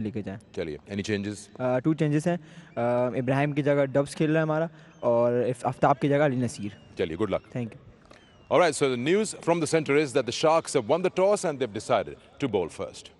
लेके जाएं। चलिए, any changes? 2 चेंजेस हैं। इब्राहिम की जगह डब्स खेल रहा है हमारा, और आफ्ताब की जगह अली नसीर। चलिए, good luck. Thank you. All right, so the news from the center is that the Sharks have won the toss and they've decided to bowl first.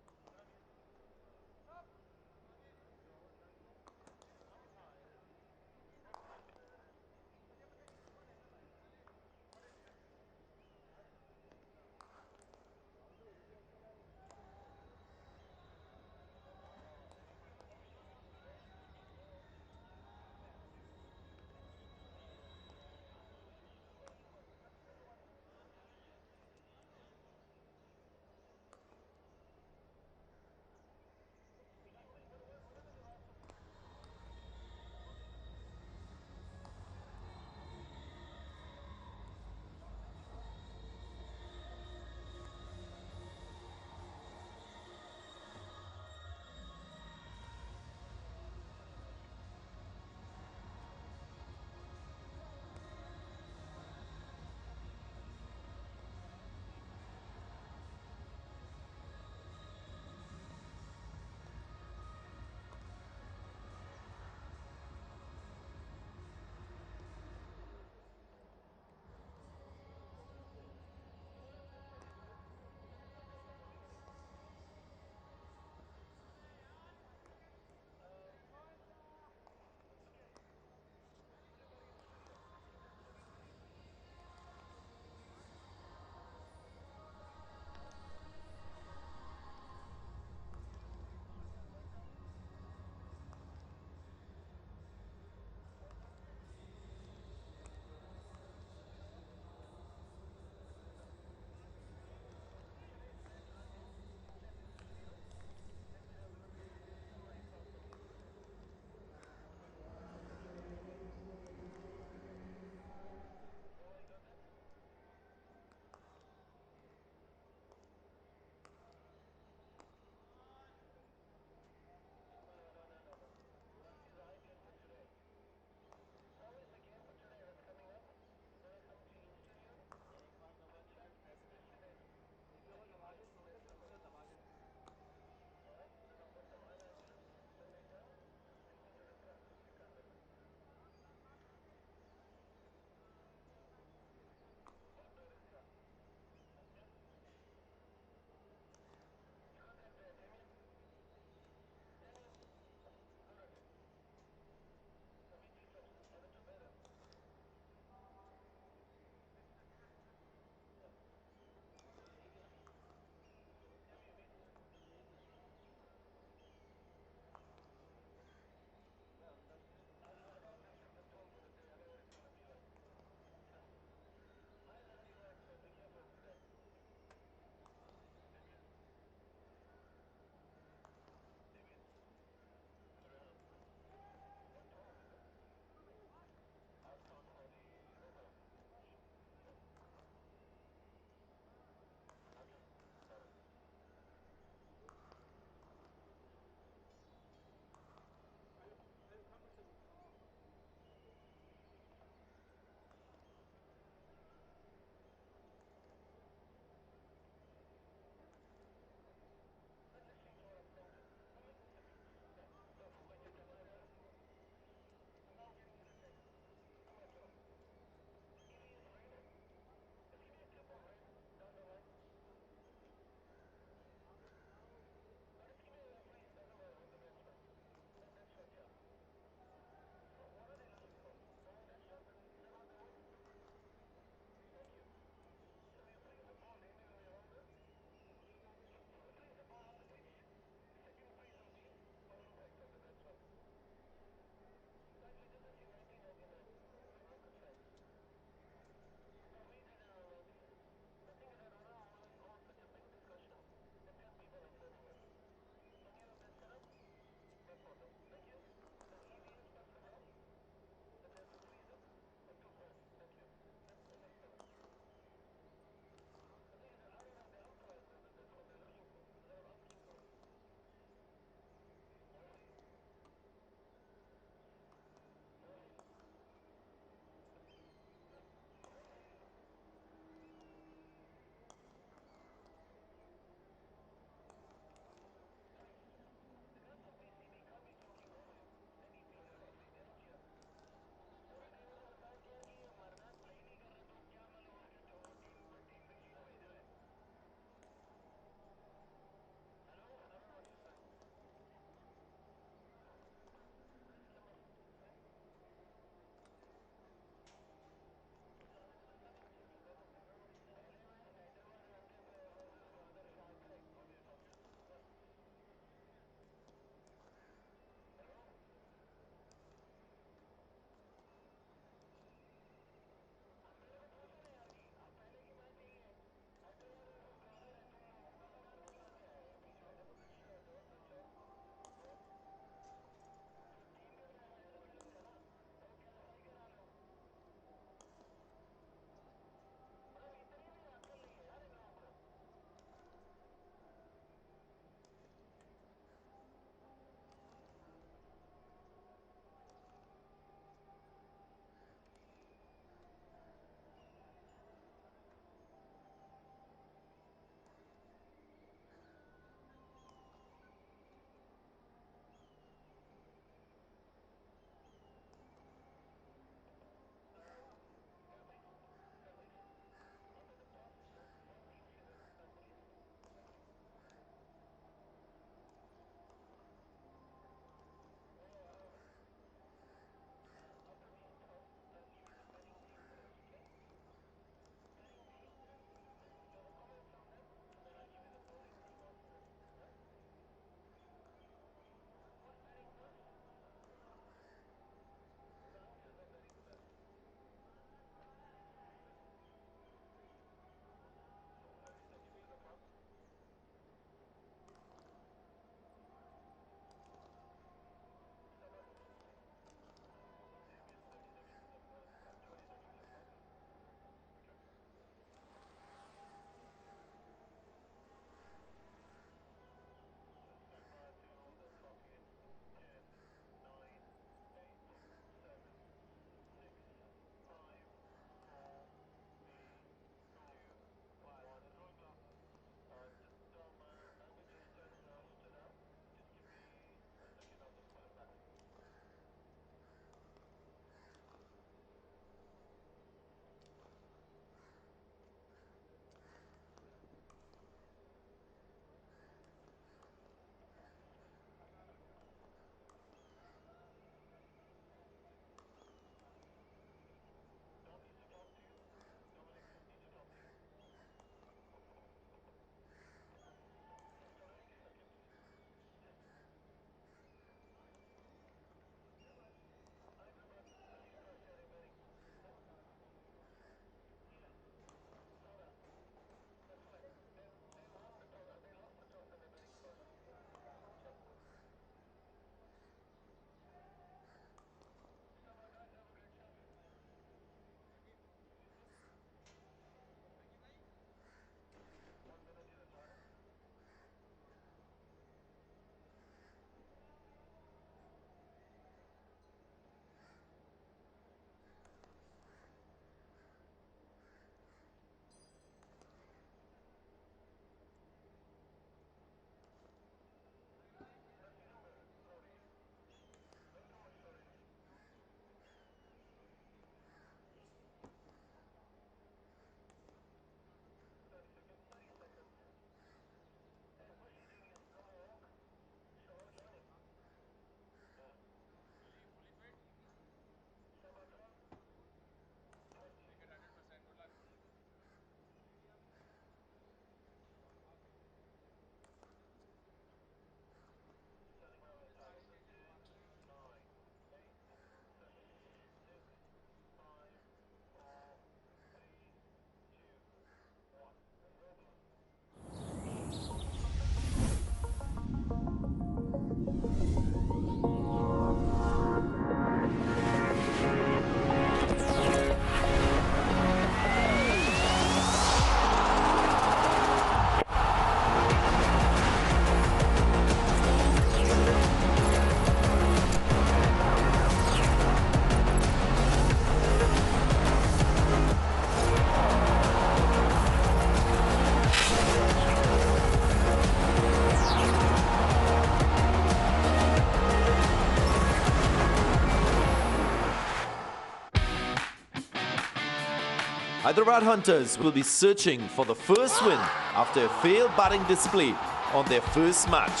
Hyderabad Hunters will be searching for the first win after a failed batting display on their first match.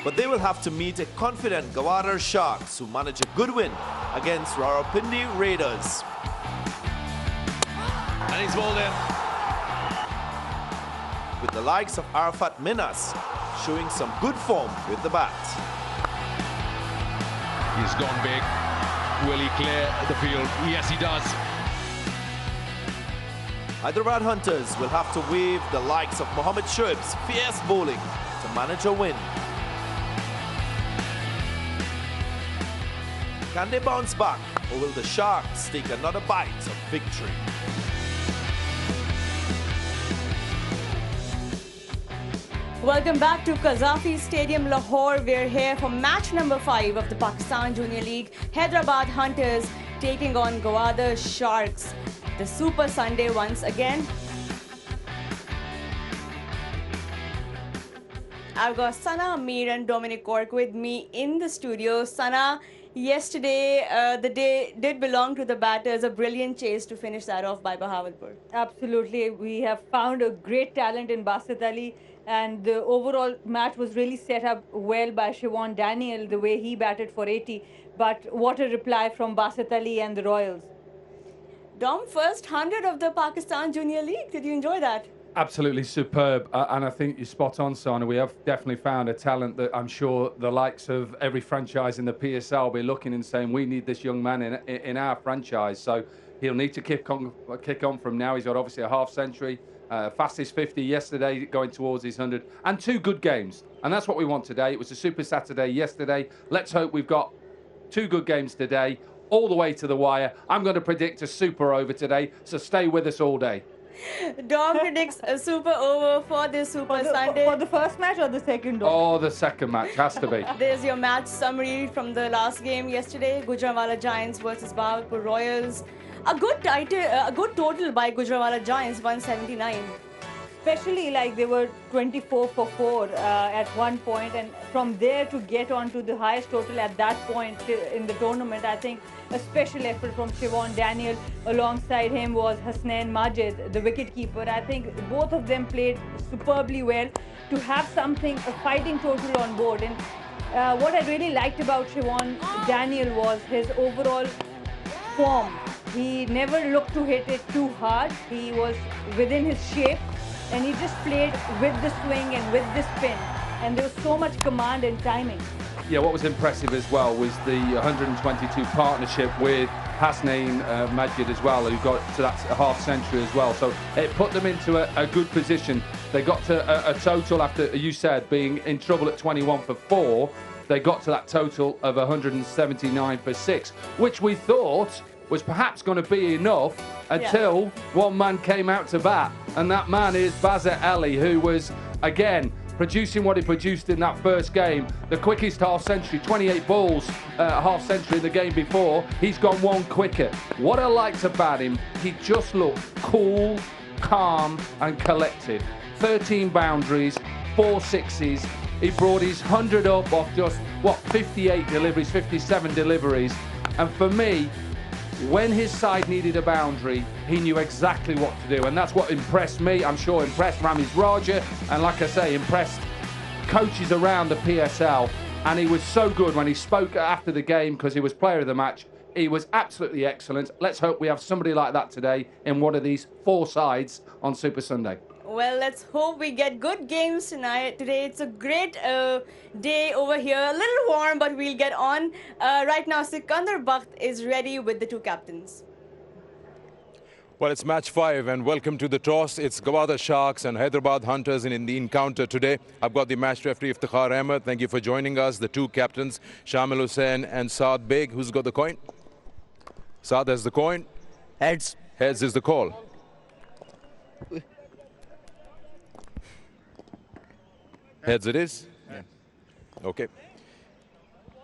But they will have to meet a confident Gwadar Sharks who manage a good win against Rawalpindi Raiders. And he's bowled in. With the likes of Arafat Minas showing some good form with the bat. He's gone big. Will he clear the field? Yes, he does. Hyderabad Hunters will have to wave the likes of Mohammad Shoaib's fierce bowling to manage a win. Can they bounce back, or will the Sharks take another bite of victory? Welcome back to Qazafi Stadium, Lahore. We're here for match number 5 of the Pakistan Junior League. Hyderabad Hunters taking on Gwadar Sharks. The Super Sunday once again. I've got Sana, Amir and Dominic Cork with me in the studio. Sana, yesterday the day did belong to the batters. A brilliant chase to finish that off by Bahawalpur. Absolutely. We have found a great talent in Basit Ali, and the overall match was really set up well by Siobhan Daniel, the way he batted for 80. But what a reply from Basit Ali and the Royals. Dom, first 100 of the Pakistan Junior League. Did you enjoy that? Absolutely superb, and I think you're spot on, Sana. We have definitely found a talent that I'm sure the likes of every franchise in the PSL will be looking and saying, we need this young man in our franchise. So he'll need to kick on from now. He's got obviously a half century, fastest 50 yesterday, going towards his 100, and 2 good games. And that's what we want today. It was a Super Saturday yesterday. Let's hope we've got 2 good games today, all the way to the wire. I'm going to predict a super over today, so stay with us all day. Dom predicts a super over for this Super Sunday. For the first match or the second? Oh, the second match has to be. There's your match summary from the last game yesterday. Gujranwala Giants versus Bahawalpur Royals. A good total by Gujranwala Giants, 179. Especially like they were 24 for 4 at one point, and from there to get on to the highest total at that point in the tournament, I think a special effort from Siobhan Daniel. Alongside him was Hasnain Majid, the wicketkeeper. I think both of them played superbly well to have something, a fighting total on board. And what I really liked about Siobhan Daniel was his overall form. He never looked to hit it too hard. He was within his shape, and he just played with the swing and with the spin, and there was so much command and timing. Yeah, what was impressive as well was the 122 partnership with Hasnain Majid as well, who got to that half century as well. So it put them into a good position. They got to a total, after you said being in trouble at 21 for 4, they got to that total of 179 for 6, which we thought was perhaps going to be enough until one man came out to bat, and that man is Basit Ali, who was, again, producing what he produced in that first game. The quickest half century, 28 balls, half century in the game before. He's gone 1 quicker. What I liked about him, he just looked cool, calm and collected. 13 boundaries, 4 sixes. He brought his 100 up off just, 58 deliveries, 57 deliveries. And for me, when his side needed a boundary, he knew exactly what to do, and that's what impressed me. I'm sure impressed Ramiz Raja, and like I say, impressed coaches around the PSL. And he was so good when he spoke after the game, because he was player of the match. He was absolutely excellent. Let's hope we have somebody like that today in one of these 4 sides on Super Sunday. Well, let's hope we get good games today. It's a great day over here. A little warm, but we'll get on. Right now, Sikandar Bakht is ready with the 2 captains. Well, it's match 5 and welcome to the toss. It's Gwadar Sharks and Hyderabad Hunters in the encounter today. I've got the match referee Iftikhar Ahmed. Thank you for joining us. The 2 captains, Shamil Hussain and Saad Beg. Who's got the coin? Saad has the coin. Heads. Heads is the call. Heads it is? Yeah. Okay.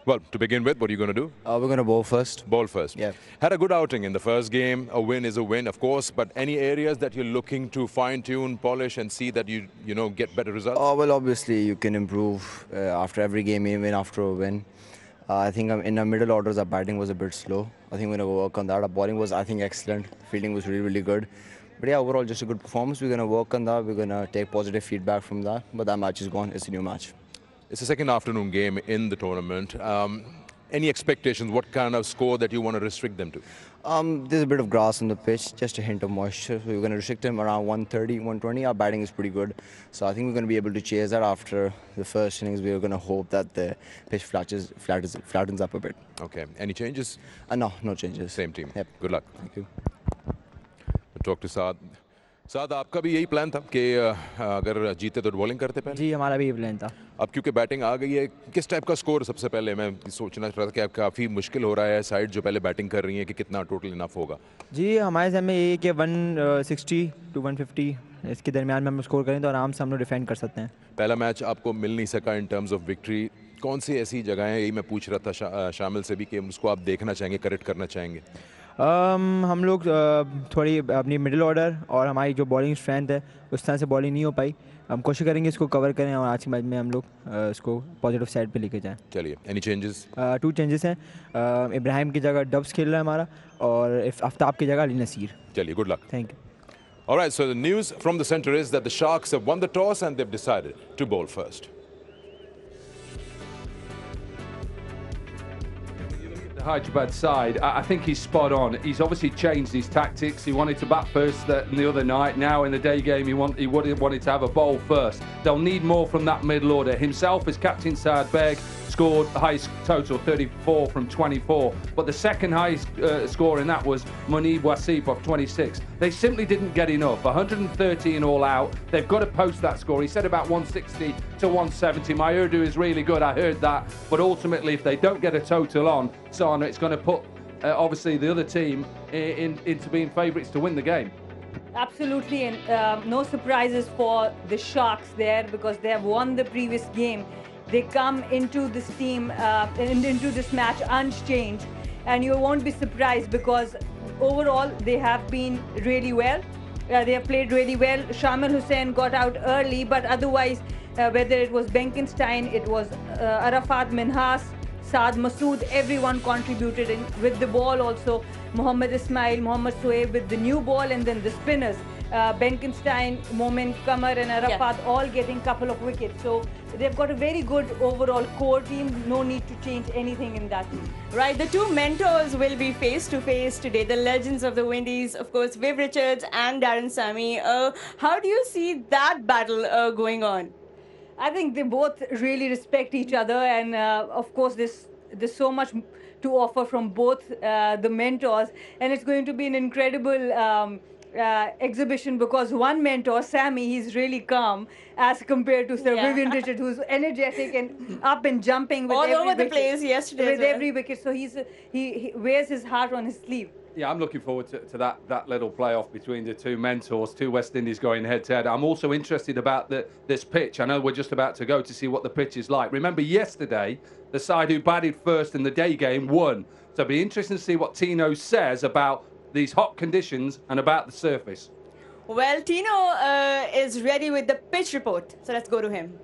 Well, to begin with, what are you going to do? We're going to bowl first. Bowl first. Yeah. Had a good outing in the first game. A win is a win, of course, but any areas that you're looking to fine-tune, polish, and see that you get better results? Well, obviously, you can improve after every game, even after a win. I think in our middle orders, our batting was a bit slow. I think we're going to work on that. Our bowling was, I think, excellent. Fielding was really, really good. But yeah, overall, just a good performance. We're going to work on that. We're going to take positive feedback from that. But that match is gone. It's a new match. It's a second afternoon game in the tournament. Any expectations? What kind of score that you want to restrict them to? There's a bit of grass on the pitch, just a hint of moisture. So we're going to restrict him around 130, 120. Our batting is pretty good. So I think we're going to be able to chase that after the first innings. We're going to hope that the pitch flattens up a bit. Okay. Any changes? No changes. Same team. Yep. Good luck. Thank you. Talk to Saad. साद आपका भी यही plan था कि अगर जीते तो bowling करते पहले? जी हमारा भी ये प्लान था। अब क्योंकि बैटिंग आ गई है, किस टाइप का स्कोर सबसे पहले मैं सोचना चाह रहा था कि काफ़ी मुश्किल हो रहा है साइड जो पहले बैटिंग कर रही है कि कितना टोटल इनफ होगा? जी हमारे सामने ये कि 160 to 150 इसके दरमियान में हम स्कोर करें तो आराम से हम लोग डिफेंड कर सकते हैं। पहला मैच आपको मिल नहीं सका इन टर्म्स ऑफ विक्ट्री, कौन सी ऐसी जगह है, यही मैं पूछ रहा था शामिल से भी कि उसको आप देखना चाहेंगे, करेक्ट करना चाहेंगे? हम लोग थोड़ी अपनी मिडिल ऑर्डर और हमारी जो बॉलिंग स्ट्रेंथ है उस तरह से बॉलिंग नहीं हो पाई। हम कोशिश करेंगे इसको कवर करें और आज के मैच में हम लोग इसको पॉजिटिव साइड पे लेके जाएं। चलिए, एनी चेंजेस? 2 चेंजेस हैं। इब्राहिम की जगह डब्स खेल रहा है हमारा और आफ्ताब की जगह अली नसीर। चलिए, good luck. Thank you. All right, so the news from the center is that the Sharks have won the toss and they've decided to bowl first. Hyderabad side, I think he's spot on. He's obviously changed his tactics. He wanted to bat first the other night. Now in the day game, he wanted to have a bowl first. They'll need more from that middle order. Himself as captain Saad Beg scored highest total 34 from 24, but the second highest score in that was Munib Wasif of 26. They simply didn't get enough. 113 all out. They've got to post that score. He said about 160 to 170. My Urdu is really good. I heard that, but ultimately, if they don't get a total on Sana, it's going to put obviously the other team into being favourites to win the game. Absolutely, and no surprises for the Sharks there because they have won the previous game. They come into this team, into this match unchanged, and you won't be surprised because overall they have been really well. They have played really well. Shamil Hussain got out early, but otherwise, whether it was Benkenstein, it was Arafat Minhas, Saad Masood, everyone contributed in with the ball also. Mohammad Ismail, Mohammad Sohaib with the new ball, and then the spinners. Benkenstein, Momin, Kamar and Arafat all getting couple of wickets. So they've got a very good overall core team. No need to change anything in that team. Right, the two mentors will be face to face today. The legends of the Windies, of course, Viv Richards and Darren Sammy. How do you see that battle going on? I think they both really respect each other, and of course there's so much to offer from both the mentors, and it's going to be an incredible exhibition because one mentor, Sammy, he's really calm as compared to Sir Vivian Richard, who's energetic and up and jumping with all every over the wicket, place yesterday with every wicket. So he wears his heart on his sleeve. Yeah, I'm looking forward to that little playoff between the two mentors, two West Indies going head-to-head. I'm also interested about this pitch. I know we're just about to go to see what the pitch is like. Remember, yesterday, the side who batted first in the day game won. So it'll be interesting to see what Tino says about these hot conditions and about the surface. Well, Tino is ready with the pitch report. So let's go to him.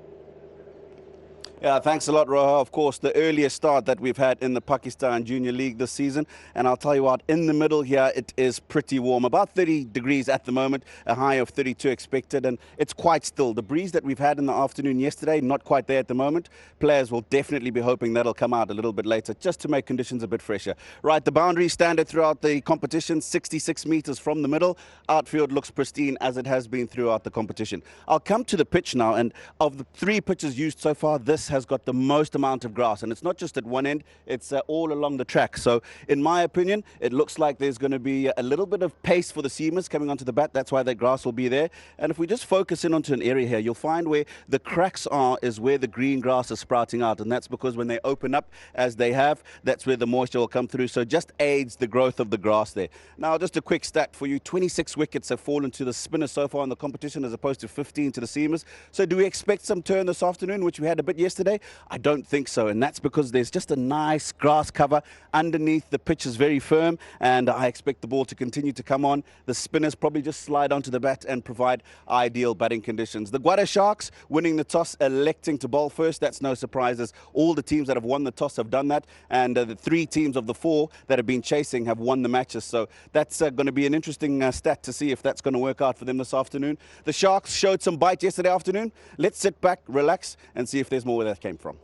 Yeah, thanks a lot, Roha. Of course, the earliest start that we've had in the Pakistan Junior League this season. And I'll tell you what, in the middle here, it is pretty warm. About 30 degrees at the moment, a high of 32 expected. And it's quite still. The breeze that we've had in the afternoon yesterday, not quite there at the moment. Players will definitely be hoping that'll come out a little bit later, just to make conditions a bit fresher. Right, the boundary standard throughout the competition, 66 meters from the middle. Outfield looks pristine as it has been throughout the competition. I'll come to the pitch now. And of the 3 pitches used so far, this has got the most amount of grass, and it's not just at one end, it's all along the track. So in my opinion, it looks like there's going to be a little bit of pace for the seamers coming onto the bat. That's why that grass will be there. And if we just focus in onto an area here, you'll find where the cracks are is where the green grass is sprouting out, and that's because when they open up as they have, that's where the moisture will come through. So it just aids the growth of the grass there. Now just a quick stat for you, 26 wickets have fallen to the spinners so far in the competition as opposed to 15 to the seamers. So do we expect some turn this afternoon, which we had a bit yesterday? yesterday? I don't think so, and that's because there's just a nice grass cover underneath. The pitch is very firm, and I expect the ball to continue to come on. The spinners probably just slide onto the bat and provide ideal batting conditions. The Gwadar Sharks winning the toss, electing to bowl first. That's no surprise, as all the teams that have won the toss have done that, and the 3 teams of the 4 that have been chasing have won the matches. So that's going to be an interesting stat to see if that's going to work out for them this afternoon. The Sharks showed some bite yesterday afternoon. Let's sit back, relax, and see if there's more where that came from.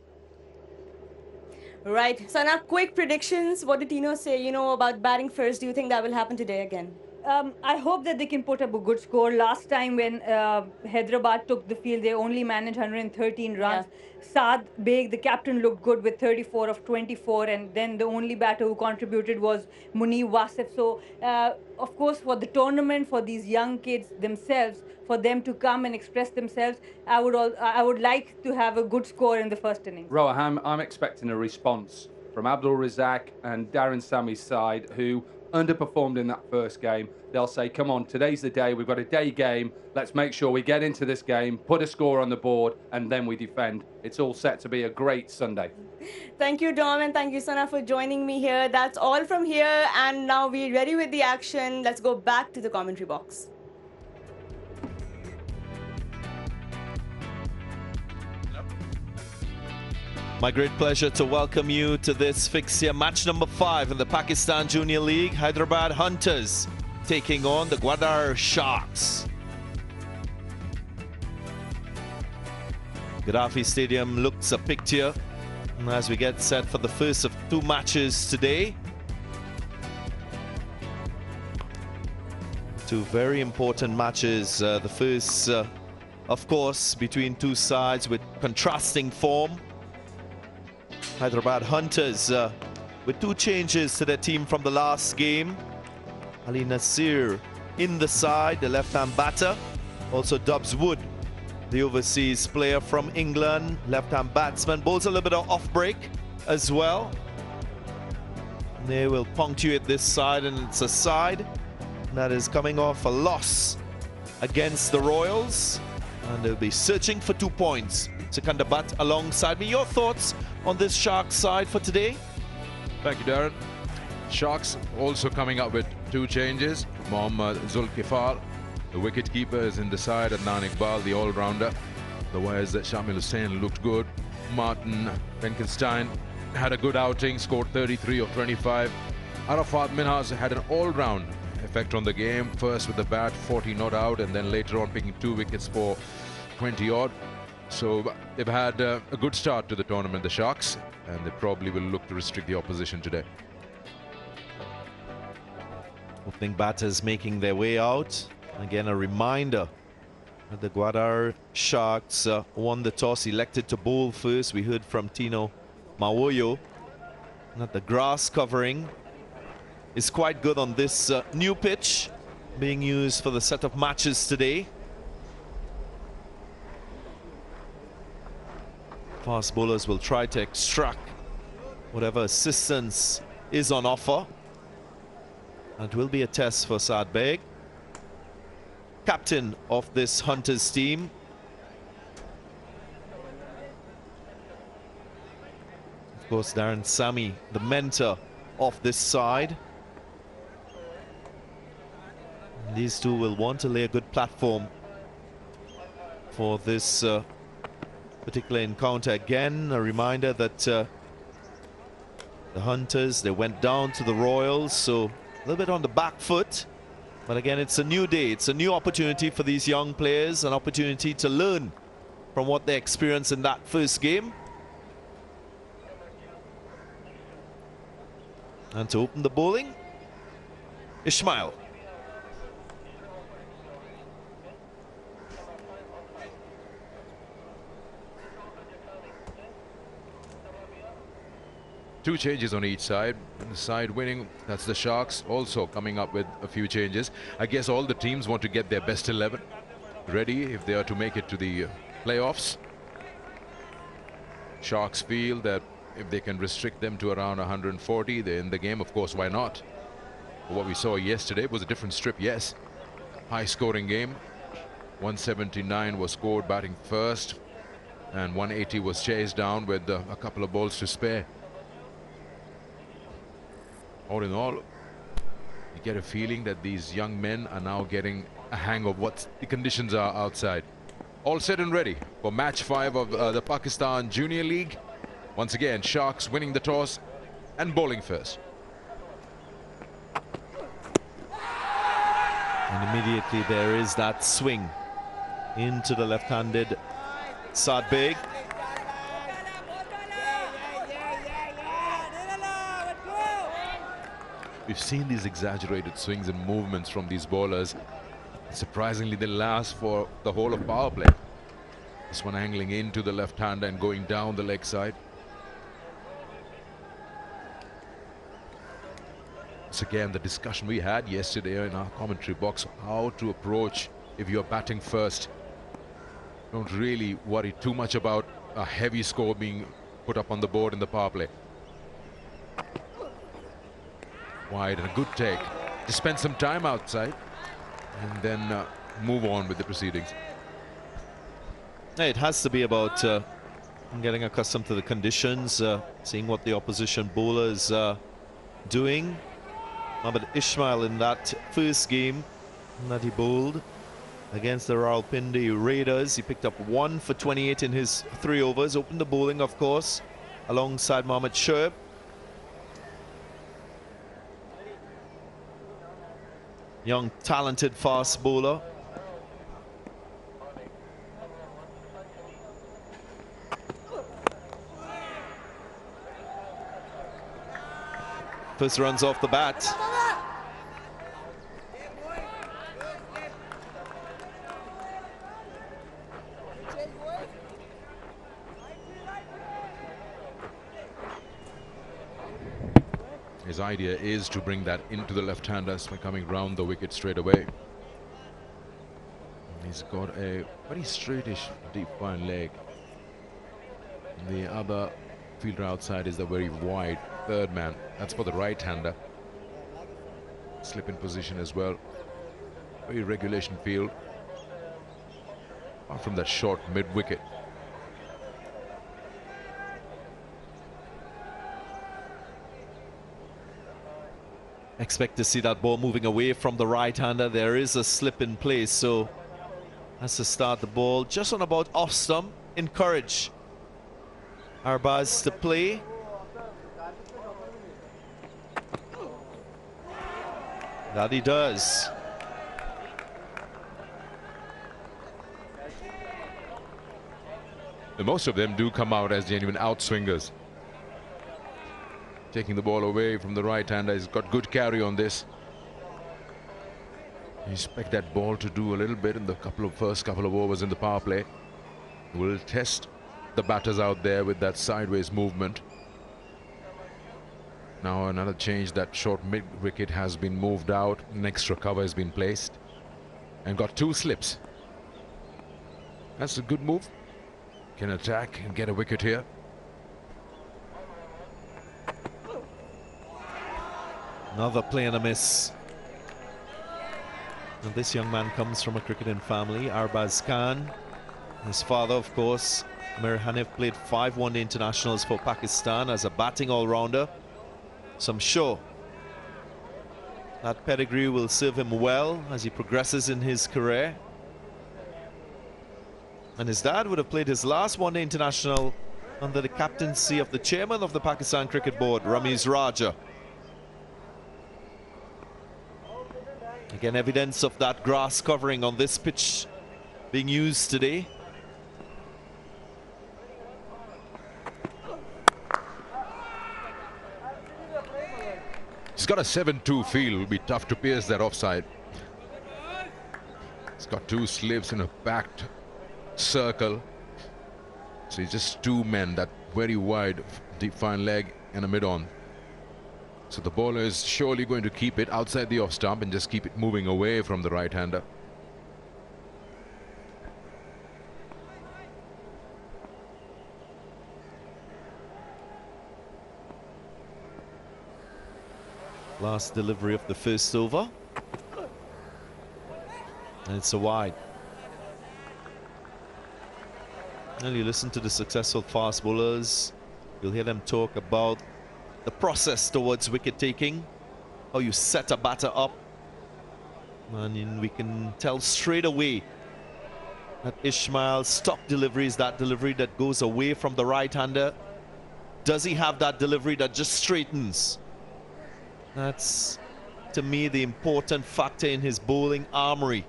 Right. So now, quick predictions. What did Tino say, about batting first? Do you think that will happen today again? I hope that they can put up a good score. Last time when Hyderabad took the field, they only managed 113 runs. Yeah. Saad Beg, the captain, looked good with 34 of 24, and then the only batter who contributed was Munib Wasif. So, of course, for the tournament, for these young kids themselves, for them to come and express themselves, I would like to have a good score in the first innings. Rohan, I'm expecting a response from Abdul Razak and Darren Sammy's side, who underperformed in that first game. They'll say, come on, today's the day, we've got a day game, let's make sure we get into this game, put a score on the board, and then we defend. It's all set to be a great Sunday. Thank you, Dom, and thank you, Sana, for joining me here. That's all from here, and now we're ready with the action. Let's go back to the commentary box. My great pleasure to welcome you to this fixture, match number 5 in the Pakistan Junior League. Hyderabad Hunters taking on the Gwadar Sharks. Gaddafi Stadium looks a picture as we get set for the first of 2 matches today. 2 very important matches. The first, of course, between 2 sides with contrasting form. Hyderabad Hunters with 2 changes to their team from the last game. Ali Nasir in the side, the left-hand batter. Also Dubs Wood, the overseas player from England, left-hand batsman. Bowls a little bit of off-break as well. They will punctuate this side, and it's a side that is coming off a loss against the Royals. And they'll be searching for 2 points. Sikandar Butt alongside me. Your thoughts on this Sharks side for today? Thank you, Darren. Sharks also coming up with 2 changes. Mohammad Zulkifar, the wicket-keeper, is in the side. Adnan Iqbal, the all-rounder. Otherwise, Shamil Hussain looked good. Martin Benkenstein had a good outing, scored 33 of 25. Arafat Minhas had an all-round effect on the game. First with the bat, 40 not out, and then later on picking 2 wickets for 20-odd. So they've had a good start to the tournament, the Sharks, and they probably will look to restrict the opposition today. Opening batters making their way out. Again, a reminder that the Gwadar Sharks won the toss, elected to bowl first. We heard from Tino Mawoyo that the grass covering is quite good on this new pitch being used for the set of matches today. Fast bowlers will try to extract whatever assistance is on offer. It will be a test for Saad Beg, captain of this Hunters team. Of course, Darren Sammy, the mentor of this side. These 2 will want to lay a good platform for this particular encounter. Again, a reminder that the Hunters, they went down to the Royals, so a little bit on the back foot. But again, it's a new day. It's a new opportunity for these young players, an opportunity to learn from what they experienced in that first game. And to open the bowling, Ismail. Two changes on each side. The side winning, that's the Sharks, also coming up with a few changes. I guess all the teams want to get their best 11 ready if they are to make it to the playoffs. Sharks feel that if they can restrict them to around 140, they're in the game. Of course, why not? What we saw yesterday was a different strip, yes. High scoring game. 179 was scored batting first. and 180 was chased down with a couple of balls to spare. All in all, you get a feeling that these young men are now getting a hang of what the conditions are outside. All set and ready for match 5 of the Pakistan Junior League. Once again, Sharks winning the toss and bowling first. And immediately there is that swing into the left-handed Saad Beg. We've seen these exaggerated swings and movements from these bowlers. Surprisingly, they last for the whole of power play. This one angling into the left-hander and going down the leg side. It's again the discussion we had yesterday in our commentary box, how to approach if you're batting first. Don't really worry too much about a heavy score being put up on the board in the power play. Wide and a good take. Just spend some time outside and then move on with the proceedings. It has to be about getting accustomed to the conditions, seeing what the opposition bowlers are doing. Mohammad Ismail in that first game that he bowled against the Rawalpindi Raiders, he picked up 1 for 28 in his 3 overs, opened the bowling, of course, alongside Mohammad Shoaib. Young, talented fast bowler. First runs off the bat. His idea is to bring that into the left-handers by coming round the wicket straight away. He's got a very straightish deep fine leg. The other fielder outside is the very wide third man. That's for the right-hander. Slip in position as well. Very regulation field. Apart from that short mid-wicket. Expect to see that ball moving away from the right-hander. There is a slip in place, so has to start the ball just on about off stump. Encourage Arbaz to play. That he does. And most of them do come out as genuine outswingers. Taking the ball away from the right-hander. He's got good carry on this. You expect that ball to do a little bit in the first couple of overs in the power play. We'll test the batters out there with that sideways movement. Now another change, that short mid-wicket has been moved out. An extra cover has been placed. And got 2 slips. That's a good move. Can attack and get a wicket here. Another play and a miss. And this young man comes from a cricketing family. Arbaz Khan, his father, of course, Amir Hanif, played 5 one-day internationals for Pakistan as a batting all-rounder. So I'm sure that pedigree will serve him well as he progresses in his career. And his dad would have played his last one-day international under the captaincy of the chairman of the Pakistan Cricket Board, Ramiz Raja. Again, evidence of that grass covering on this pitch being used today. He's got a 7-2 feel. It'll be tough to pierce that offside. He's got 2 slips in a backed circle. So he's just 2 men, that very wide deep fine leg and a mid-on. So the bowler is surely going to keep it outside the off stump and just keep it moving away from the right-hander. Last delivery of the first over. And it's a wide. Well, you listen to the successful fast bowlers, you'll hear them talk about the process towards wicket taking, how you set a batter up. And we can tell straight away that Ishmael's stop delivery is that delivery that goes away from the right-hander. Does he have that delivery that just straightens? That's, to me, the important factor in his bowling armory.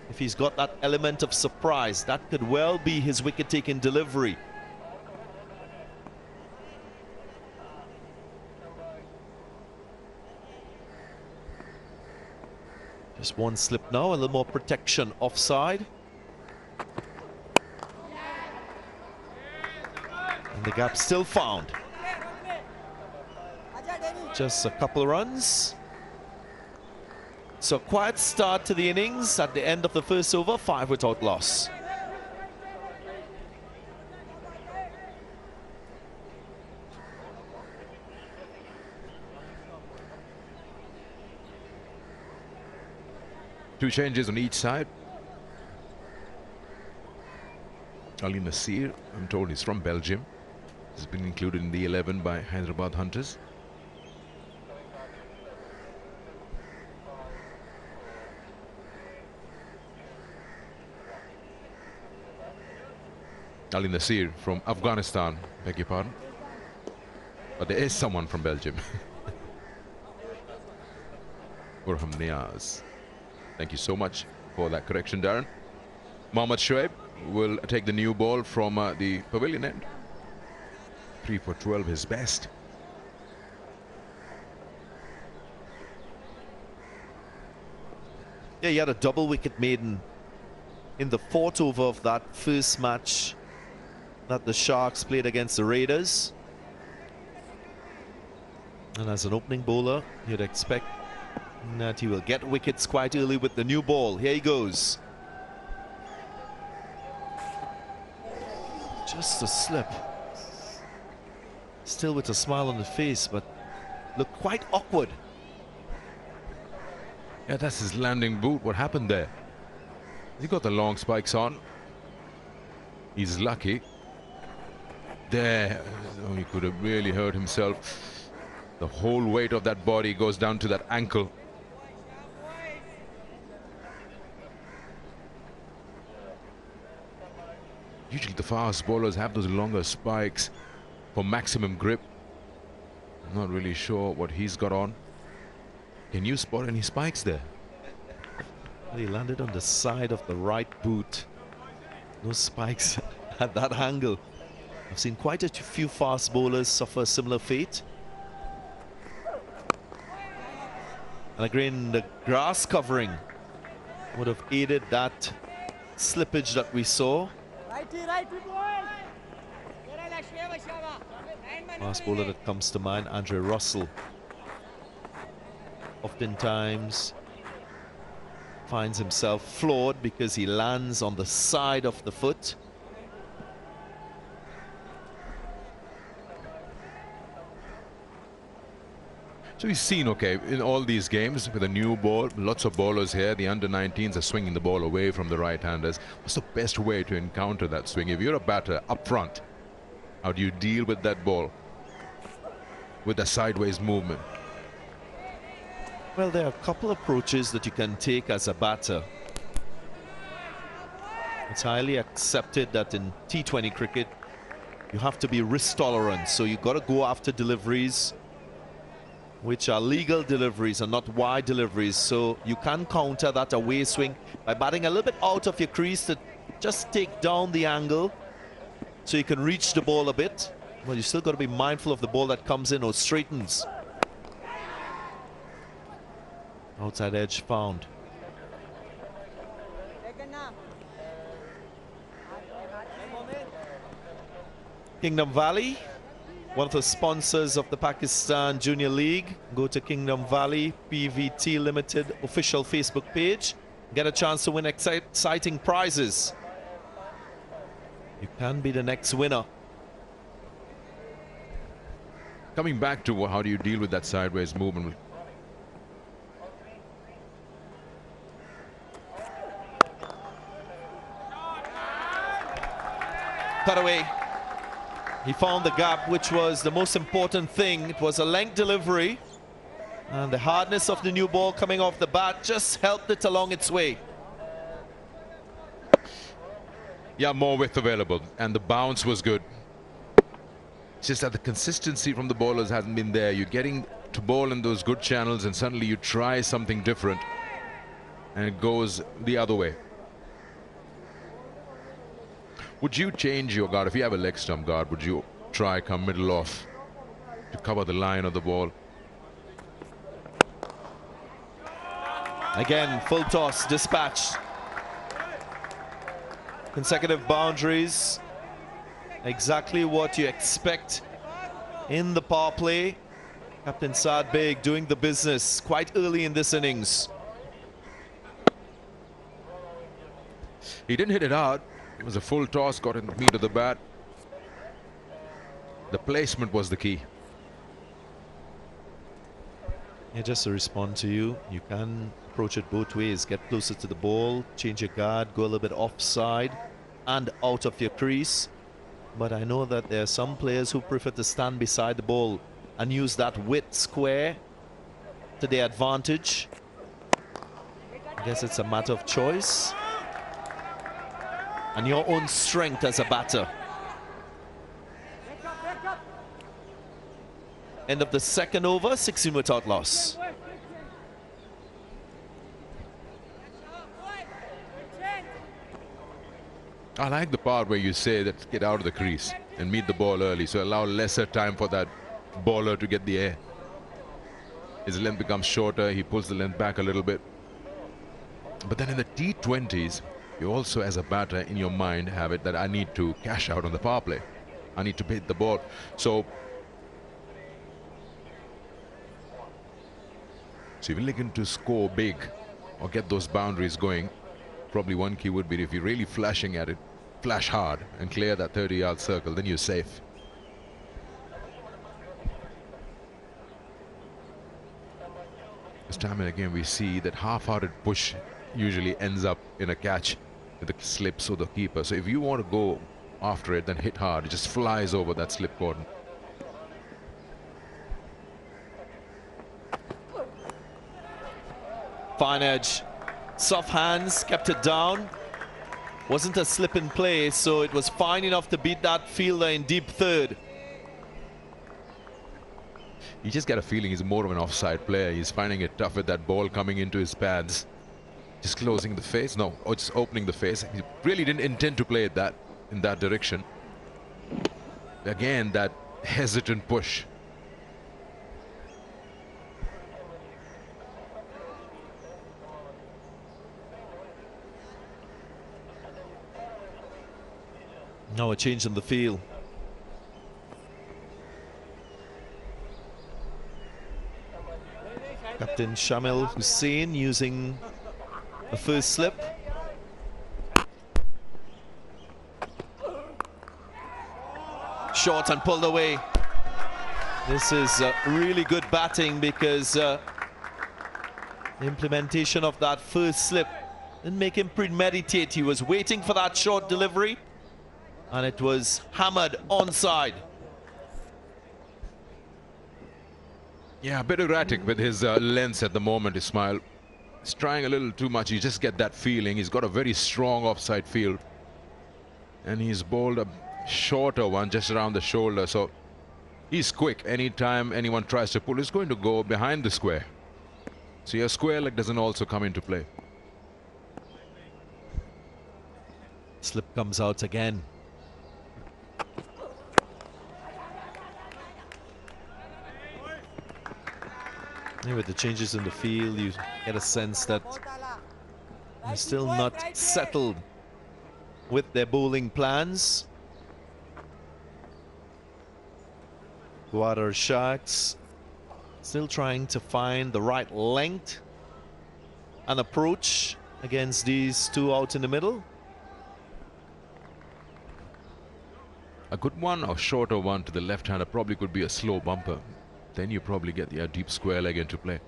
If he's got that element of surprise, that could well be his wicket-taking delivery. Just one slip now, a little more protection offside. And the gap still found. Just a couple of runs. So a quiet start to the innings at the end of the first over, 5 without loss. Two changes on each side. Ali Nasir, I'm told he's from Belgium. He's been included in the 11 by Hyderabad Hunters. Ali Nasir from Afghanistan, beg your pardon. But there is someone from Belgium. Burham Niaz. Thank you so much for that correction, Darren. Mohammad Shoaib will take the new ball from the pavilion end. 3 for 12, his best. Yeah, he had a double wicket maiden in the 4th over of that first match that the Sharks played against the Raiders. And as an opening bowler, you'd expect that he will get wickets quite early with the new ball. Here he goes. Just a slip. Still with a smile on the face, but looked quite awkward. Yeah, that's his landing boot. What happened there? He got the long spikes on. He's lucky. There. Oh, he could have really hurt himself. The whole weight of that body goes down to that ankle. Usually the fast bowlers have those longer spikes for maximum grip. I'm not really sure what he's got on. Can you spot any spikes there? He landed on the side of the right boot. No spikes at that angle. I've seen quite a few fast bowlers suffer a similar fate. And again, the grass covering would have aided that slippage that we saw. Fast bowler that comes to mind, Andre Russell. Oftentimes finds himself floored because he lands on the side of the foot. So he's seen, okay, in all these games with a new ball, lots of bowlers here. The under-19s are swinging the ball away from the right-handers. What's the best way to encounter that swing? If you're a batter up front, how do you deal with that ball? With the sideways movement? Well, there are a couple approaches that you can take as a batter. It's highly accepted that in T20 cricket, you have to be risk tolerant. So you've got to go after deliveries which are legal deliveries and not wide deliveries. So you can counter that away swing by batting a little bit out of your crease to just take down the angle so you can reach the ball a bit. Well, you still got to be mindful of the ball that comes in or straightens. Outside edge found. Kingdom Valley, one of the sponsors of the Pakistan Junior League. Go to Kingdom Valley PVT Limited official Facebook page. Get a chance to win exciting prizes. You can be the next winner. Coming back to how do you deal with that sideways movement? away. He found the gap, which was the most important thing. It was a length delivery, and the hardness of the new ball coming off the bat just helped it along its way. Yeah, more width available, and the bounce was good. It's just that the consistency from the bowlers hasn't been there. You're getting to bowl in those good channels, and suddenly you try something different, and it goes the other way. Would you change your guard? If you have a leg stump guard, would you try come middle off to cover the line of the ball? Again, full toss, dispatched. Consecutive boundaries. Exactly what you expect in the power play. Captain Saad Beg doing the business quite early in this innings. He didn't hit it hard. It was a full toss, got in the meat of the bat. The placement was the key. Yeah, just to respond to you, you can approach it both ways. Get closer to the ball, change your guard, go a little bit offside and out of your crease. But I know that there are some players who prefer to stand beside the ball and use that width square to their advantage. I guess it's a matter of choice and your own strength as a batter. End of the second over, 16 without loss. I like the part where you say that get out of the crease and meet the ball early, so allow lesser time for that bowler to get the air. His length becomes shorter, he pulls the length back a little bit. But then in the T20s, you also as a batter in your mind have it that I need to cash out on the power play. I need to hit the ball. So if you're looking to score big or get those boundaries going, probably one key would be if you're really flashing at it, flash hard and clear that 30-yard circle, then you're safe. This time and again we see that half-hearted push usually ends up in a catch with the slips or the keeper. So if you want to go after it, then hit hard. It just flies over that slip cordon. Fine edge, soft hands, kept it down. Wasn't a slip in play, so it was fine enough to beat that fielder in deep third. You just get a feeling he's more of an offside player. He's finding it tough with that ball coming into his pads. Just closing the face, no, or just opening the face. He really didn't intend to play it in that direction. Again, that hesitant push. Now a change in the field. Captain Shamil Hussain using the first slip. Short and pulled away. This is really good batting because the implementation of that first slip didn't make him premeditate. He was waiting for that short delivery and it was hammered onside. Yeah, a bit erratic with his lengths at the moment, Ismail. He's trying a little too much. You just get that feeling. He's got a very strong offside field. And he's bowled a shorter one just around the shoulder. So he's quick. Anytime anyone tries to pull, he's going to go behind the square. So your square leg doesn't also come into play. Slip comes out again. With the changes in the field, you get a sense that they're still not settled with their bowling plans. Gwadar Sharks still trying to find the right length and approach against these two out in the middle. A good one or shorter one to the left-hander probably could be a slow bumper. Then you probably get the deep square leg into play.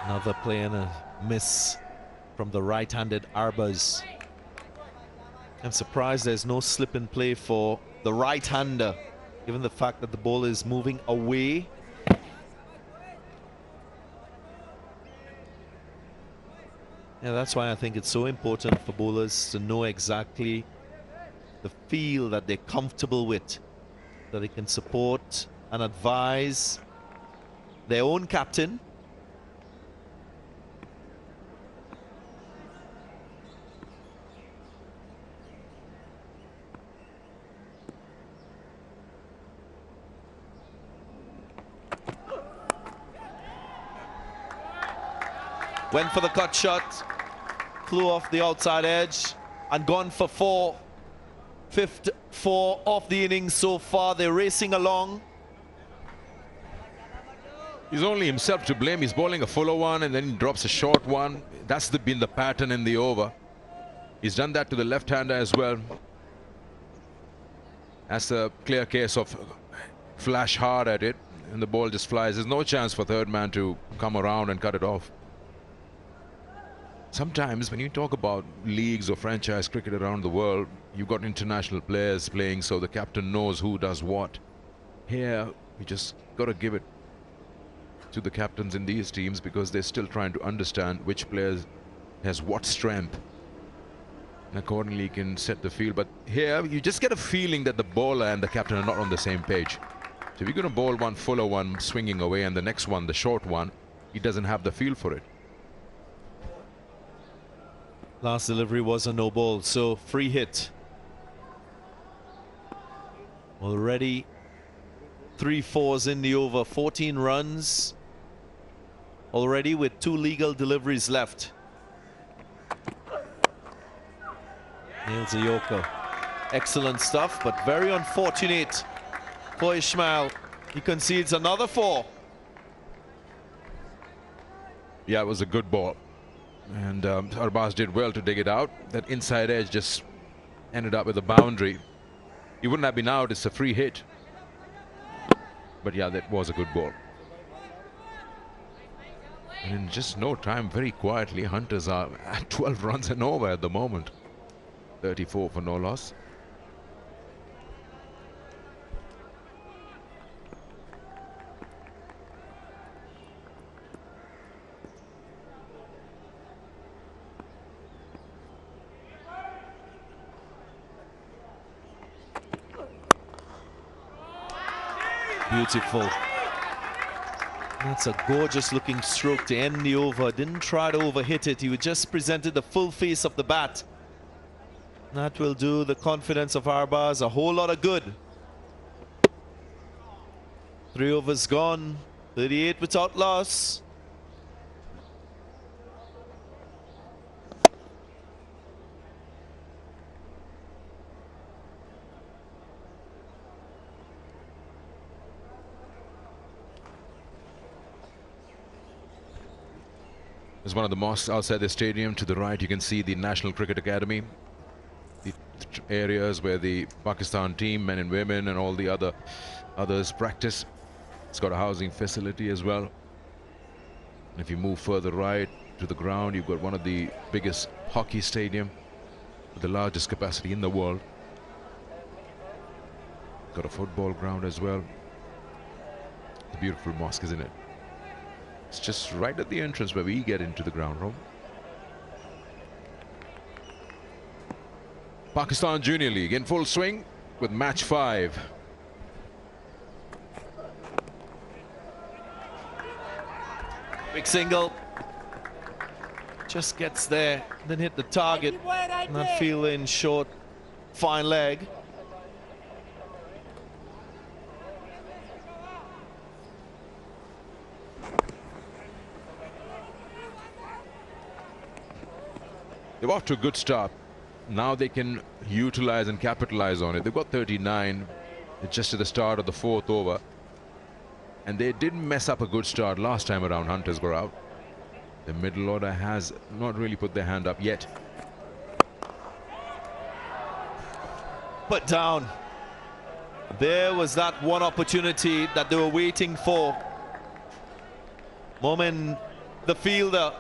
Another play and a miss from the right-handed Arbaz. I'm surprised there's no slip in play for the right-hander, given the fact that the ball is moving away. Yeah, that's why I think it's so important for bowlers to know exactly the feel that they're comfortable with, that they can support and advise their own captain. Went for the cut shot, flew off the outside edge and gone for 4. Fifth 4 of the innings so far. They're racing along. He's only himself to blame. He's bowling a fuller one and then he drops a short one. That's been the pattern in the over. He's done that to the left-hander as well. That's a clear case of flash hard at it and the ball just flies. There's no chance for third man to come around and cut it off. Sometimes when you talk about leagues or franchise cricket around the world, you've got international players playing, so the captain knows who does what. Here, we just got to give it to the captains in these teams because they're still trying to understand which players has what strength. And accordingly, you can set the field. But here, you just get a feeling that the bowler and the captain are not on the same page. So if you're going to bowl one fuller one swinging away and the next one, the short one, he doesn't have the feel for it. Last delivery was a no ball, so free hit. Already 3 4s in the over, 14 runs already with 2 legal deliveries left. Nails a Yorker. Excellent stuff, but very unfortunate for Ismail. He concedes another 4. Yeah, it was a good ball. And Arbaz did well to dig it out. That inside edge just ended up with a boundary. He wouldn't have been out. It's a free hit. But yeah, that was a good ball. And in just no time, very quietly, Hunters are at 12 runs and over at the moment. 34 for no loss. Beautiful. That's a gorgeous looking stroke to end the over. Didn't try to overhit it. He just presented the full face of the bat. That will do the confidence of Arbaz a whole lot of good. 3 overs gone. 38 without loss. There's one of the mosques outside the stadium. To the right, you can see the National Cricket Academy. The areas where the Pakistan team, men and women, and all the others practice. It's got a housing facility as well. And if you move further right to the ground, you've got one of the biggest hockey stadium with the largest capacity in the world. Got a football ground as well. It's a beautiful mosque, isn't it? It's just right at the entrance where we get into the ground room. Pakistan Junior League in full swing with match 5. Big single. Just gets there, then hit the target. Not feeling short, fine leg. They're off to a good start. Now they can utilize and capitalize on it. They've got 39 just at the start of the 4th over. And they didn't mess up a good start last time around. Hunters were out. The middle order has not really put their hand up yet. Put down. There was that one opportunity that they were waiting for. Momin the fielder.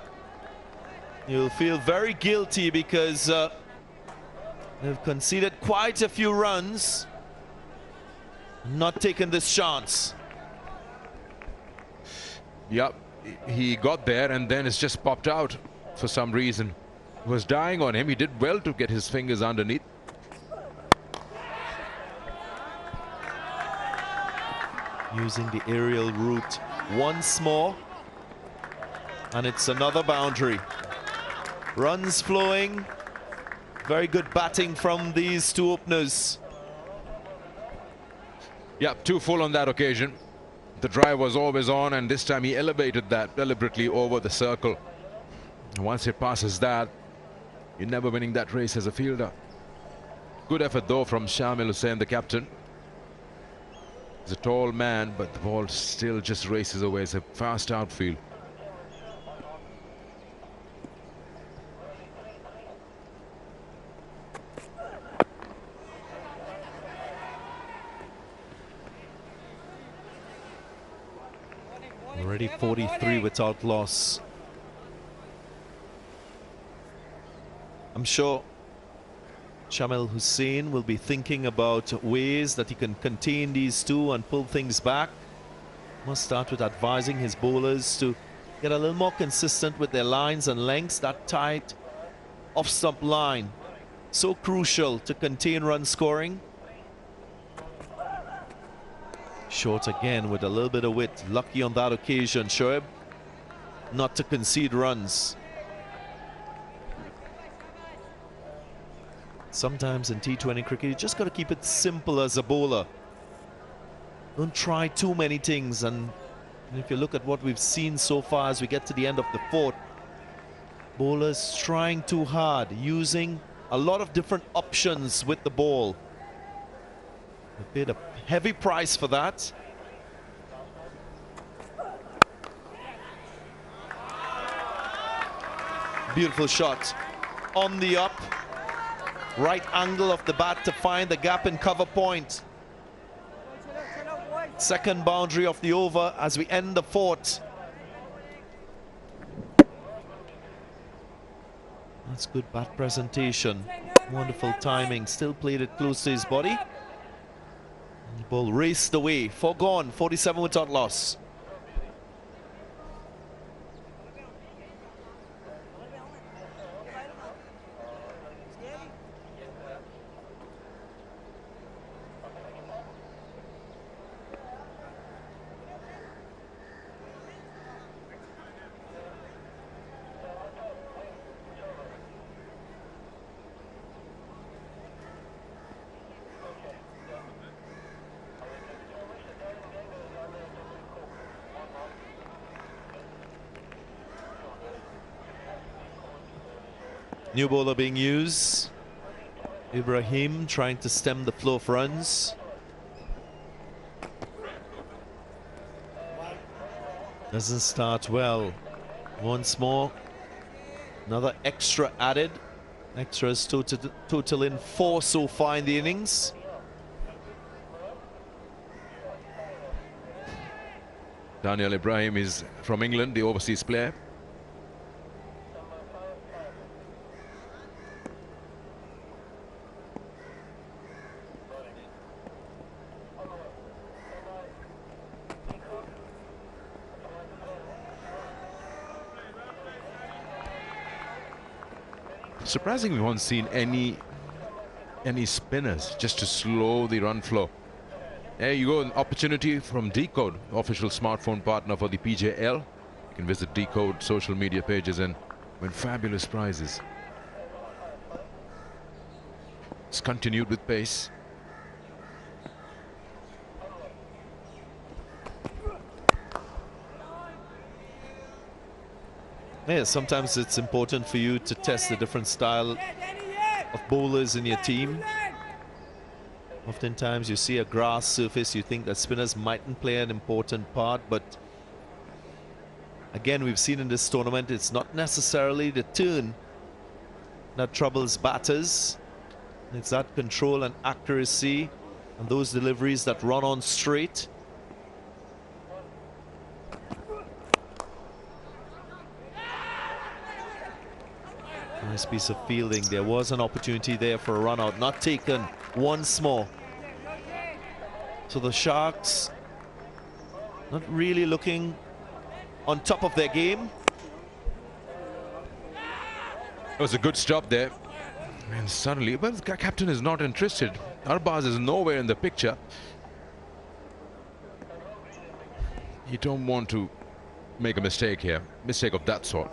You'll feel very guilty because they've conceded quite a few runs, not taking this chance. Yep, he got there and then it's just popped out for some reason. It was dying on him. He did well to get his fingers underneath. Using the aerial route once more, and it's another boundary. Runs flowing. Very good batting from these two openers. Yep, 2 full on that occasion. The drive was always on, and this time he elevated that deliberately over the circle. And once it passes that, you're never winning that race as a fielder. Good effort though from Shamil Hussain, the captain. He's a tall man, but the ball still just races away. It's a fast outfield. Already 43 without loss. I'm sure Shamil Hussain will be thinking about ways that he can contain these two and pull things back. Must start with advising his bowlers to get a little more consistent with their lines and lengths. That tight off-stump line, so crucial to contain run scoring. Short again with a little bit of width. Lucky on that occasion, Shoaib, not to concede runs. Sometimes in T20 cricket, you just got to keep it simple as a bowler. Don't try too many things. And if you look at what we've seen so far as we get to the end of the 4th, bowlers trying too hard, using a lot of different options with the ball. They paid a heavy price for that. Beautiful shot on the up. Right angle of the bat to find the gap in cover point. Second boundary of the over as we end the 4th. That's good bat presentation. Wonderful timing. Still played it close to his body. The ball raced away. 4 gone. 47 without loss. New bowler being used. Ibrahim trying to stem the flow of runs. Doesn't start well. Once more, another extra added. Extras total in 4 so far in the innings. Daniel Ibrahim is from England, the overseas player. Surprisingly, we haven't seen any spinners just to slow the run flow. There you go, an opportunity from Decode, official smartphone partner for the PJL. You can visit Decode social media pages and win fabulous prizes. It's continued with pace. Yeah, sometimes it's important for you to test the different style of bowlers in your team. Oftentimes you see a grass surface, you think that spinners mightn't play an important part, but again, we've seen in this tournament, it's not necessarily the turn that troubles batters. It's that control and accuracy and those deliveries that run on straight. Nice piece of fielding. There was an opportunity there for a run out, not taken once more. So the Sharks not really looking on top of their game. It was a good stop there. And suddenly, well, the captain is not interested. Arbaz is nowhere in the picture. You don't want to make a mistake here. Mistake of that sort.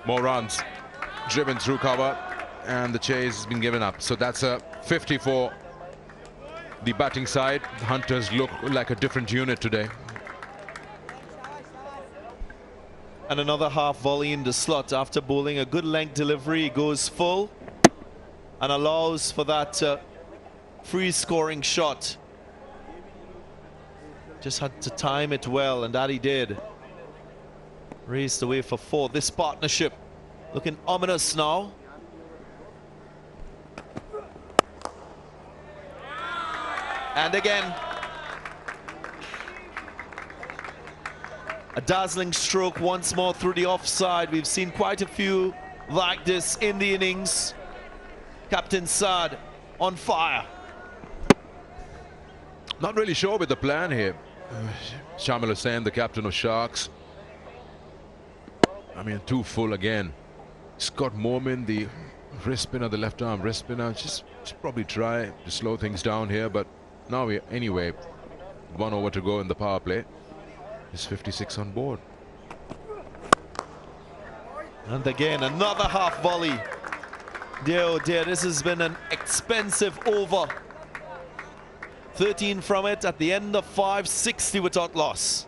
More runs driven through cover, and the chase has been given up. So that's a 50 for the batting side. The Hunters look like a different unit today. And another half volley in the slot after bowling a good length delivery. He goes full and allows for that free scoring shot. Just had to time it well, and that he did. Raised away for 4. This partnership looking ominous now. And again, a dazzling stroke once more through the offside. We've seen quite a few like this in the innings. Captain Saad on fire. Not really sure with the plan here. Shamil Hussain, the captain of Sharks. I mean, too full again. Scott Morman, the wrist spinner, the left arm wrist spinner. Just probably try to slow things down here. But now, anyway, 1 over to go in the power play. Is 56 on board. And again, another half volley. Dear, oh dear, this has been an expensive over. 13 from it at the end of 5, 60 without loss.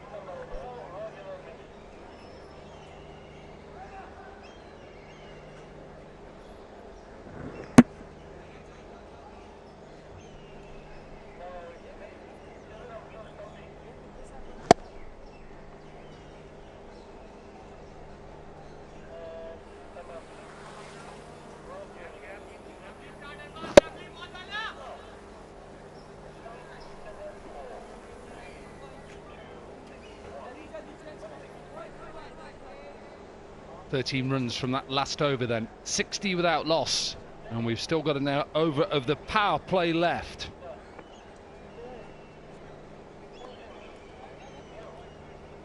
Thirteen runs from that last over then. 60 without loss. And we've still got an over of the power play left.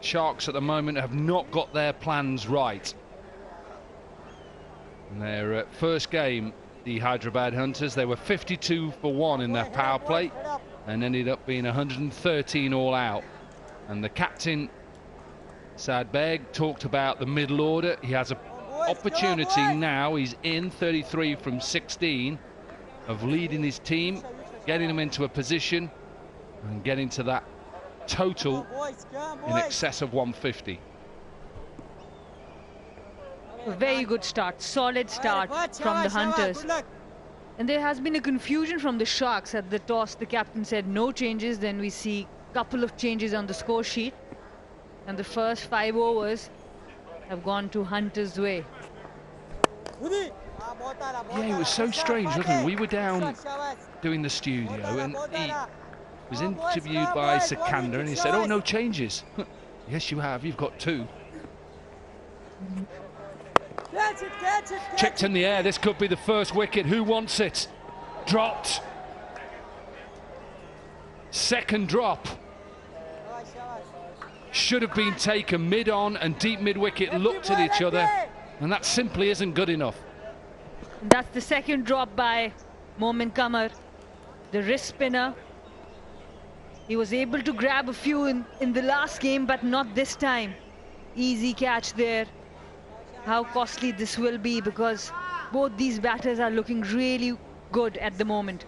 Sharks at the moment have not got their plans right. In their first game, the Hyderabad Hunters, they were 52 for 1 in their power play and ended up being 113 all out. And the captain, Saad Beg, talked about the middle order. He has an opportunity now. He's in 33 from 16 of leading his team, getting them into a position and getting to that total in excess of 150. A very good start, solid start from the Hunters. And there has been a confusion from the Sharks. At the toss, the captain said no changes. Then we see a couple of changes on the score sheet. And the first 5 overs have gone to Hunters' way. Yeah, it was so strange, wasn't it? We were down doing the studio and he was interviewed by Sikandar and he said, oh, no changes. Yes, you have. You've got 2. Checked in the air. This could be the first wicket. Who wants it? Dropped. Second drop. Should have been taken mid-on, and deep mid-wicket looked at each other, and that simply isn't good enough. That's the second drop by Momin Qamar, the wrist spinner. He was able to grab a few in the last game, but not this time. Easy catch there. How costly this will be, because both these batters are looking really good at the moment.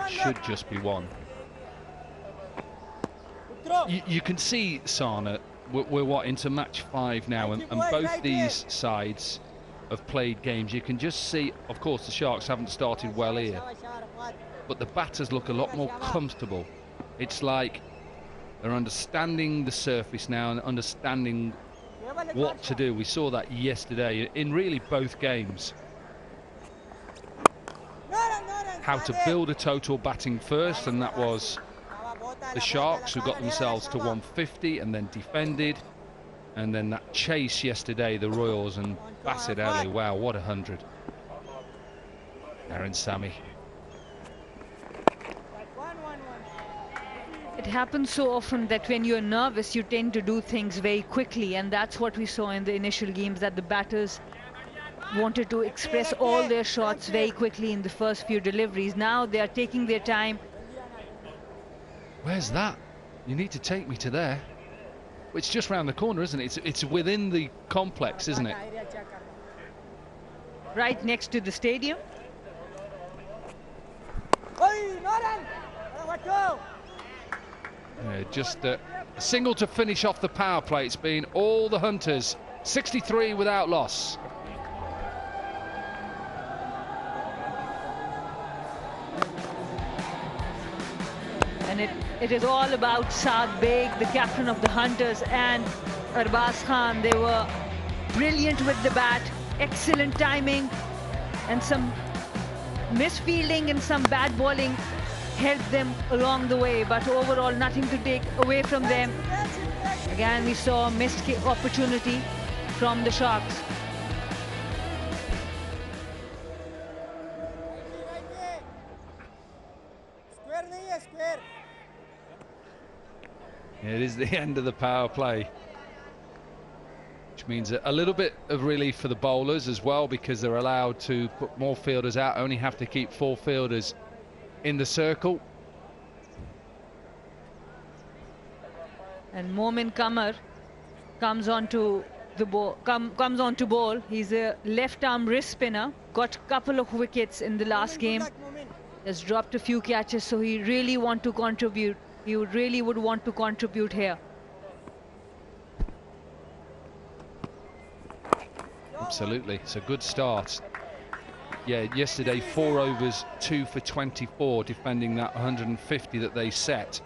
Should just be 1. You can see, Sana, we're what, into match 5 now, and both these sides have played games. You can just see, of course, the Sharks haven't started well here, but the batters look a lot more comfortable. It's like they're understanding the surface now and understanding what to do. We saw that yesterday in really both games. How to build a total batting first, and that was the Sharks, who got themselves to 150 and then defended. And then that chase yesterday, the Royals and Basit Ali. Wow, what 100. Aaron Sammy. It happens so often that when you're nervous, you tend to do things very quickly, and that's what we saw in the initial games, that the batters wanted to express all their shots very quickly in the first few deliveries. Now they are taking their time. Where's that? You need to take me to there. It's just round the corner, isn't it? It's within the complex, isn't it? Right next to the stadium. Just a single to finish off the power play. It's been all the Hunters. 63 without loss. And it is all about Saad Beg, the captain of the Hunters, and Arbaz Khan. They were brilliant with the bat, excellent timing, and some misfielding and some bad bowling helped them along the way, but overall nothing to take away from them. Again, we saw a missed opportunity from the Sharks. It is the end of the power play, which means a little bit of relief for the bowlers as well, because they're allowed to put more fielders out, only have to keep 4 fielders in the circle. And Momin Qamar comes on to the ball, comes on to bowl. He's a left-arm wrist spinner, got a couple of wickets in the last game, has dropped a few catches, so he really want to contribute. He really would want to contribute here. Absolutely, it's a good start. Yeah, yesterday 4 overs, 2 for 24, defending that 150 that they set.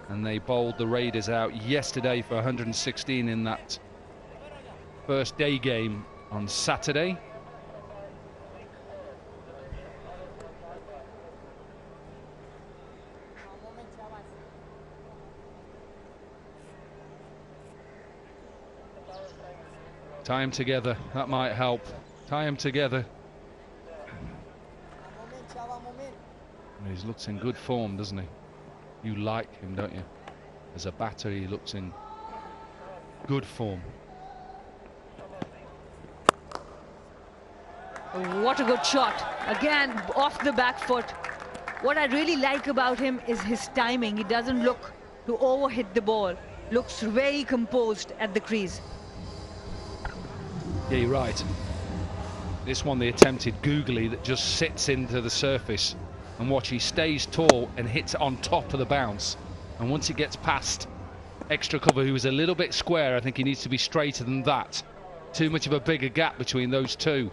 And they bowled the Raiders out yesterday for 116 in that first day game on Saturday. Tie them together, that might help. Tie them together. He looks in good form, doesn't he? You like him, don't you? As a batter, he looks in good form. What a good shot. Again, off the back foot. What I really like about him is his timing. He doesn't look to overhit the ball. Looks very composed at the crease. Yeah, you're right. This one, the attempted googly that just sits into the surface. And watch, he stays tall and hits on top of the bounce. And once it gets past extra cover, who is a little bit square, I think he needs to be straighter than that. Too much of a bigger gap between those two.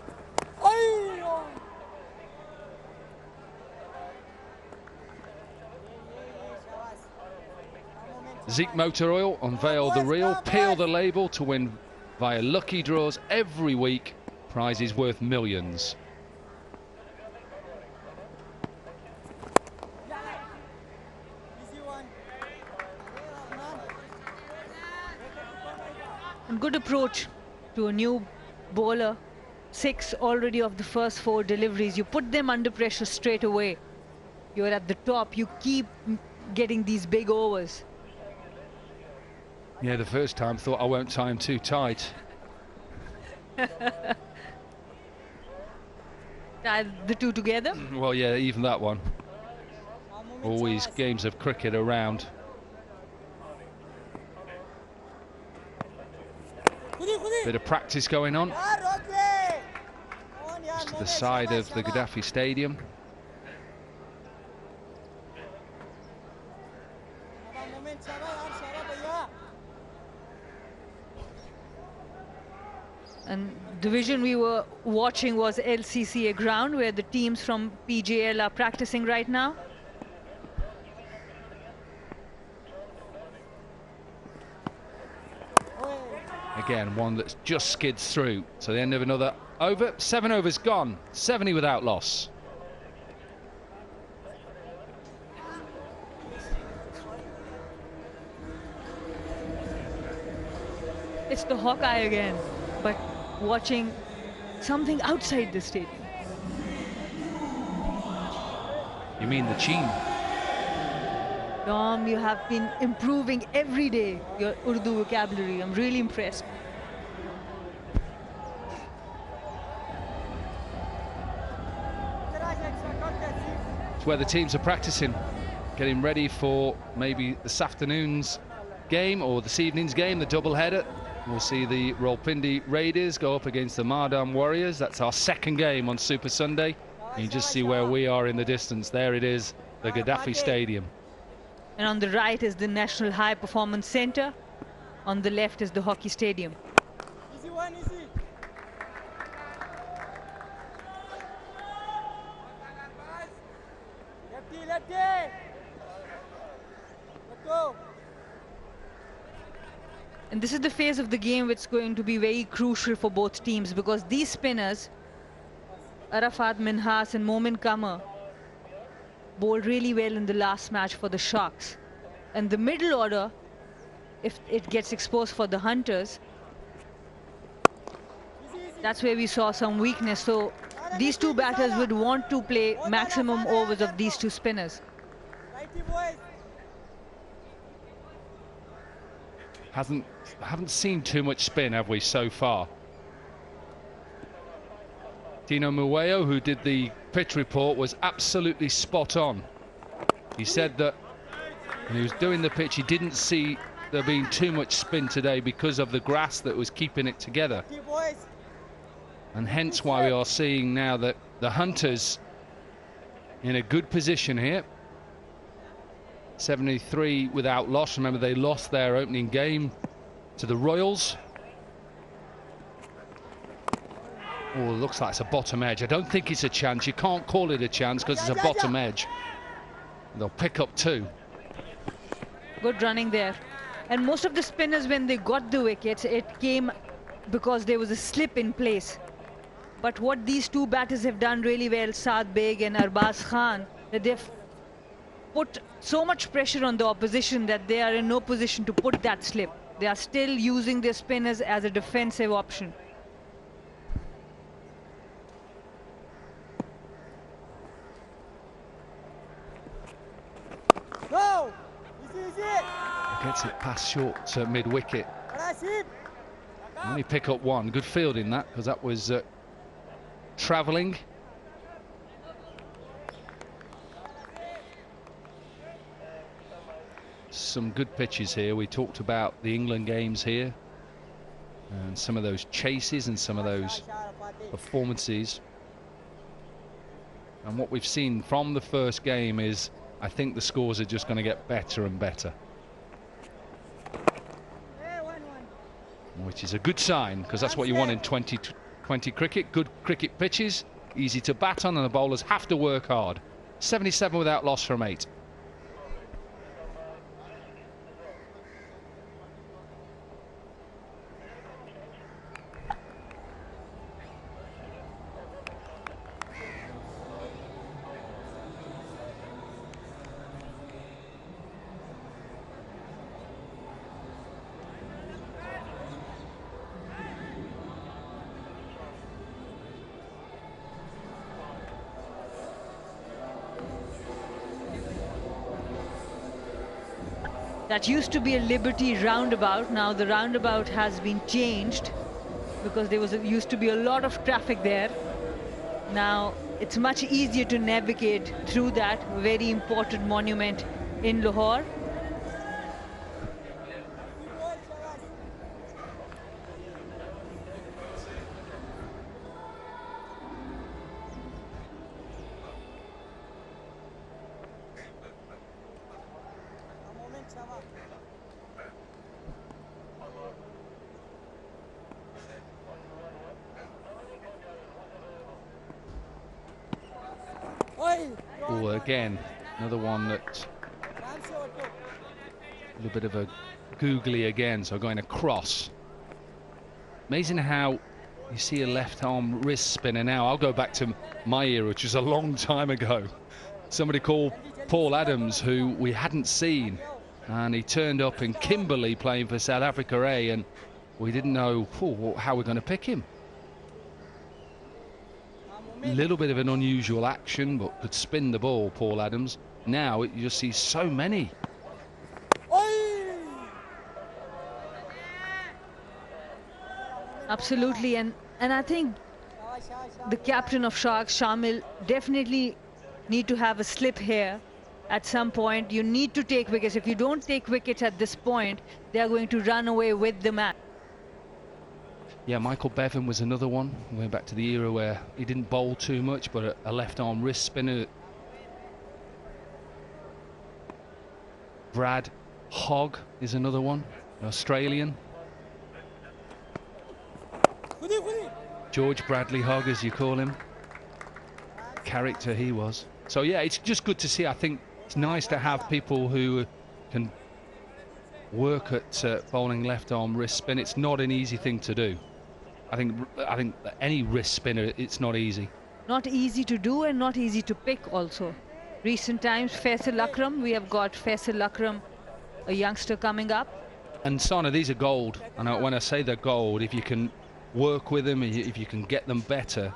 Zeke Motor Oil, unveil the real, peel the label to win via lucky draws every week. Prizes worth millions. And good approach to a new bowler. 6 already of the first 4 deliveries. You put them under pressure straight away. You're at the top. You keep getting these big overs. Yeah, the first time thought I won't tie him too tight. Tie the two together? Well, yeah, even that one. Always games of cricket around. Bit of practice going on. Just to the side of the Gaddafi Stadium. And the vision we were watching was LCCA ground, where the teams from PJL are practicing right now. Again, one that's just skids through. So the end of another over. 7 overs gone. 70 without loss. It's the Hawkeye again, but watching something outside the stadium. You mean the Cheen? Tom, you have been improving every day your Urdu vocabulary. I'm really impressed. It's where the teams are practicing, getting ready for maybe this afternoon's game or this evening's game, the double-header. We'll see the Rawalpindi Raiders go up against the Mardam Warriors. That's our second game on Super Sunday. You just see where we are in the distance. There it is, the Gaddafi Stadium. And on the right is the National High Performance Center. On the left is the hockey stadium. Easy one, easy. Lefty, lefty. Let go. And this is the phase of the game which is going to be very crucial for both teams, because these spinners, Arafat Minhas and Momin Qamar, bowled really well in the last match for the Sharks. And the middle order, if it gets exposed for the Hunters, that's where we saw some weakness. So these two batters would want to play maximum overs of these two spinners. Haven't seen too much spin, have we, so far? Dino Mueo, who did the pitch report, was absolutely spot on. He said that when he was doing the pitch, he didn't see there being too much spin today because of the grass that was keeping it together. And hence why we are seeing now that the Hunters in a good position here. 73 without loss. Remember, they lost their opening game to the Royals. Oh, it looks like it's a bottom edge. I don't think it's a chance. You can't call it a chance because it's a bottom edge. They'll pick up 2. Good running there. And most of the spinners, when they got the wickets, it came because there was a slip in place. But what these two batters have done really well, Saad Beg and Arbaz Khan, that they've put so much pressure on the opposition that they are in no position to put that slip. They are still using their spinners as a defensive option. Go! Easy, easy. Gets it past short mid-wicket. Only pick up 1. Good fielding that, because that was travelling. Some good pitches here. We talked about the England games here and some of those chases and some of those performances. And what we've seen from the first game is, I think the scores are just going to get better and better. Which is a good sign, because that's what you want in 2020 cricket. Good cricket pitches, easy to bat on, and the bowlers have to work hard. 77 without loss from 8. That used to be a Liberty roundabout. Now the roundabout has been changed because there used to be a lot of traffic there. Now it's much easier to navigate through that very important monument in Lahore. Oh, again, another one that a little bit of a googly again, so going across. Amazing how you see a left arm wrist spinner now. I'll go back to my era, which is a long time ago. Somebody called Paul Adams, who we hadn't seen, and he turned up in Kimberley playing for South Africa A, and we didn't know how we're going to pick him. A little bit of an unusual action, but could spin the ball, Paul Adams. Now you just see so many. Absolutely, and I think the captain of Sharks, Shamil, definitely need to have a slip here at some point. You need to take wickets. If you don't take wickets at this point, they are going to run away with the match. Yeah, Michael Bevan was another one. Going back to the era where he didn't bowl too much, but a left arm wrist spinner. Brad Hogg is another one, an Australian. George Bradley Hogg, as you call him. Character he was. So yeah, it's just good to see. I think it's nice to have people who can work at bowling left arm wrist spin. It's not an easy thing to do. I think any wrist spinner, it's not easy. Not easy to do and not easy to pick also. Recent times, Faisal Akram, we have got Faisal Akram, a youngster coming up. And Sana, these are gold. And when I say they're gold, if you can work with them, if you can get them better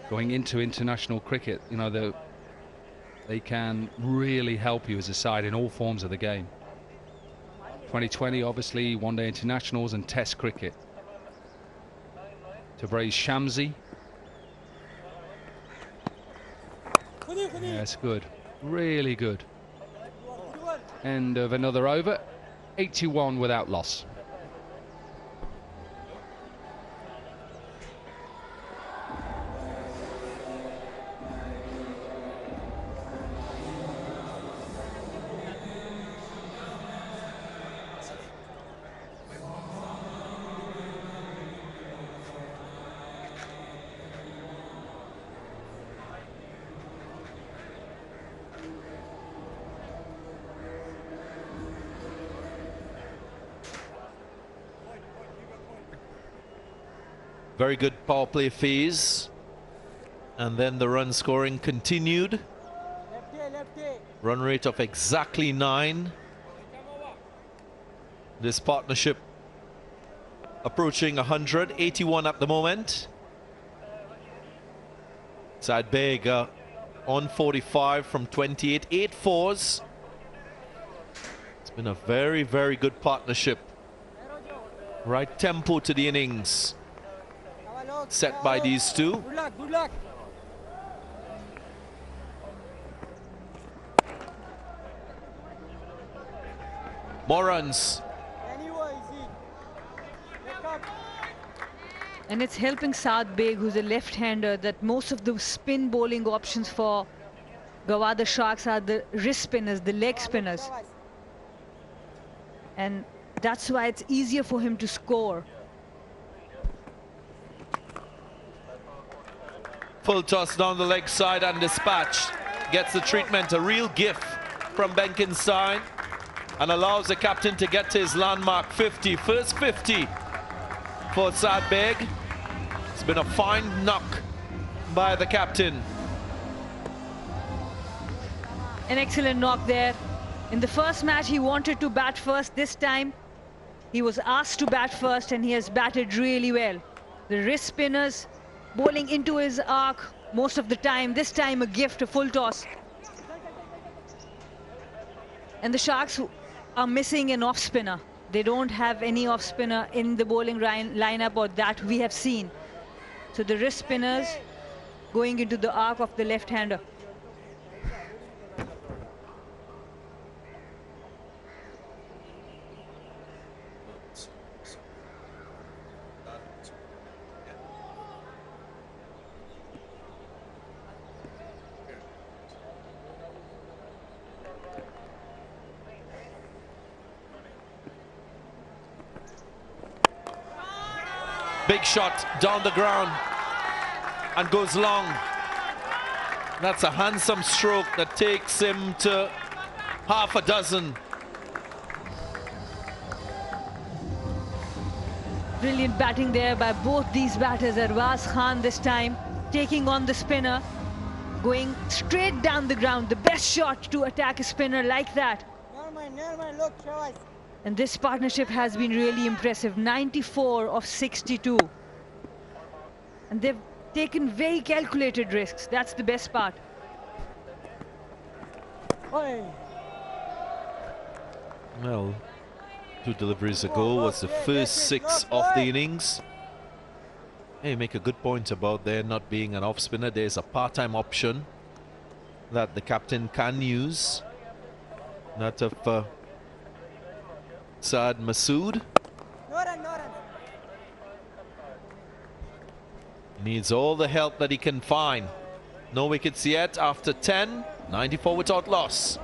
going into international cricket, you know, they can really help you as a side in all forms of the game. 2020, obviously, one-day internationals and test cricket. Tabriz Shamsi. Yes, good. Really good. End of another over. 81 without loss. Very good power play phase. And then the run scoring continued. Run rate of exactly 9. This partnership approaching 100, 81 at the moment. Saad Beg on 45 from 28, 8 fours. It's been a very, very good partnership. Right tempo to the innings set by these two. Good luck, good luck. More runs. And it's helping Saad Beg, who's a left-hander, that most of the spin bowling options for Gwadar Sharks are the wrist spinners, the leg spinners. And that's why it's easier for him to score. Full toss down the leg side and dispatched. Gets the treatment, a real gift from Benkenstein, and allows the captain to get to his landmark 50. First 50 for Saad Beg. It's been a fine knock by the captain. An excellent knock there. In the first match, he wanted to bat first. This time, he was asked to bat first, and he has batted really well. The wrist spinners bowling into his arc most of the time. This time, a gift, a full toss. And the Sharks are missing an off-spinner. They don't have any off-spinner in the bowling lineup, or that we have seen. So the wrist spinners going into the arc of the left-hander. Big shot down the ground and goes long. That's a handsome stroke that takes him to half a dozen. Brilliant batting there by both these batters. Arwaz Khan this time taking on the spinner, going straight down the ground. The best shot to attack a spinner like that. Never mind, look, Shavas. And this partnership has been really impressive. 94 of 62. And they've taken very calculated risks. That's the best part. Oi. Well, 2 deliveries ago was the first 6 of the innings. Hey, you make a good point about there not being an off spinner. There's a part-time option that the captain can use. That of Saad Masood. No run. Needs all the help that he can find. No wickets yet after 10. 94 without loss.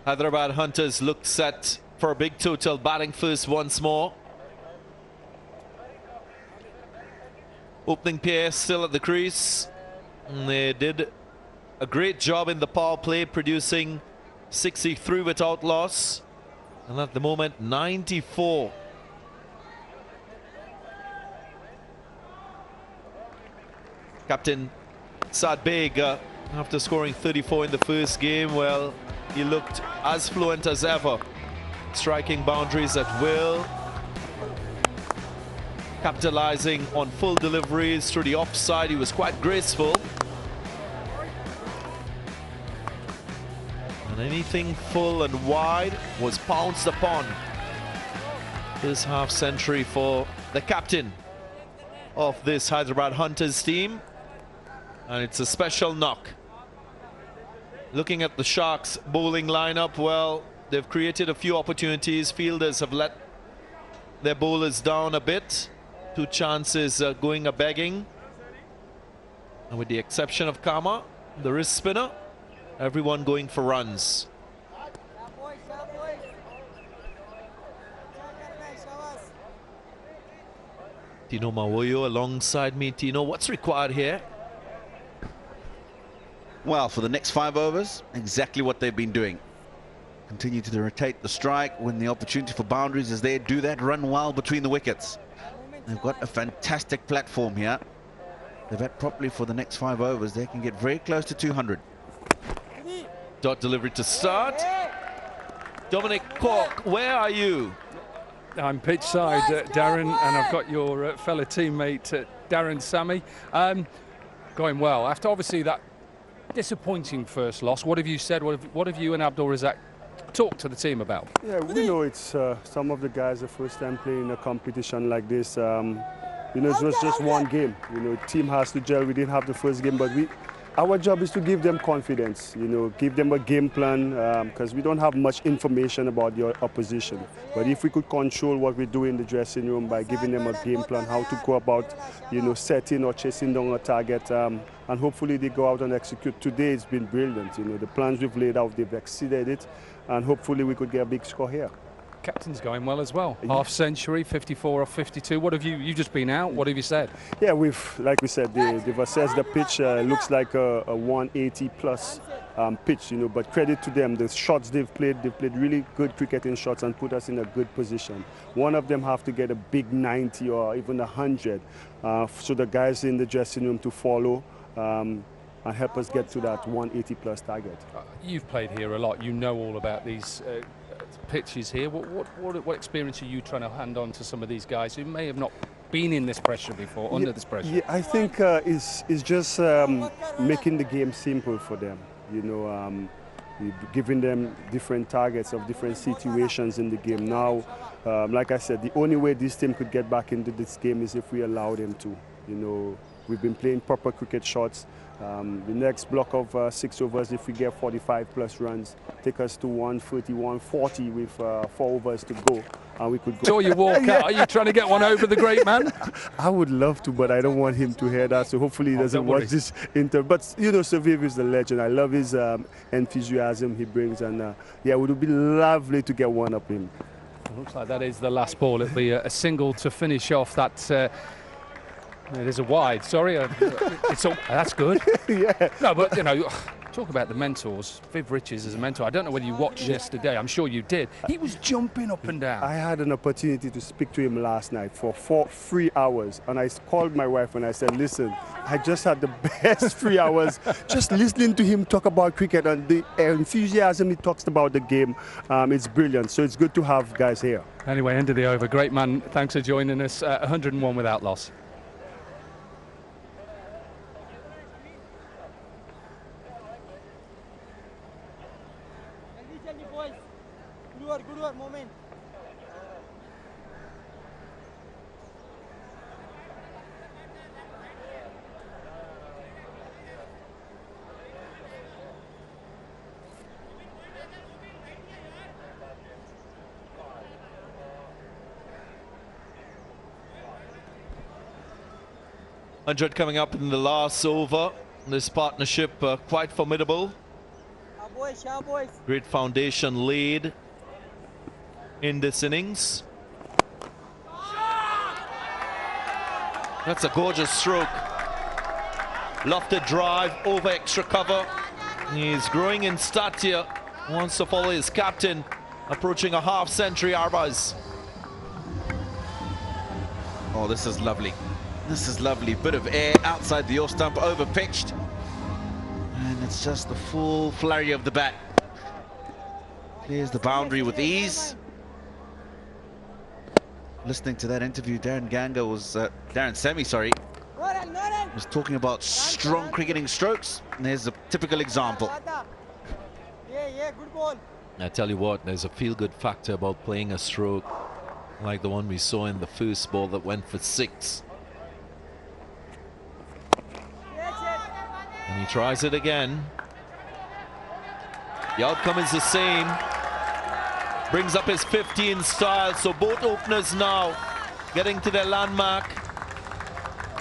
Hyderabad Hunters looked set for a big total, batting first once more. Opening pair still at the crease. And they did a great job in the power play, producing 63 without loss. And at the moment, 94. Captain Saad Beg, after scoring 34 in the first game, well, he looked as fluent as ever, striking boundaries at will, capitalizing on full deliveries through the offside. He was quite graceful. And anything full and wide was pounced upon. This half century for the captain of this Hyderabad Hunters team. And it's a special knock. Looking at the Sharks bowling lineup, well, they've created a few opportunities. Fielders have let their bowlers down a bit. 2 chances going a-begging. And with the exception of Kama, the wrist spinner, everyone going for runs. Tino Mawoyo alongside me. Tino, what's required here? Well, for the next 5 overs, exactly what they've been doing. Continue to rotate the strike when the opportunity for boundaries is there. Do that, run well between the wickets. They've got a fantastic platform here. They've had properly for the next 5 overs. They can get very close to 200. Dot delivery to start. Dominic Cork, where are you? I'm pitch side, Darren, and I've got your fellow teammate, Darren Sammy. Going well. After obviously that disappointing first loss, what have you said? What have you and Abdul Razak talked to the team about? Yeah, we know it's some of the guys the first time playing a competition like this. You know, it was just one game. You know, team has to gel. We didn't have the first game, but our job is to give them confidence, you know, give them a game plan, because we don't have much information about your opposition. But if we could control what we do in the dressing room by giving them a game plan, how to go about, you know, setting or chasing down a target, and hopefully they go out and execute. Today it's been brilliant. You know, the plans we've laid out, they've exceeded it, and hopefully we could get a big score here. Captain's going well as well. Half century, 54 off 52. What have you've just been out? What have you said? Yeah, like we said, they've assessed the pitch. Looks like a 180 plus pitch, you know, but credit to them. The shots they've played really good cricketing shots and put us in a good position. One of them have to get a big 90 or even 100, so the guys in the dressing room to follow and help us get to that 180 plus target. You've played here a lot. You know all about these pitches here. What experience are you trying to hand on to some of these guys who may have not been in this pressure before, under this pressure? Yeah, I think it's just making the game simple for them. You know, giving them different targets of different situations in the game. Now, like I said, the only way this team could get back into this game is if we allow them to. You know, we've been playing proper cricket shots. The next block of 6 overs, if we get 45 plus runs, take us to 130, 140 with 4 overs to go, and we could go. So you walk out. Are you trying to get one over the great man? I would love to, but I don't want him to hear that. So hopefully he doesn't watch this interview. But you know, Saviv is the legend. I love his enthusiasm he brings, and yeah, it would be lovely to get one up him. It looks like that is the last ball. It'll be a single to finish off that. It is a wide, sorry. That's good. Yeah. No, but, you know, talk about the mentors. Viv Richards is a mentor. I don't know whether you watched yesterday. I'm sure you did. He was jumping up and down. I had an opportunity to speak to him last night for 3 hours. And I called my wife and I said, listen, I just had the best 3 hours just listening to him talk about cricket and the enthusiasm he talks about the game. It's brilliant. So it's good to have guys here. Anyway, end of the over. Great man. Thanks for joining us. 101 without loss. Good work, moment. $100 coming up in the last over. This partnership quite formidable. Great foundation laid in this innings. That's a gorgeous stroke. Lofted drive over extra cover. He's growing in stature. Wants to follow his captain. Approaching a half century, Arbaz. Oh, this is lovely. This is lovely. Bit of air outside the off stump, over pitched. And it's just the full flurry of the bat. Clears the boundary with ease. Listening to that interview, Darren Sammy, was talking about strong cricketing strokes. And there's a typical example. Yeah, good ball. I tell you what, there's a feel-good factor about playing a stroke like the one we saw in the first ball that went for 6. And he tries it again. The outcome is the same. Brings up his 15 style. So both openers now getting to their landmark.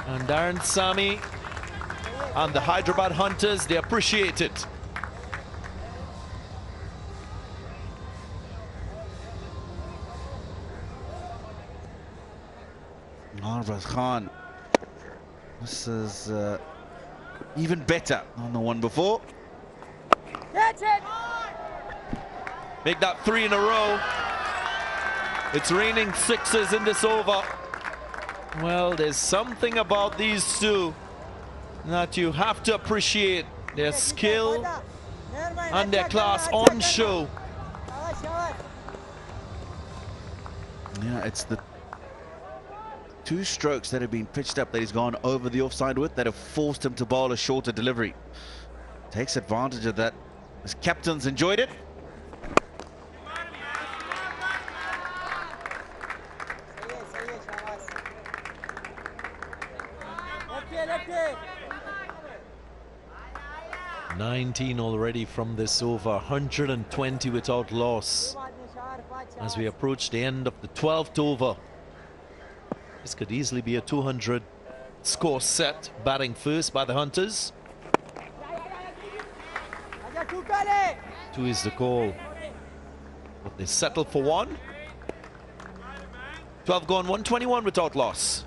And Darren Sami and the Hyderabad Hunters, they appreciate it. Arvaz Khan. This is even better than the one before. Catch it! Make that 3 in a row. It's raining sixes in this over. Well, there's something about these two that you have to appreciate. Their skill and their class on show. Yeah, it's the 2 strokes that have been pitched up that he's gone over the offside with that have forced him to bowl a shorter delivery. Takes advantage of that. His captains enjoyed it. Lefty. 19 already from this over, 120 without loss. As we approach the end of the 12th over, this could easily be a 200 score set. Batting first by the Hunters. 2 is the call, but they settle for 1. 12 gone, 121 without loss.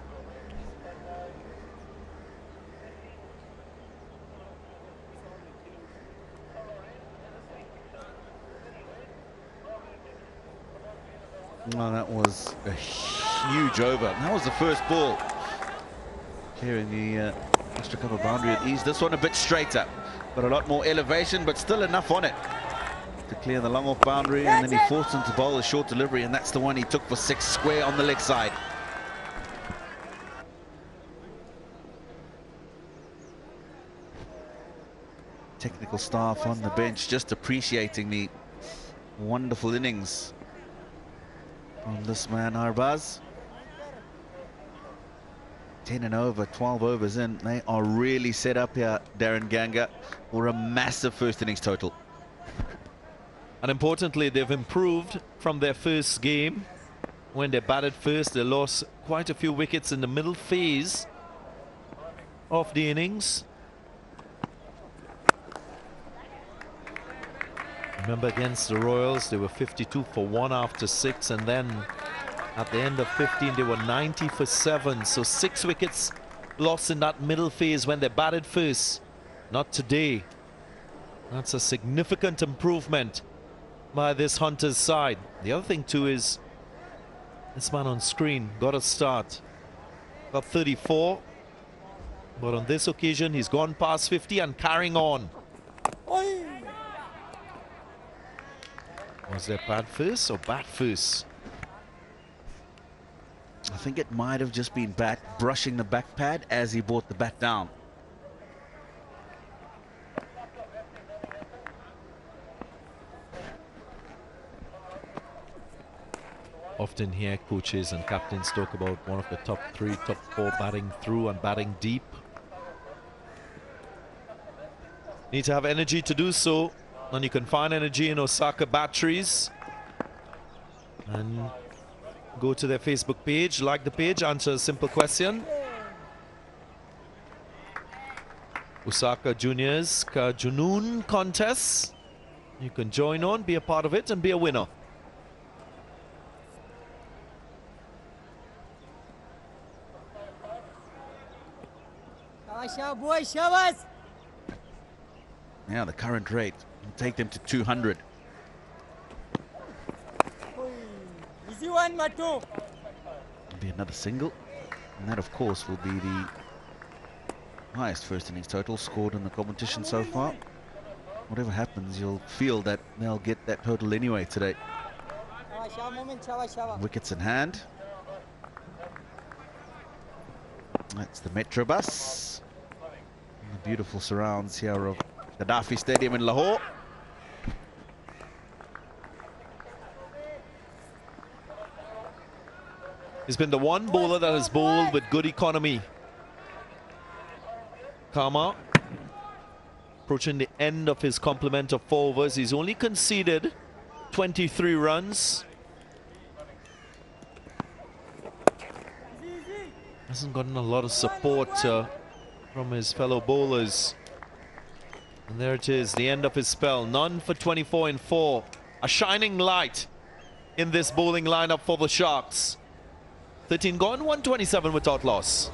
Well, that was a huge over. That was the first ball here in the extra cover boundary at ease. This one a bit straighter, but a lot more elevation, but still enough on it to clear the long off boundary. And then he forced him to bowl a short delivery, and that's the one he took for 6 square on the leg side. Technical staff on the bench just appreciating the wonderful innings from this man, Arbaz. 10 and over, 12 overs in. They are really set up here, Darren Ganga, for a massive first innings total. And importantly, they've improved from their first game. When they batted first, they lost quite a few wickets in the middle phase of the innings. Remember, against the Royals, they were 52 for 1 after 6, and then at the end of 15, they were 90 for 7. So 6 wickets lost in that middle phase when they batted first. Not today. That's a significant improvement by this Hunters side. The other thing too is this man on screen got a start. Got 34, but on this occasion, he's gone past 50 and carrying on. Was there pad first or bat first? I think it might have just been bat brushing the back pad as he brought the bat down. Often hear coaches and captains talk about one of the top 3, top 4 batting through and batting deep. Need to have energy to do so, and you can find energy in Osaka batteries. And go to their Facebook page, like the page, answer a simple question. Osaka Juniors Ka Junoon contest. You can join on, be a part of it, and be a winner. Yeah, the current rate will take them to 200. Easy one, Matu. Be another single, and that of course will be the highest first innings total scored in the competition so far. Whatever happens, you'll feel that they'll get that total anyway today. Wickets in hand. That's the Metro bus. And the beautiful surrounds here of Gaddafi Stadium in Lahore. He's been the one bowler that has bowled with good economy. Kama approaching the end of his complement of 4 overs. He's only conceded 23 runs. Hasn't gotten a lot of support from his fellow bowlers. And there it is, the end of his spell. None for 24 in 4. A shining light in this bowling lineup for the Sharks. 13 gone, 127 without loss.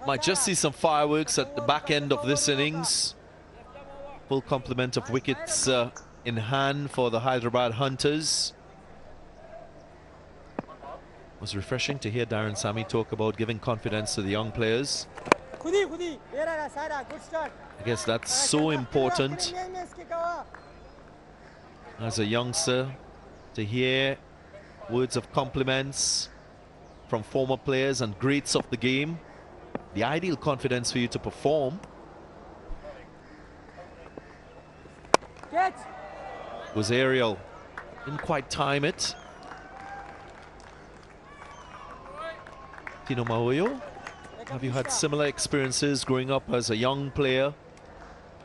Might just see some fireworks at the back end of this innings. Full complement of wickets in hand for the Hyderabad Hunters. It was refreshing to hear Darren Sammy talk about giving confidence to the young players. I guess that's so important as a youngster to hear words of compliments from former players and greats of the game. The ideal confidence for you to perform. Was aerial. Didn't quite time it. Tino Mahoyo, have you had similar experiences growing up as a young player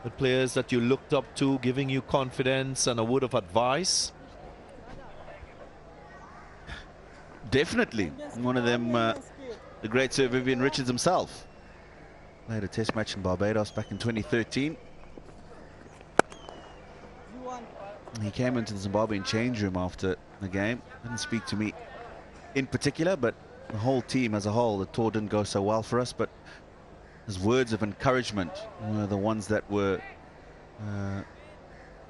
with players that you looked up to, giving you confidence and a word of advice? Definitely. One of them, the great Sir Vivian Richards himself. Played a test match in Barbados back in 2013. He came into the Zimbabwean change room after the game. Didn't speak to me in particular, but the whole team as a whole. The tour didn't go so well for us, but his words of encouragement were the ones that were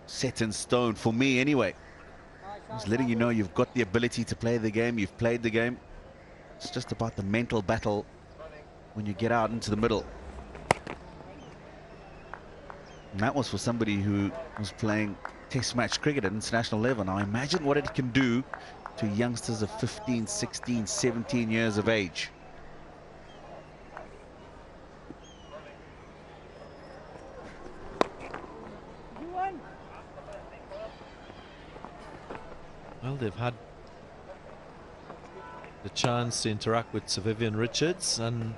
set in stone, for me anyway. He's letting you know you've got the ability to play the game, you've played the game. It's just about the mental battle when you get out into the middle. And that was for somebody who was playing test match cricket at international level. Now imagine what it can do to youngsters of 15, 16, 17 years of age. Well, they've had the chance to interact with Sir Vivian Richards and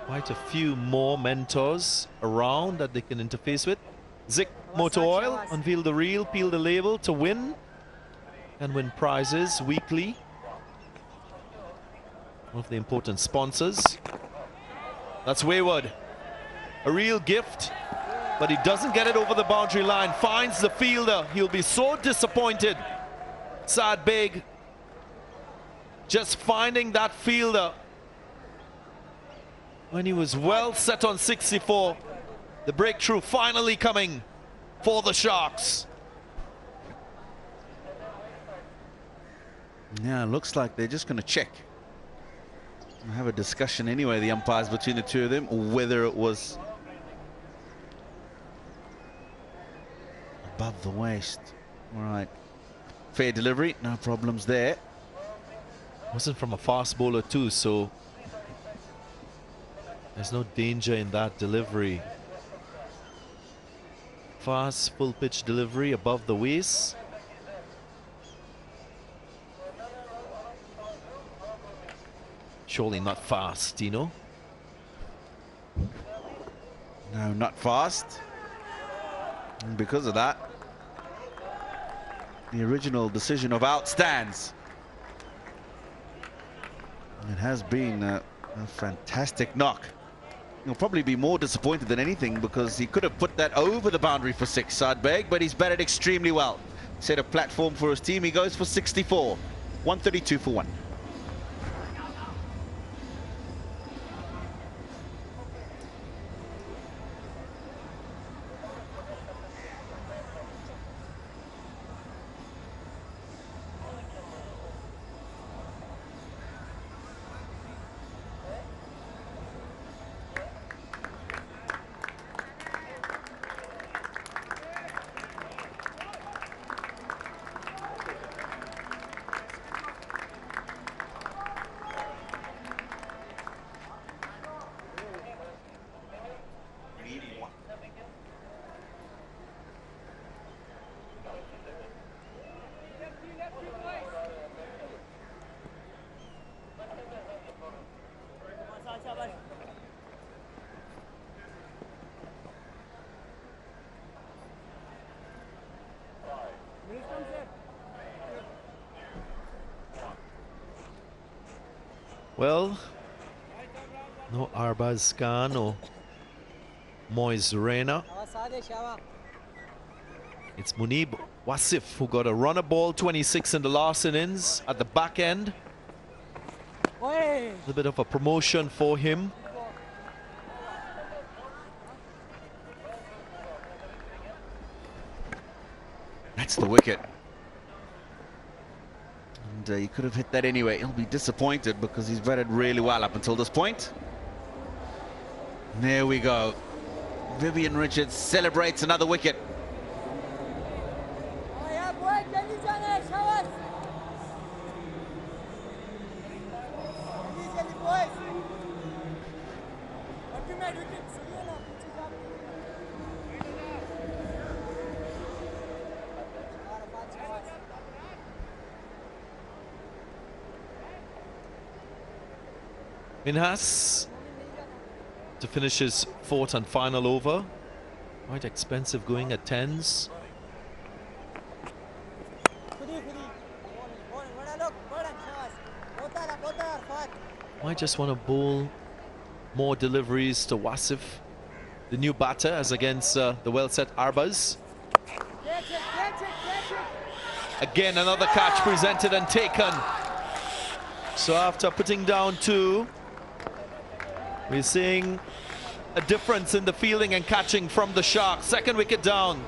quite a few more mentors around that they can interface with. Zik Motor Oil, unveil the reel, peel the label to win and win prizes weekly. One of the important sponsors. That's wayward. A real gift, but he doesn't get it over the boundary line. Finds the fielder. He'll be so disappointed. Sad Beg just finding that fielder when he was well set on 64. The breakthrough finally coming for the Sharks. Yeah, looks like they're just going to check. Have a discussion anyway, the umpires, between the two of them, or whether it was above the waist. All right. Fair delivery, no problems there. Wasn't from a fast bowler too, so there's no danger in that delivery. Fast, full pitch delivery above the waist. Surely not fast, Tino. No, not fast. And because of that, the original decision of out stands. It has been a fantastic knock. He'll probably be more disappointed than anything because he could have put that over the boundary for 6, Sadbeg, but he's batted extremely well. Set a platform for his team. He goes for 64. 132 for 1. Well, no Arbaz Khan or Moise Reina. It's Munib Wasif who got a runner ball, 26 in the last innings at the back end. A bit of a promotion for him. That's the wicket. And he could have hit that anyway. He'll be disappointed because he's batted really well up until this point. There we go. Vivian Richards celebrates another wicket. Minhas to finish his fourth and final over. Quite expensive going at 10s. Might just want to bowl more deliveries to Wasif, the new batter, as against the well-set Arbaz. Again, another catch presented and taken. So after putting down 2, we're seeing a difference in the fielding and catching from the Sharks. Second wicket down.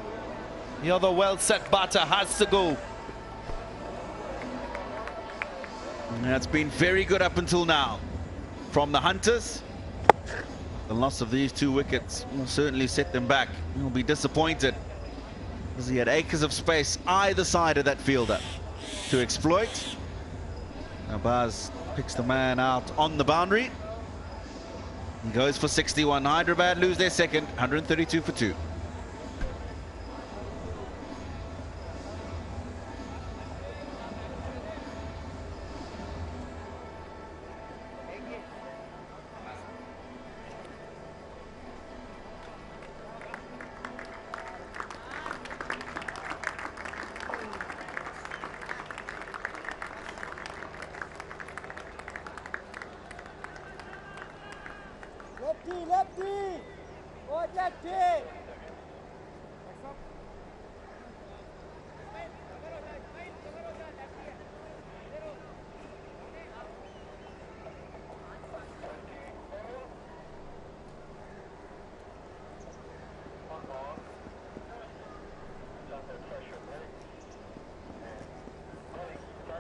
The other well-set batter has to go. That's been very good up until now from the Hunters. The loss of these 2 wickets will certainly set them back. He'll be disappointed because he had acres of space either side of that fielder to exploit. Now Baz picks the man out on the boundary. He goes for 61. Hyderabad lose their second, 132 for 2.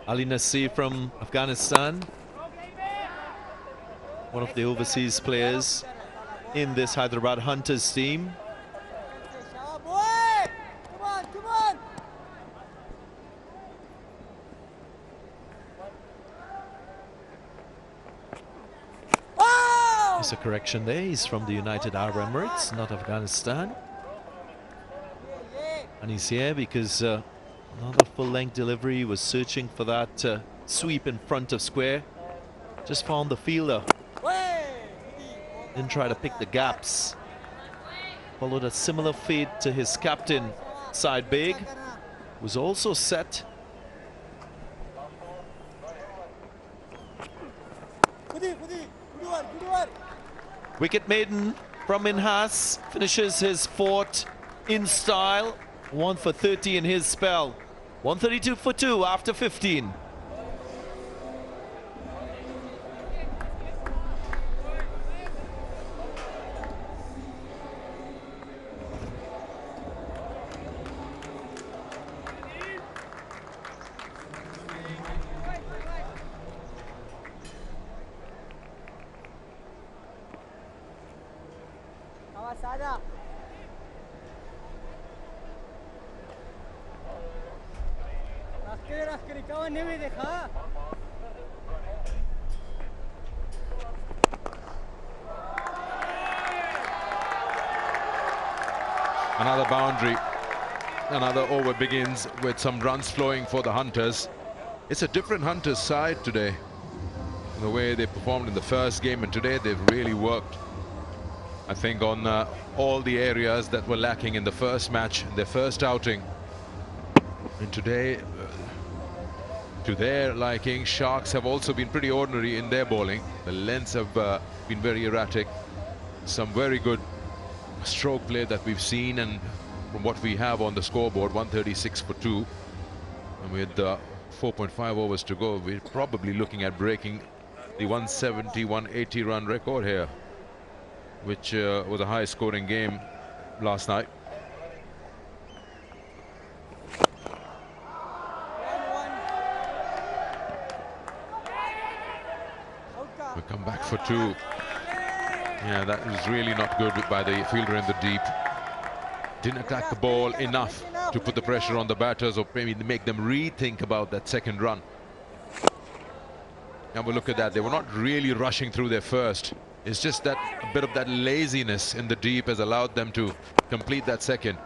Ali Nasir from Afghanistan, one of the overseas players in this Hyderabad Hunters team. There's a correction there. He's from the United Arab Emirates, not Afghanistan. And he's here because another full-length delivery, was searching for that sweep in front of square. Just found the fielder. Didn't try to pick the gaps. Followed a similar fade to his captain, Side Beg. Was also set. Wicket maiden from Minhas finishes his fourth in style. 1 for 30 in his spell. 132 for 2 after 15. Another boundary. Another over begins with some runs flowing for the Hunters. It's a different Hunters side today. The way they performed in the first game, and today they've really worked, I think, on all the areas that were lacking in the first match, their first outing. And today to their liking. Sharks have also been pretty ordinary in their bowling. The lengths have been very erratic. Some very good stroke play that we've seen, and from what we have on the scoreboard, 136 for 2. And with 4.5 overs to go, we're probably looking at breaking the 170, 180 run record here, which was a high scoring game last night. We come back for 2. Yeah, that was really not good by the fielder in the deep. Didn't attack the ball enough to put the pressure on the batters, or maybe make them rethink about that second run. And we'll look at that. They were not really rushing through their first. It's just that a bit of that laziness in the deep has allowed them to complete that second.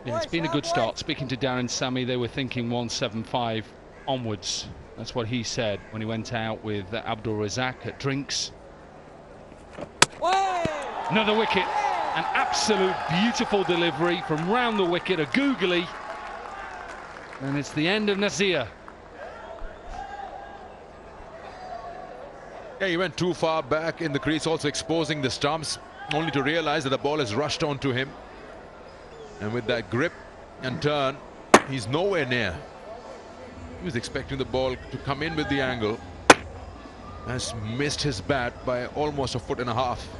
Yeah, it's been a good start. Speaking to Darren Sammy, they were thinking 175 onwards. That's what he said when he went out with Abdul Razak at drinks. Another wicket. An absolute beautiful delivery from round the wicket, a googly. And it's the end of Nazir. Yeah, he went too far back in the crease, also exposing the stumps, only to realize that the ball has rushed onto him. And with that grip and turn, he's nowhere near. He was expecting the ball to come in with the angle. Has missed his bat by almost 1.5 feet.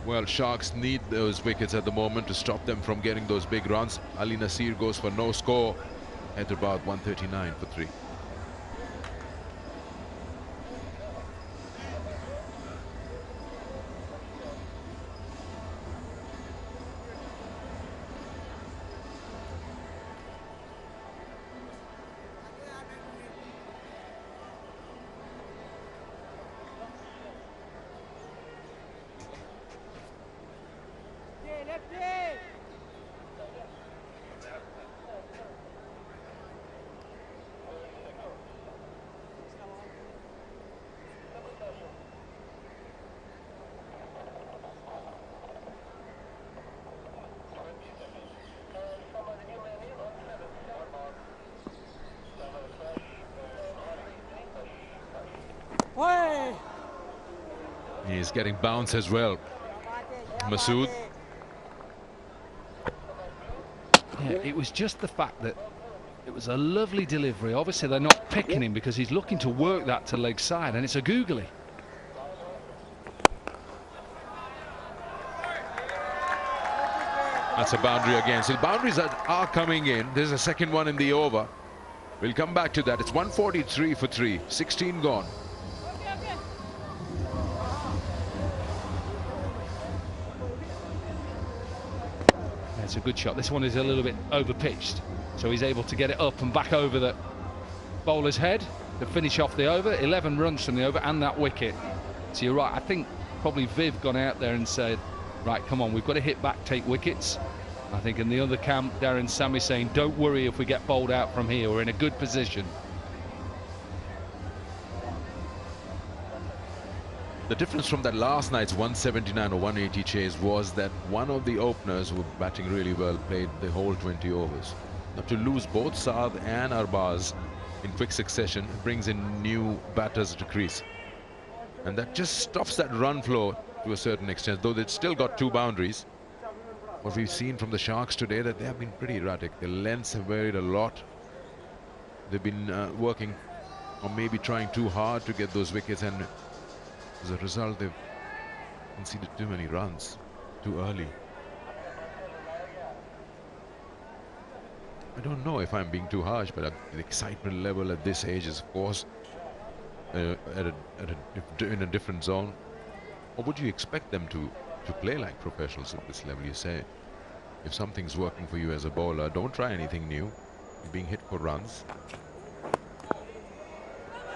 Well, Sharks need those wickets at the moment to stop them from getting those big runs. Ali Nasir goes for no score. Hyderabad 139 for 3. He's getting bounce as well. Masood. Yeah, it was just the fact that it was a lovely delivery. Obviously, they're not picking him because he's looking to work that to leg side, and it's a googly. That's a boundary again. So boundaries are coming in. There's a second one in the over. We'll come back to that. It's 143 for 3. 16 gone. It's a good shot. This one is a little bit over pitched, so he's able to get it up and back over the bowler's head to finish off the over. 11 runs from the over and that wicket. So you're right, I think probably Viv gone out there and said, right, come on, we've got to hit back, take wickets. I think in the other camp, Darren Sammy saying, don't worry if we get bowled out from here, we're in a good position. The difference from that last night's 179 or 180 chase was that one of the openers who were batting really well played the whole 20 overs. Now to lose both Saad and Arbaz in quick succession brings in new batters to crease. And that just stops that run flow to a certain extent, though they've still got 2 boundaries. What we've seen from the Sharks today, that they have been pretty erratic. The lengths have varied a lot. They've been working or maybe trying too hard to get those wickets, and as a result, they've conceded too many runs too early. I don't know if I'm being too harsh, but the excitement level at this age is, of course, in a different zone. Or would you expect them to play like professionals at this level? You say, if something's working for you as a bowler, don't try anything new. You're being hit for runs.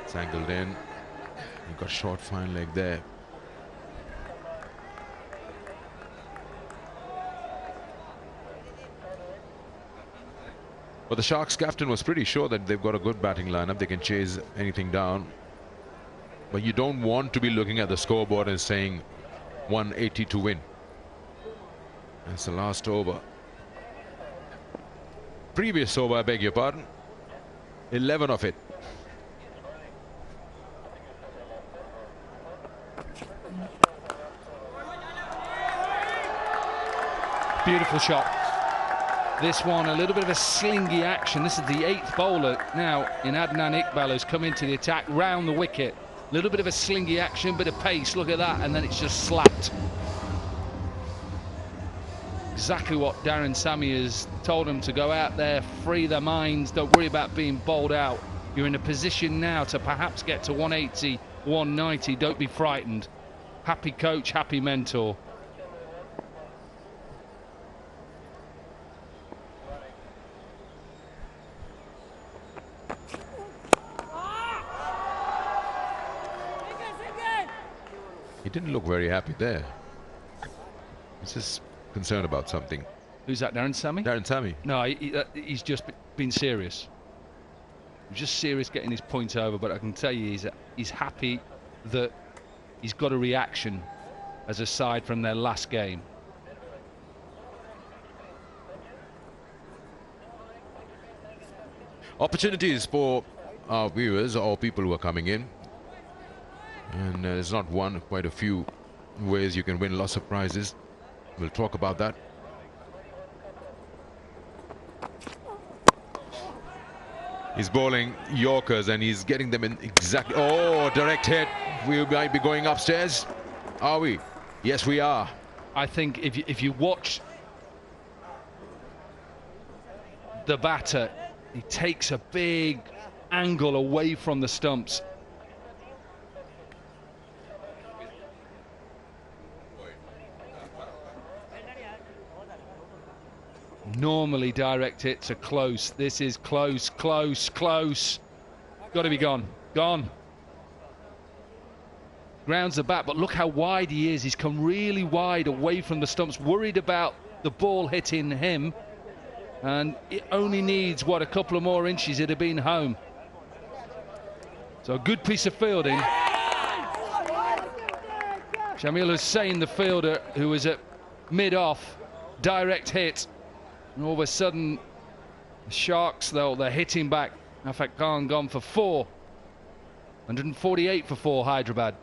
It's angled in. You've got short fine leg there. But the Sharks captain was pretty sure that they've got a good batting lineup. They can chase anything down. But you don't want to be looking at the scoreboard and saying 180 to win. That's the last over. Previous over, I beg your pardon. 11 of it. Beautiful shot. This one, a little bit of a slingy action. This is the 8th bowler now in Adnan Iqbal, who's come into the attack round the wicket. A little bit of a slingy action, bit of pace. Look at that, and then it's just slapped. Exactly what Darren Sammy has told them to go out there, free their minds, don't worry about being bowled out. You're in a position now to perhaps get to 180, 190. Don't be frightened. Happy coach, happy mentor. He didn't look very happy there. He's just concerned about something. Who's that, Darren Sammy? Darren Sammy. No, he's just been serious. He's just serious getting his point over, but I can tell you he's happy that he's got a reaction as a side from their last game. Opportunities for our viewers or people who are coming in. And there's not one, quite a few ways you can win lots of prizes. We'll talk about that. He's bowling Yorkers and he's getting them in exactly. Oh, direct hit. We might be going upstairs. Are we? Yes, we are. I think if you watch the batter, he takes a big angle away from the stumps. Normally direct hits are close. This is close, close, close. Got to be gone. Gone. Grounds the bat, but look how wide he is. He's come really wide away from the stumps, worried about the ball hitting him. And it only needs, what, a couple of more inches, it'd have been home. So a good piece of fielding. Shamil Hussain, the fielder, who was at mid-off, direct hit. And all of a sudden, the Sharks, though, they're hitting back. Afaq Khan gone for 4. 148 for 4, Hyderabad.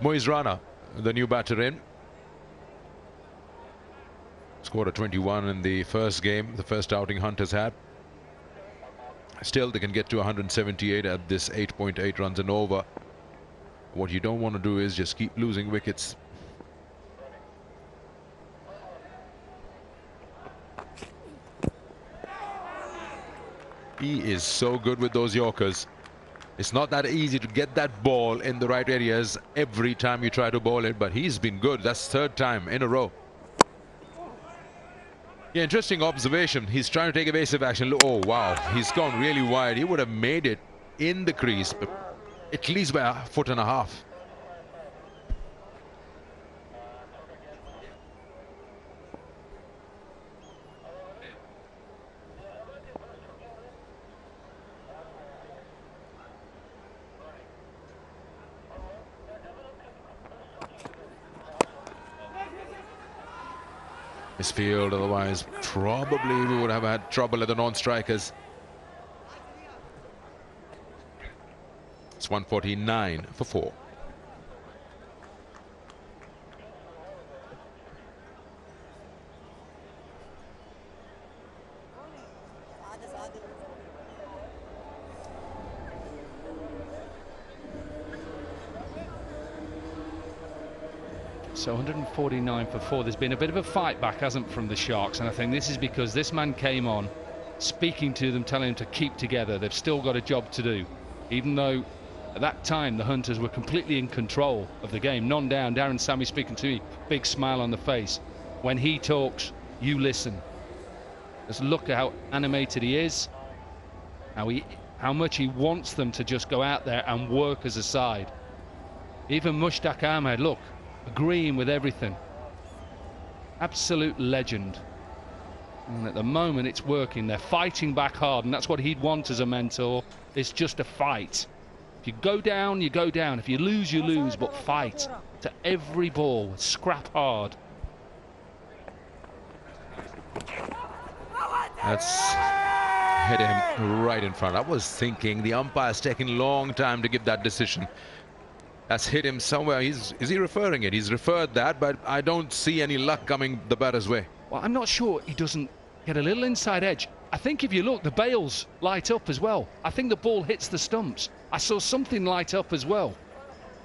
Moiz Rana, the new batter in. Scored a 21 in the first game, the first outing Hunters had. Still, they can get to 178 at this 8.8 runs and over. What you don't want to do is just keep losing wickets. He is so good with those Yorkers. It's not that easy to get that ball in the right areas every time you try to bowl it, but he's been good. That's third time in a row. Yeah, interesting observation. He's trying to take evasive action. Oh, wow. He's gone really wide. He would have made it in the crease, but at least by 1.5 feet. This field, otherwise probably we would have had trouble at the non-strikers. It's 149 for 4. So 149 for 4. There's been a bit of a fight back, hasn't, from the Sharks, and I think this is because this man came on speaking to them, telling them to keep together. They've still got a job to do, even though at that time the Hunters were completely in control of the game. None down. Darren Sammy speaking to me, big smile on the face. When he talks, you listen. Just look at how animated he is, how much he wants them to just go out there and work as a side. Even Mushtaq Ahmed, look, agreeing with everything. Absolute legend. And at the moment it's working. They're fighting back hard, and that's what he'd want as a mentor. It's just a fight. If you go down, you go down. If you lose, you lose, but fight to every ball. Scrap hard. That's hit him right in front. I was thinking the umpire's taking a long time to give that decision. That's hit him somewhere. Is he referring it? He's referred that, but I don't see any luck coming the batter's way. Well, I'm not sure he doesn't get a little inside edge. I think if you look, the bails light up as well. I think the ball hits the stumps. I saw something light up as well.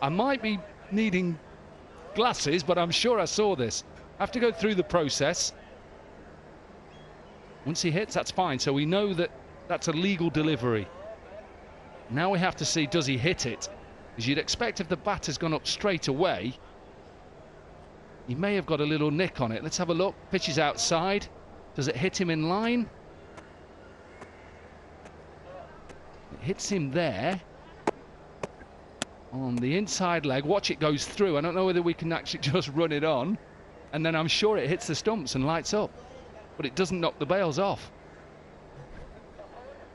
I might be needing glasses, but I'm sure I saw this. I have to go through the process. Once he hits, that's fine. So we know that that's a legal delivery. Now we have to see, does he hit it? As you'd expect, if the batter's gone up straight away, he may have got a little nick on it. Let's have a look. Pitch is outside. Does it hit him in line? It hits him there on the inside leg. Watch, it goes through. I don't know whether we can actually just run it on, and then I'm sure it hits the stumps and lights up, but it doesn't knock the bails off.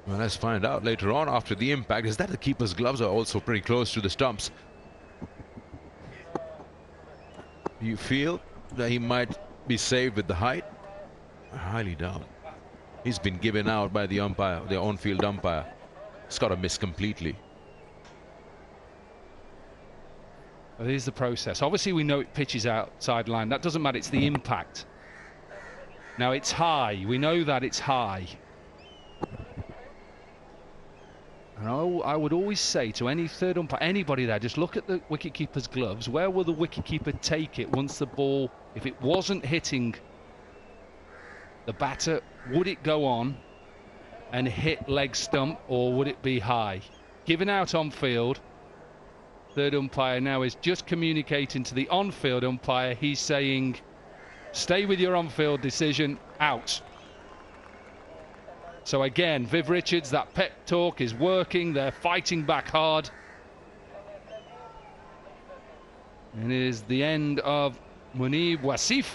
Well, let's find out later on after the impact. Is that the keeper's gloves are also pretty close to the stumps? You feel that he might be saved with the height? I highly doubt. He's been given out by the umpire, the on-field umpire. It's got to miss completely. Well, here's the process. Obviously, we know it pitches outside line. That doesn't matter. It's the impact. Now, it's high. We know that it's high. And I would always say to any third umpire, anybody there, just look at the wicketkeeper's gloves. Where will the wicketkeeper take it once the ball, if it wasn't hitting the batter, would it go on and hit leg stump, or would it be high? Given out on field, third umpire now is just communicating to the on-field umpire. He's saying, stay with your on-field decision, out. So again, Viv Richards, that pep talk is working. They're fighting back hard. And it is the end of Munib Wasif.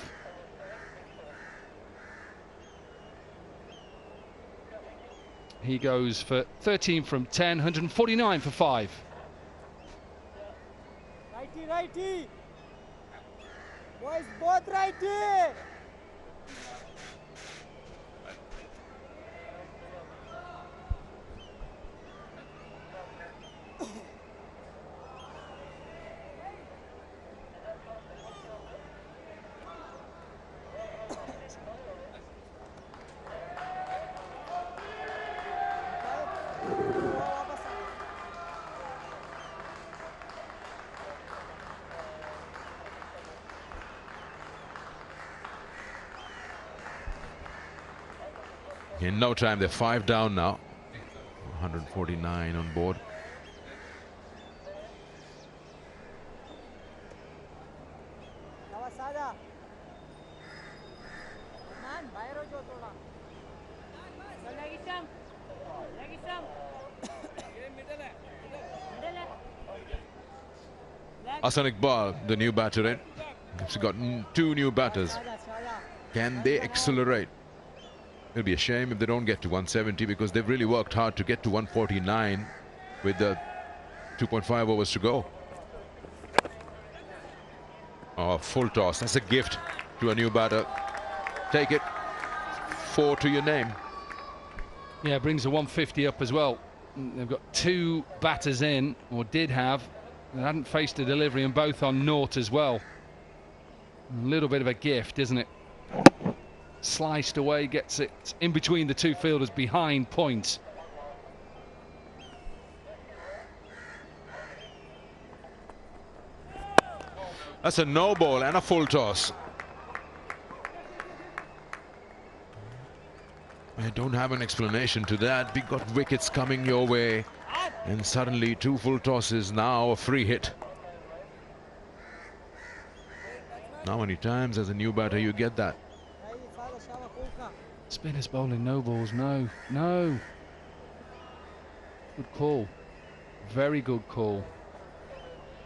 He goes for 13 from 10, 149 for 5. Righty, righty. Boys, both righty. In no time, they're 5 down now. 149 on board. Hassan Iqbal, the new batter in. He's got 2 new batters. Can they accelerate? It'll be a shame if they don't get to 170, because they've really worked hard to get to 149 with the 2.5 overs to go. Oh, full toss. That's a gift to a new batter. take it. 4 to your name. Yeah, brings a 150 up as well. They've got 2 batters in, or did have. They hadn't faced a delivery, and both on naught as well. A little bit of a gift, isn't it? Sliced away, gets it in between the 2 fielders behind point. That's a no ball and a full toss. I don't have an explanation to that. We got wickets coming your way, and suddenly 2 full tosses, now a free hit. How many times as a new batter you get that? Spinners bowling no balls, no. Good call. Very good call.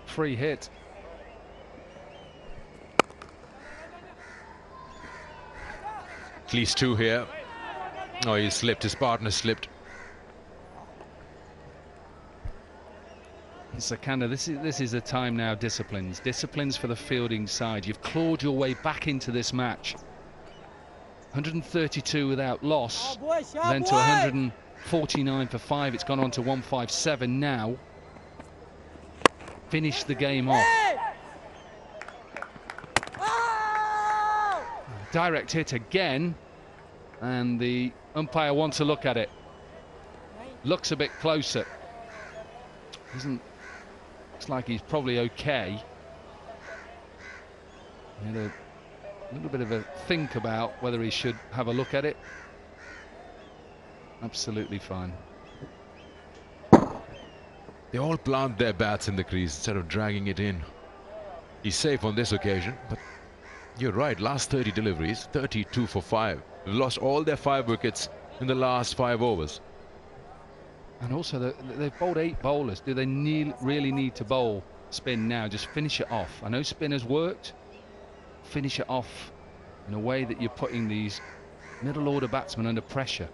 Free hit. At least 2 here. Oh, he slipped. His partner slipped. Sakanda, this is a time now. Disciplines for the fielding side. You've clawed your way back into this match. 132 without loss, then to 149 for 5. It's gone on to 157 now. Finish the game off. Direct hit again, and the umpire wants to look at it. Looks a bit closer. Looks like he's probably okay. He had a little bit of a think about whether he should have a look at it. Absolutely fine. They all plant their bats in the crease instead of dragging it in. He's safe on this occasion, but you're right, last 30 deliveries, 32 for 5. They've lost all their 5 wickets in the last 5 overs. And also, they've bowled 8 bowlers. Do they really need to bowl spin now? Just finish it off. I know spinners worked. Finish it off in a way that you're putting these middle order batsmen under pressure.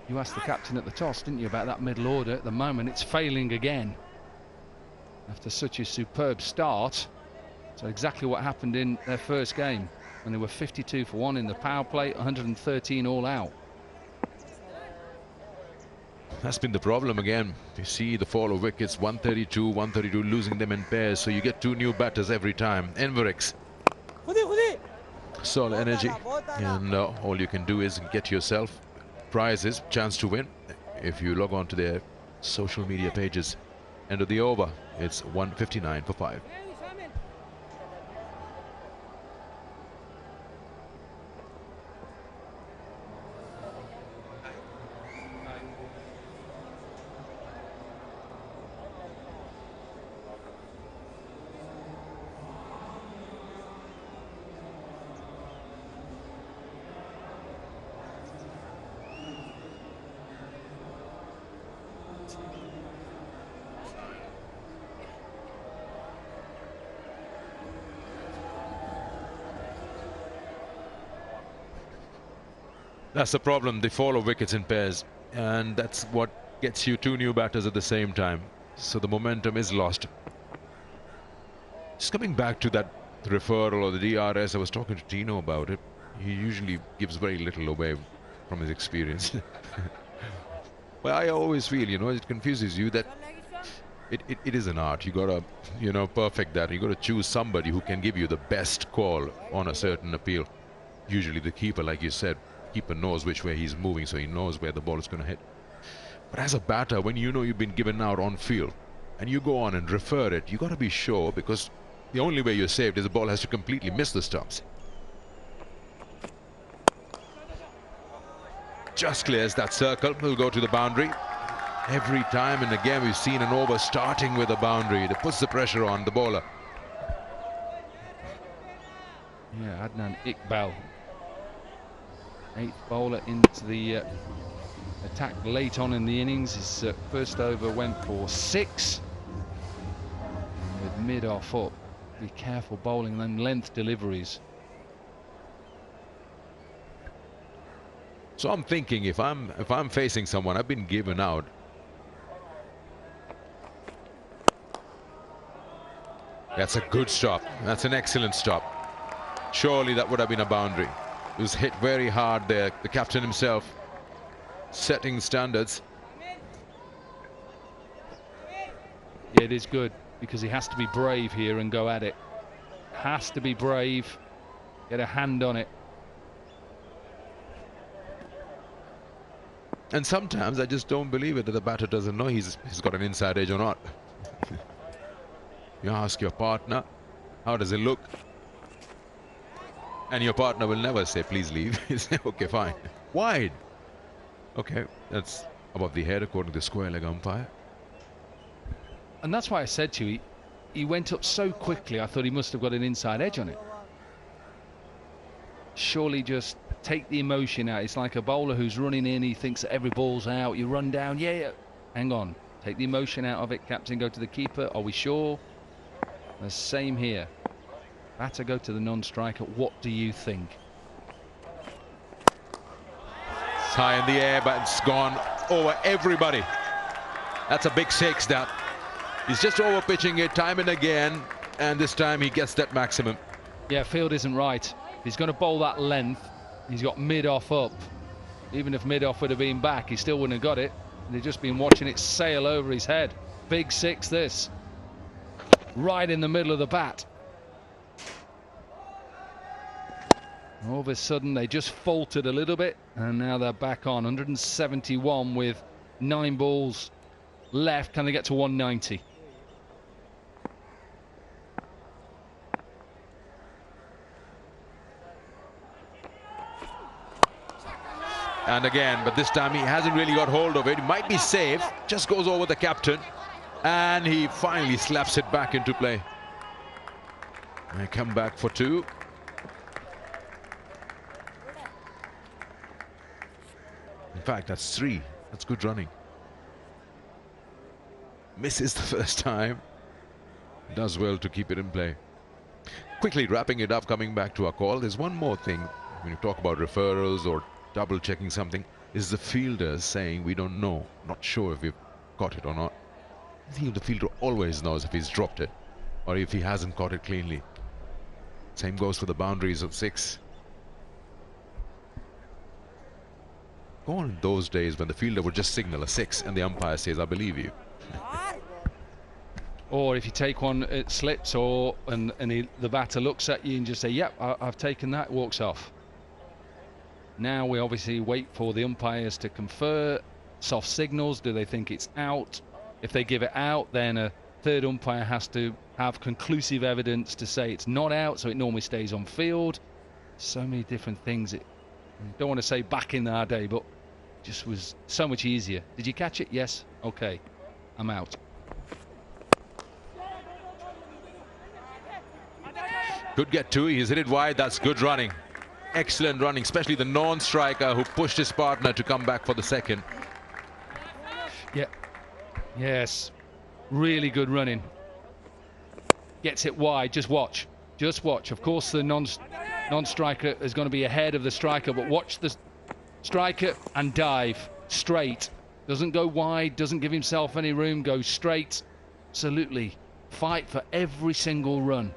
You asked the captain at the toss, didn't you, about that middle order? At the moment, it's failing again. After such a superb start. So exactly what happened in their first game, when they were 52 for 1 in the power play, 113 all out. That's been the problem again. You see the fall of wickets, 132, 132, losing them in pairs, so you get 2 new batters every time. Enverix, solid energy, and all you can do is get yourself prizes, chance to win, if you log on to their social media pages. End of the over, it's 159 for 5. That's the problem, they fall of wickets in pairs, and that's what gets you 2 new batters at the same time, so the momentum is lost. Just coming back to that referral or the DRS, I was talking to Tino about it. He usually gives very little away from his experience. Well, I always feel, you know, it confuses you that it is an art. You gotta, you know, perfect that. You gotta choose somebody who can give you the best call on a certain appeal. Usually the keeper, like you said, keeper knows which way he's moving, so he knows where the ball is going to hit. But as a batter, when you know you've been given out on field and you go on and refer it, you got to be sure, because the only way you're saved is the ball has to completely miss the stumps. Just clears that circle, will go to the boundary. Every time and again we've seen an over starting with a boundary that puts the pressure on the bowler. Yeah, Adnan Iqbal, 8th bowler into the attack late on in the innings. His first over went for 6 with mid-off up. Be careful bowling them length deliveries. So I'm thinking, if I'm facing someone, I've been given out, That's a good stop. That's an excellent stop. Surely that would have been a boundary. It was hit very hard there. The captain himself setting standards. Yeah, it is good because he has to be brave here and go at it. Has to be brave, get a hand on it. And sometimes I just don't believe it that the batter doesn't know he's got an inside edge or not. You ask your partner, how does it look? And your partner will never say, please leave. He'll say, okay, fine. Wide. Okay, that's above the head according to the square leg umpire. And that's why I said to you, he went up so quickly, I thought he must have got an inside edge on it. Surely just take the emotion out. It's like a bowler who's running in, he thinks that every ball's out, you run down, yeah. Hang on, take the emotion out of it, captain, go to the keeper, are we sure? The same here. Batter go to the non-striker, what do you think? It's high in the air, but it's gone over everybody. That's a big six, that. He's just over pitching it time and again, and this time he gets that maximum. Yeah, field isn't right. If he's going to bowl that length, he's got mid-off up. Even if mid-off would have been back, he still wouldn't have got it. They've just been watching it sail over his head. Big six, this. Right in the middle of the bat. All of a sudden, they just faltered a little bit, and now they're back on. 171 with 9 balls left. Can they get to 190? And again, but this time he hasn't really got hold of it. It might be safe, just goes over the captain, and he finally slaps it back into play. They come back for 2. In fact, that's 3. That's good running. Misses the first time. Does well to keep it in play. Quickly wrapping it up, coming back to our call. There's one more thing when you talk about referrals or double checking something, is the fielder saying we don't know, not sure if we've got it or not. I think the fielder always knows if he's dropped it or if he hasn't caught it cleanly. Same goes for the boundaries of 6. Go on in those days when the fielder would just signal a 6 and the umpire says, I believe you. Or if you take one, it slips, or the batter looks at you and just say, yep, I've taken that, walks off. Now we obviously wait for the umpires to confer soft signals. Do they think it's out? If they give it out, then a third umpire has to have conclusive evidence to say it's not out, so it normally stays on field. So many different things. I don't want to say back in our day, but just was so much easier. Did you catch it? Yes. Okay, I'm out. Good get 2. He's hit it wide. That's good running. Excellent running, especially the non-striker who pushed his partner to come back for the second. Yeah. Yes. Really good running. Gets it wide. Just watch. Just watch. Of course, the non-striker is going to be ahead of the striker, but watch the striker and dive straight. Doesn't go wide. Doesn't give himself any room. Goes straight. Absolutely. Fight for every single run.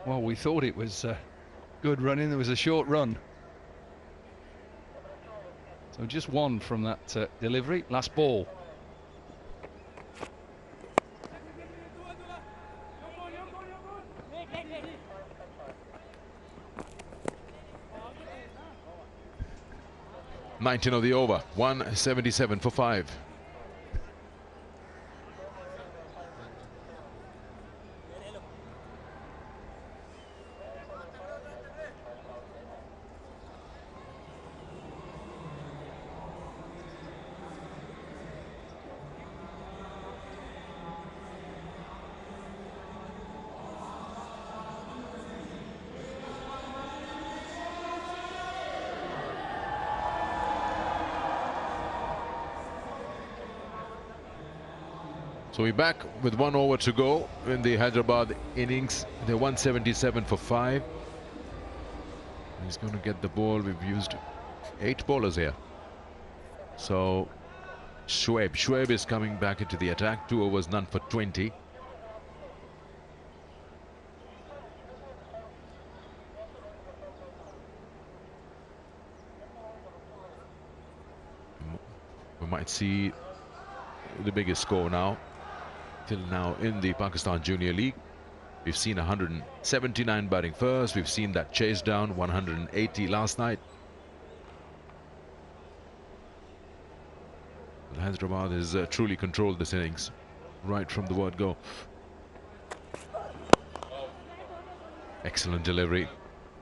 Well, we thought it was good running. There was a short run. So just 1 from that delivery. Last ball. $19 of the over. 177 for 5. So we're back with 1 over to go in the Hyderabad innings. They're 177 for 5. He's going to get the ball. We've used 8 bowlers here. So Shoaib is coming back into the attack. 2 overs, none for 20. We might see the biggest score now. Till now in the Pakistan Junior League. We've seen 179 batting first. We've seen that chase down, 180 last night. Hyderabad has truly controlled this innings right from the word go. Excellent delivery.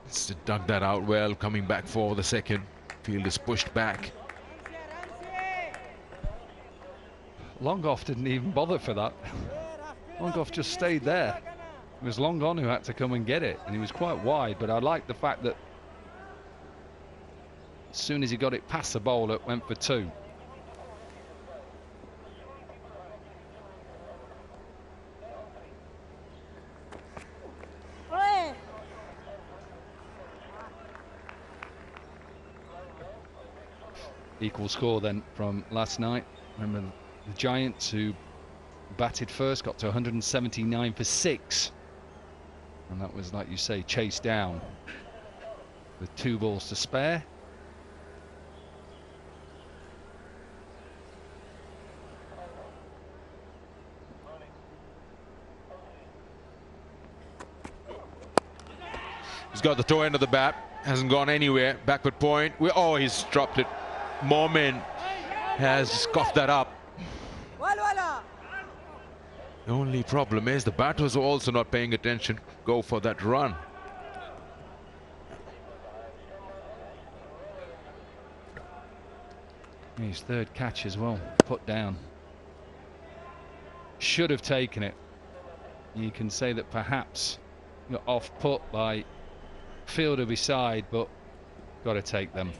It's dug that out well, coming back for the second. Field is pushed back. Longoff didn't even bother for that. Longoff just stayed there. It was Long On who had to come and get it, and he was quite wide, but I like the fact that as soon as he got it past the bowler, it went for 2. Equal score then from last night. Remember the Giants, who batted first, got to 179 for 6. And that was, like you say, chased down with 2 balls to spare. He's got the toe end of the bat, hasn't gone anywhere. Backward point. Oh, he's dropped it. Momin has coughed that up. The only problem is the batters are also not paying attention. Go for that run. His third catch as well, put down. Should have taken it. You can say that perhaps got off put by fielder beside, but got to take them.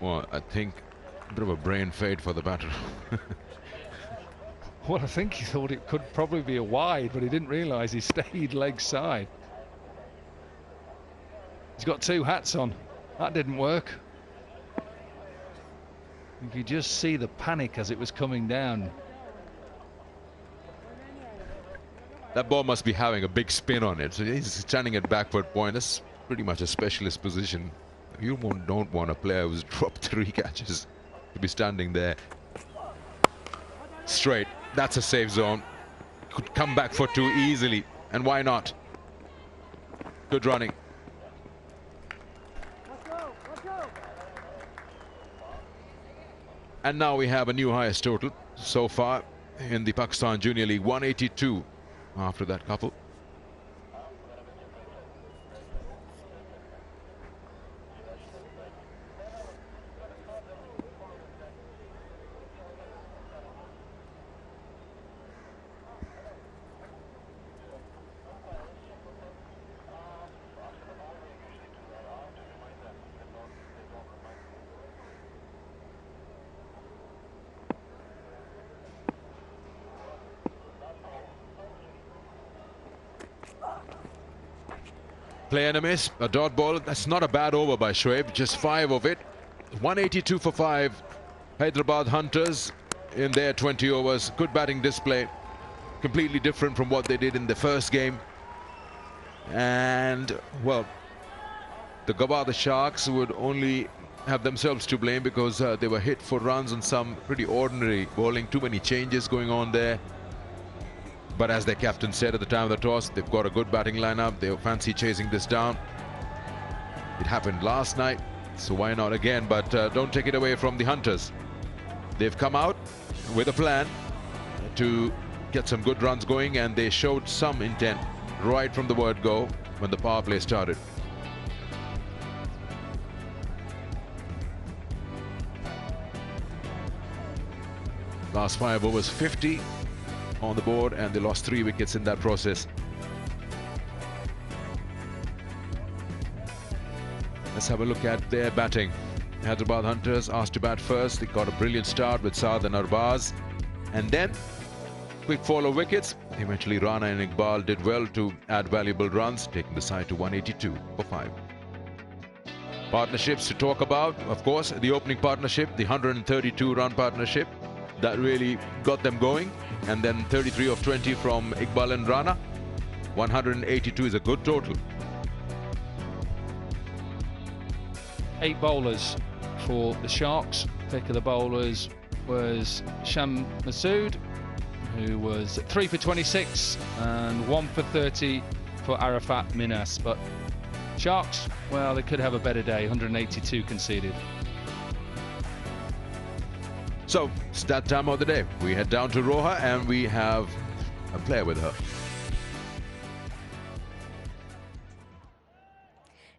Well, I think a bit of a brain fade for the batter. Well, I think he thought it could probably be a wide, but he didn't realise he stayed leg side. He's got 2 hats on. That didn't work. You could just see the panic as it was coming down. That ball must be having a big spin on it. So he's standing at backward point. That's pretty much a specialist position. You don't want a player who's dropped 3 catches to be standing there. Straight. That's a safe zone. Could come back for 2 easily. And why not? Good running. And now we have a new highest total so far in the Pakistan Junior League. 182 after that couple. Play and a miss, a dot ball. That's not a bad over by Shoaib, just 5 of it. 182 for 5. Hyderabad Hunters in their 20 overs. Good batting display. Completely different from what they did in the first game. And, well, the Gwadar Sharks would only have themselves to blame because they were hit for runs on some pretty ordinary bowling. Too many changes going on there. But as their captain said at the time of the toss, they've got a good batting lineup. They fancy chasing this down. It happened last night, so why not again? But don't take it away from the Hunters. They've come out with a plan to get some good runs going, and they showed some intent right from the word go when the power play started. Last 5 overs, 50 on the board, and they lost 3 wickets in that process. Let's have a look at their batting. Hyderabad Hunters asked to bat first. They got a brilliant start with Saad and Arbaz. And then, quick fall of wickets. Eventually, Rana and Iqbal did well to add valuable runs, taking the side to 182 for 5. Partnerships to talk about, of course, the opening partnership, the 132-run partnership. That really got them going. And then 33 of 20 from Iqbal and Rana. 182 is a good total. 8 bowlers for the Sharks. Pick of the bowlers was Sham Masood, who was 3 for 26 and 1 for 30 for Arafat Minas. But Sharks, well, they could have a better day. 182 conceded. So, it's that time of the day. We head down to Roha and we have a player with her.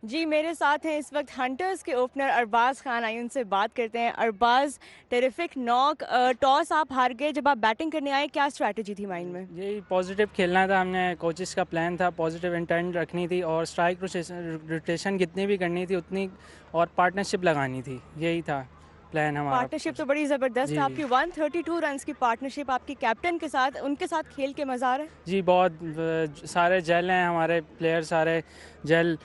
जी मेरे साथ हैं इस वक्त hunters के opener Arbaaz Khan. आई उनसे बात करते हैं। अरबाज, टेरिफिक नॉक, टॉस आप हार गए, जब आप बैटिंग करने आए क्या स्ट्रैटेजी थी माइंड में? यही पॉजिटिव खेलना था, हमने कोचेस का प्लान था, पॉजिटिव इंटेंट रखनी थी और स्ट्राइक रोटेशन कितनी भी करनी थी उतनी, और पार्टनरशिप लगानी थी, यही था प्लान हमारा। पार्टनरशिप तो बड़ी ज़बरदस्त है आपकी। 132 रन्स की पार्टनरशिप आपकी कैप्टन के साथ, उनके साथ खेल के मज़ा आ रहा है? जी बहुत सारे जेल हैं हमारे प्लेयर, सारे जेल,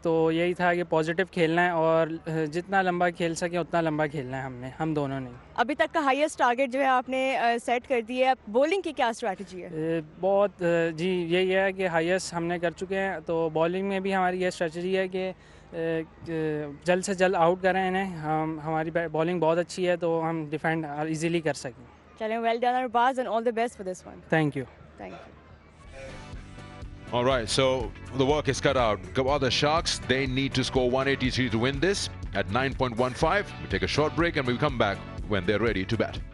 तो यही था कि पॉजिटिव खेलना है और जितना लंबा खेल सके उतना लंबा खेलना है हम दोनों ने। अभी तक का हाईएस्ट टारगेट जो है आपने सेट कर दिया है। बॉलिंग की क्या स्ट्रैटेजी है? बहुत जी यही है कि हाईएस्ट हमने कर चुके हैं, तो बॉलिंग में भी हमारी ये स्ट्रैटेजी है कि जल्द से जल्द आउट करें इन्हें। हमारी बॉलिंग बहुत अच्छी है तो हम डिफेंड इजीली कर सकें। चलें, well done Arbaz and all the best for this one. Thank you. Thank you. All right, so the work is cut out. Gwadar Sharks, they need to score 183 to win this at 9.15. We take a short break and we'll come back when they're ready to bat.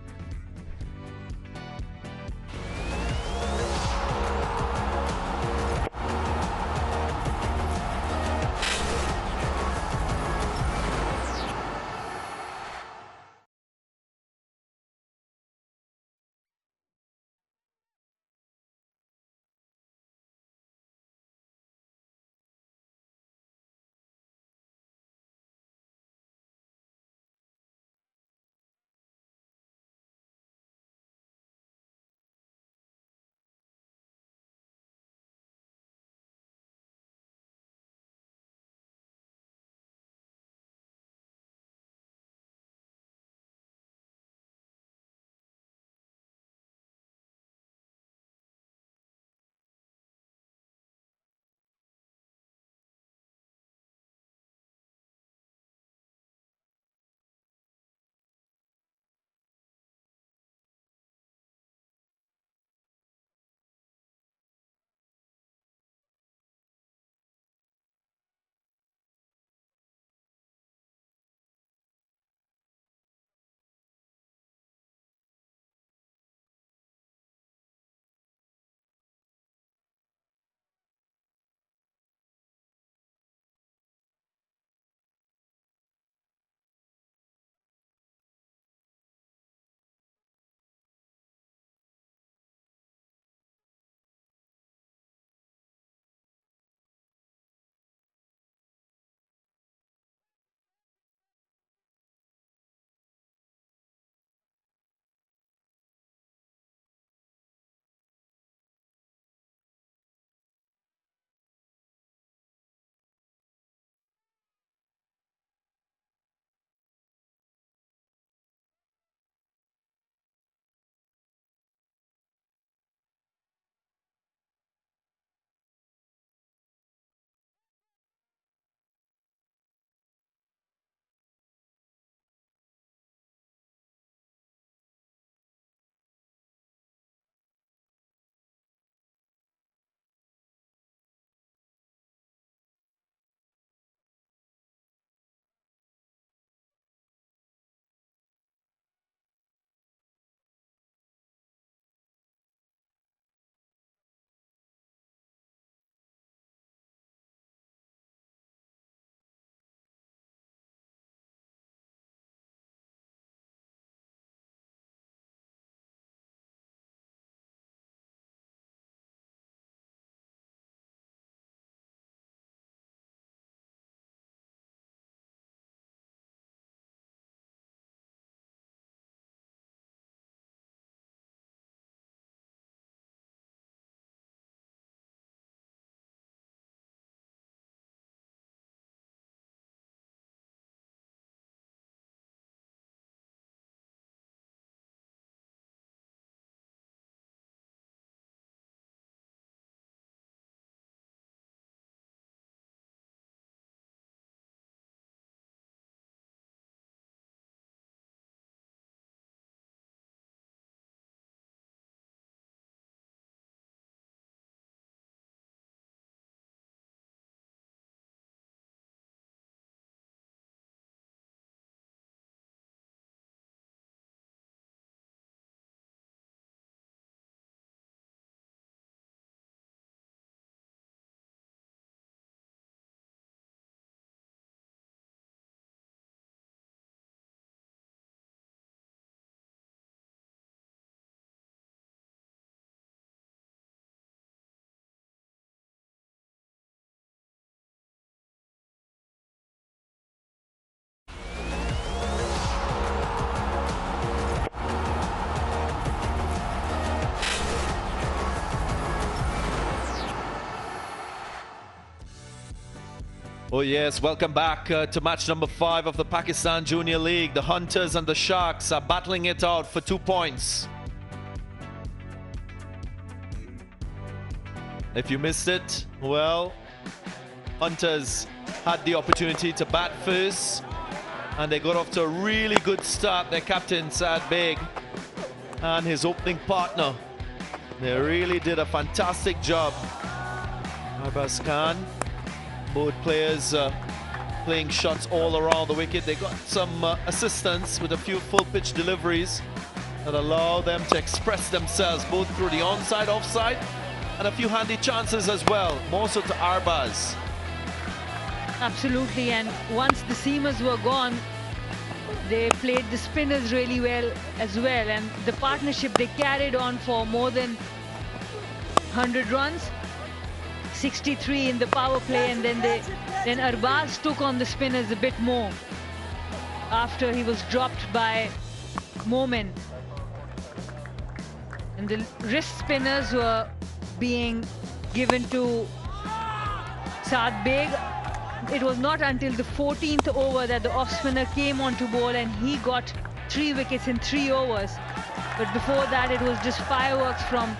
Oh yes, welcome back to match number 5 of the Pakistan Junior League. The Hunters and the Sharks are battling it out for 2 points. If you missed it, well, Hunters had the opportunity to bat first and they got off to a really good start. Their captain Saad Beg and his opening partner, they really did a fantastic job. Arbaz Khan, both players playing shots all around the wicket. They got some assistance with a few full pitch deliveries that allow them to express themselves both through the onside, offside, and a few handy chances as well, more so to Arbaz. Absolutely, and once the seamers were gone, they played the spinners really well as well, and the partnership, they carried on for more than 100 runs, 63 in the power play, and then Arbaz took on the spinners a bit more after he was dropped by Momin. And the wrist spinners were being given to Saad Beg. It was not until the 14th over that the off-spinner came onto ball and he got 3 wickets in 3 overs. But before that, it was just fireworks from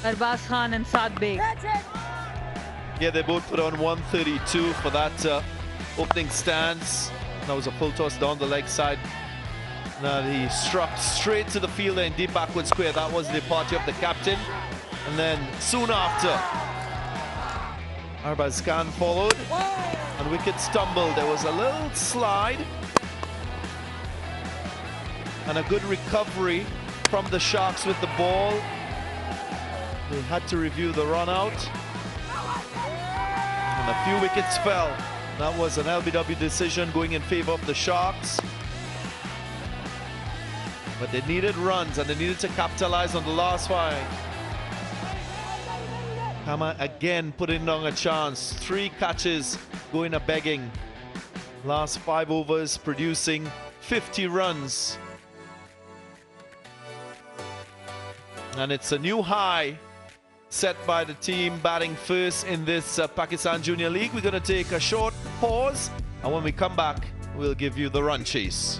Arbaz Khan and Saad Beg. Yeah, they both put on 132 for that opening stance. That was a full toss down the leg side. Now he struck straight to the fielder in deep backward square. That was the party of the captain. And then soon after, Arbaz Khan followed and wicket stumbled. There was a little slide and a good recovery from the Sharks with the ball. They had to review the run out. And a few wickets fell. That was an LBW decision going in favor of the Sharks. But they needed runs and they needed to capitalize on the last 5. Kama again putting down a chance. 3 catches going a begging. Last 5 overs producing 50 runs. And it's a new high set by the team batting first in this Pakistan Junior League. We're going to take a short pause, and when we come back, we'll give you the run chase.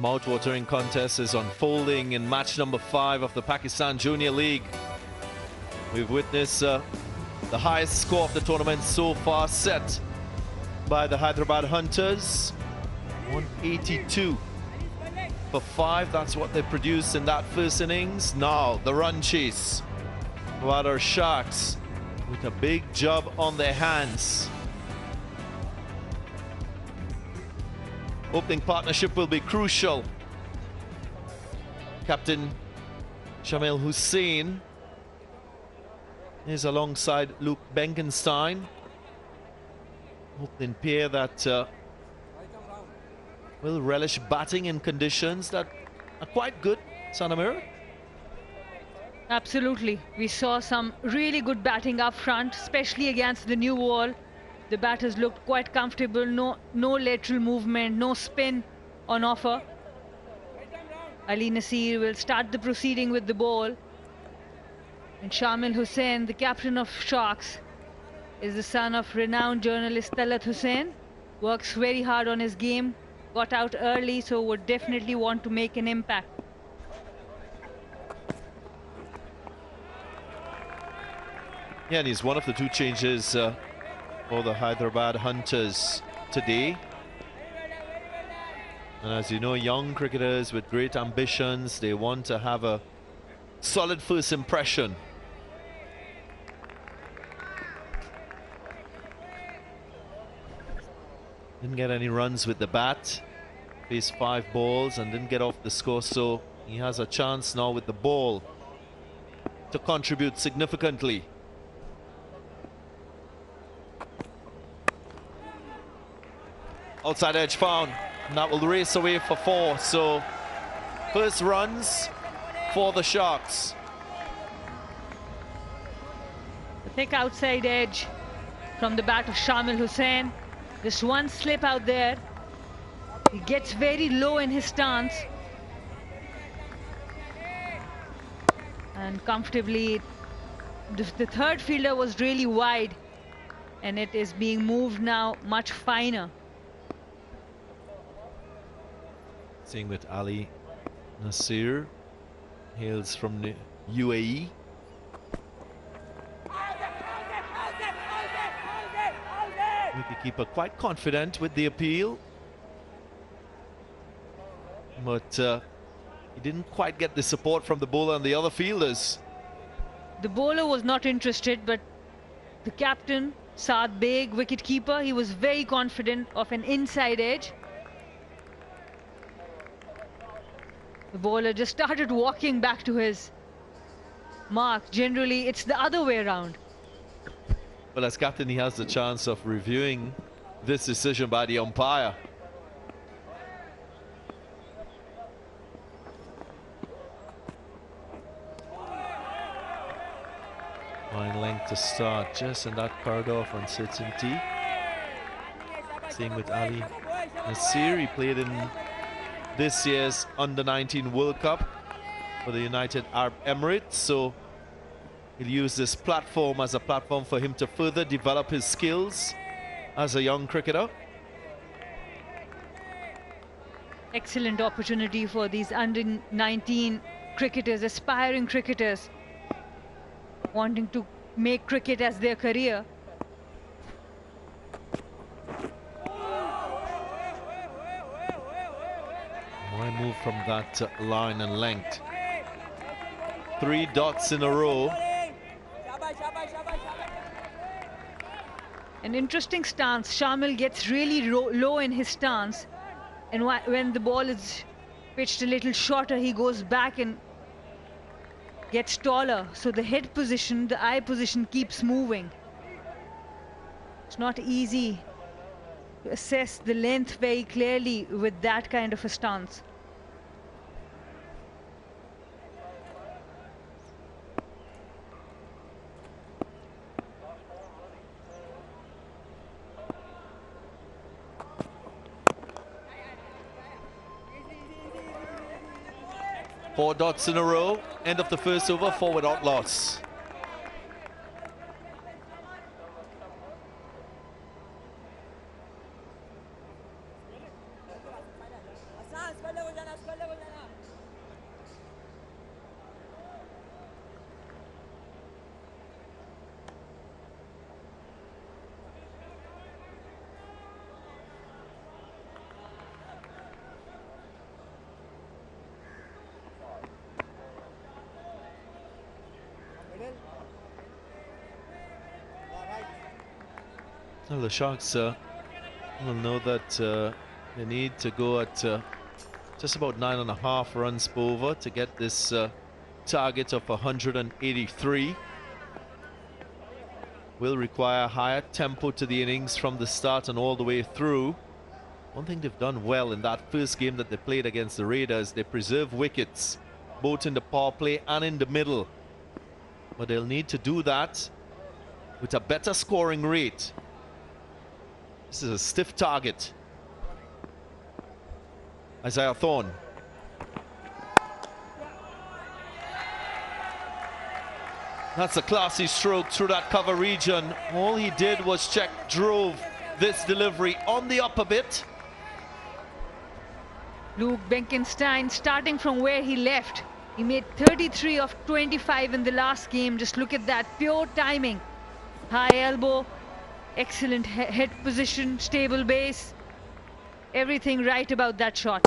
mouth-watering contest is unfolding in match number 5 of the Pakistan Junior League. We've witnessed the highest score of the tournament so far, set by the Hyderabad Hunters, 182 for 5. That's what they produced in that first innings. Now the run chase. Gwadar Sharks with a big job on their hands. Opening partnership will be crucial. Captain Shamil Hussain is alongside Luke Benkenstein. Opening pair that will relish batting in conditions that are quite good, Sanamir. Absolutely. We saw some really good batting up front, especially against the new wall. The batters looked quite comfortable, no lateral movement, no spin on offer. Ali Nasir will start the proceeding with the ball. And Shamil Hussain, the captain of Sharks, is the son of renowned journalist Talat Hussain. Works very hard on his game, got out early, so would definitely want to make an impact. Yeah, and he's one of the 2 changes for the Hyderabad Hunters today. And as you know, young cricketers with great ambitions, they want to have a solid first impression. Didn't get any runs with the bat, faced 5 balls and didn't get off the score, so he has a chance now with the ball to contribute significantly. Outside edge found, and that will race away for 4. So first runs for the Sharks. The thick outside edge from the bat of Shamil Hussain. Just one slip out there. He gets very low in his stance. And comfortably, the third fielder was really wide, and it is being moved now much finer. Seeing that Ali Nasir hails from the UAE. Wicketkeeper quite confident with the appeal, but he didn't quite get the support from the bowler and the other fielders. The bowler was not interested, but the captain, Saad Beg, wicketkeeper, he was very confident of an inside edge. The bowler just started walking back to his mark. Generally, it's the other way around. Well, as captain, he has the chance of reviewing this decision by the umpire. Fine length to start, just in that corridor for uncertainty. Same with Ali Nasir. He played in this year's Under-19 World Cup for the United Arab Emirates, so he'll use this platform as a platform for him to further develop his skills as a young cricketer. Excellent opportunity for these under-19 cricketers, aspiring cricketers, wanting to make cricket as their career. Why move from that line and length? 3 dots in a row. An interesting stance. Shamil gets really low in his stance, and when the ball is pitched a little shorter, he goes back and gets taller. So the head position, the eye position keeps moving. It's not easy to assess the length very clearly with that kind of a stance. Four dots in a row. End of the first over, 4 without loss. Well, the Sharks will know that they need to go at just about 9.5 runs per over to get this target of 183. Will require higher tempo to the innings from the start and all the way through. One thing they've done well in that first game that they played against the Raiders, they preserve wickets both in the power play and in the middle. But they'll need to do that with a better scoring rate. This is a stiff target. Isaiah Thorne. That's a classy stroke through that cover region. All he did was drove this delivery on the upper bit. Luke Benkenstein starting from where he left. He made 33 of 25 in the last game. Just look at that, pure timing. High elbow, excellent head position, stable base. Everything right about that shot.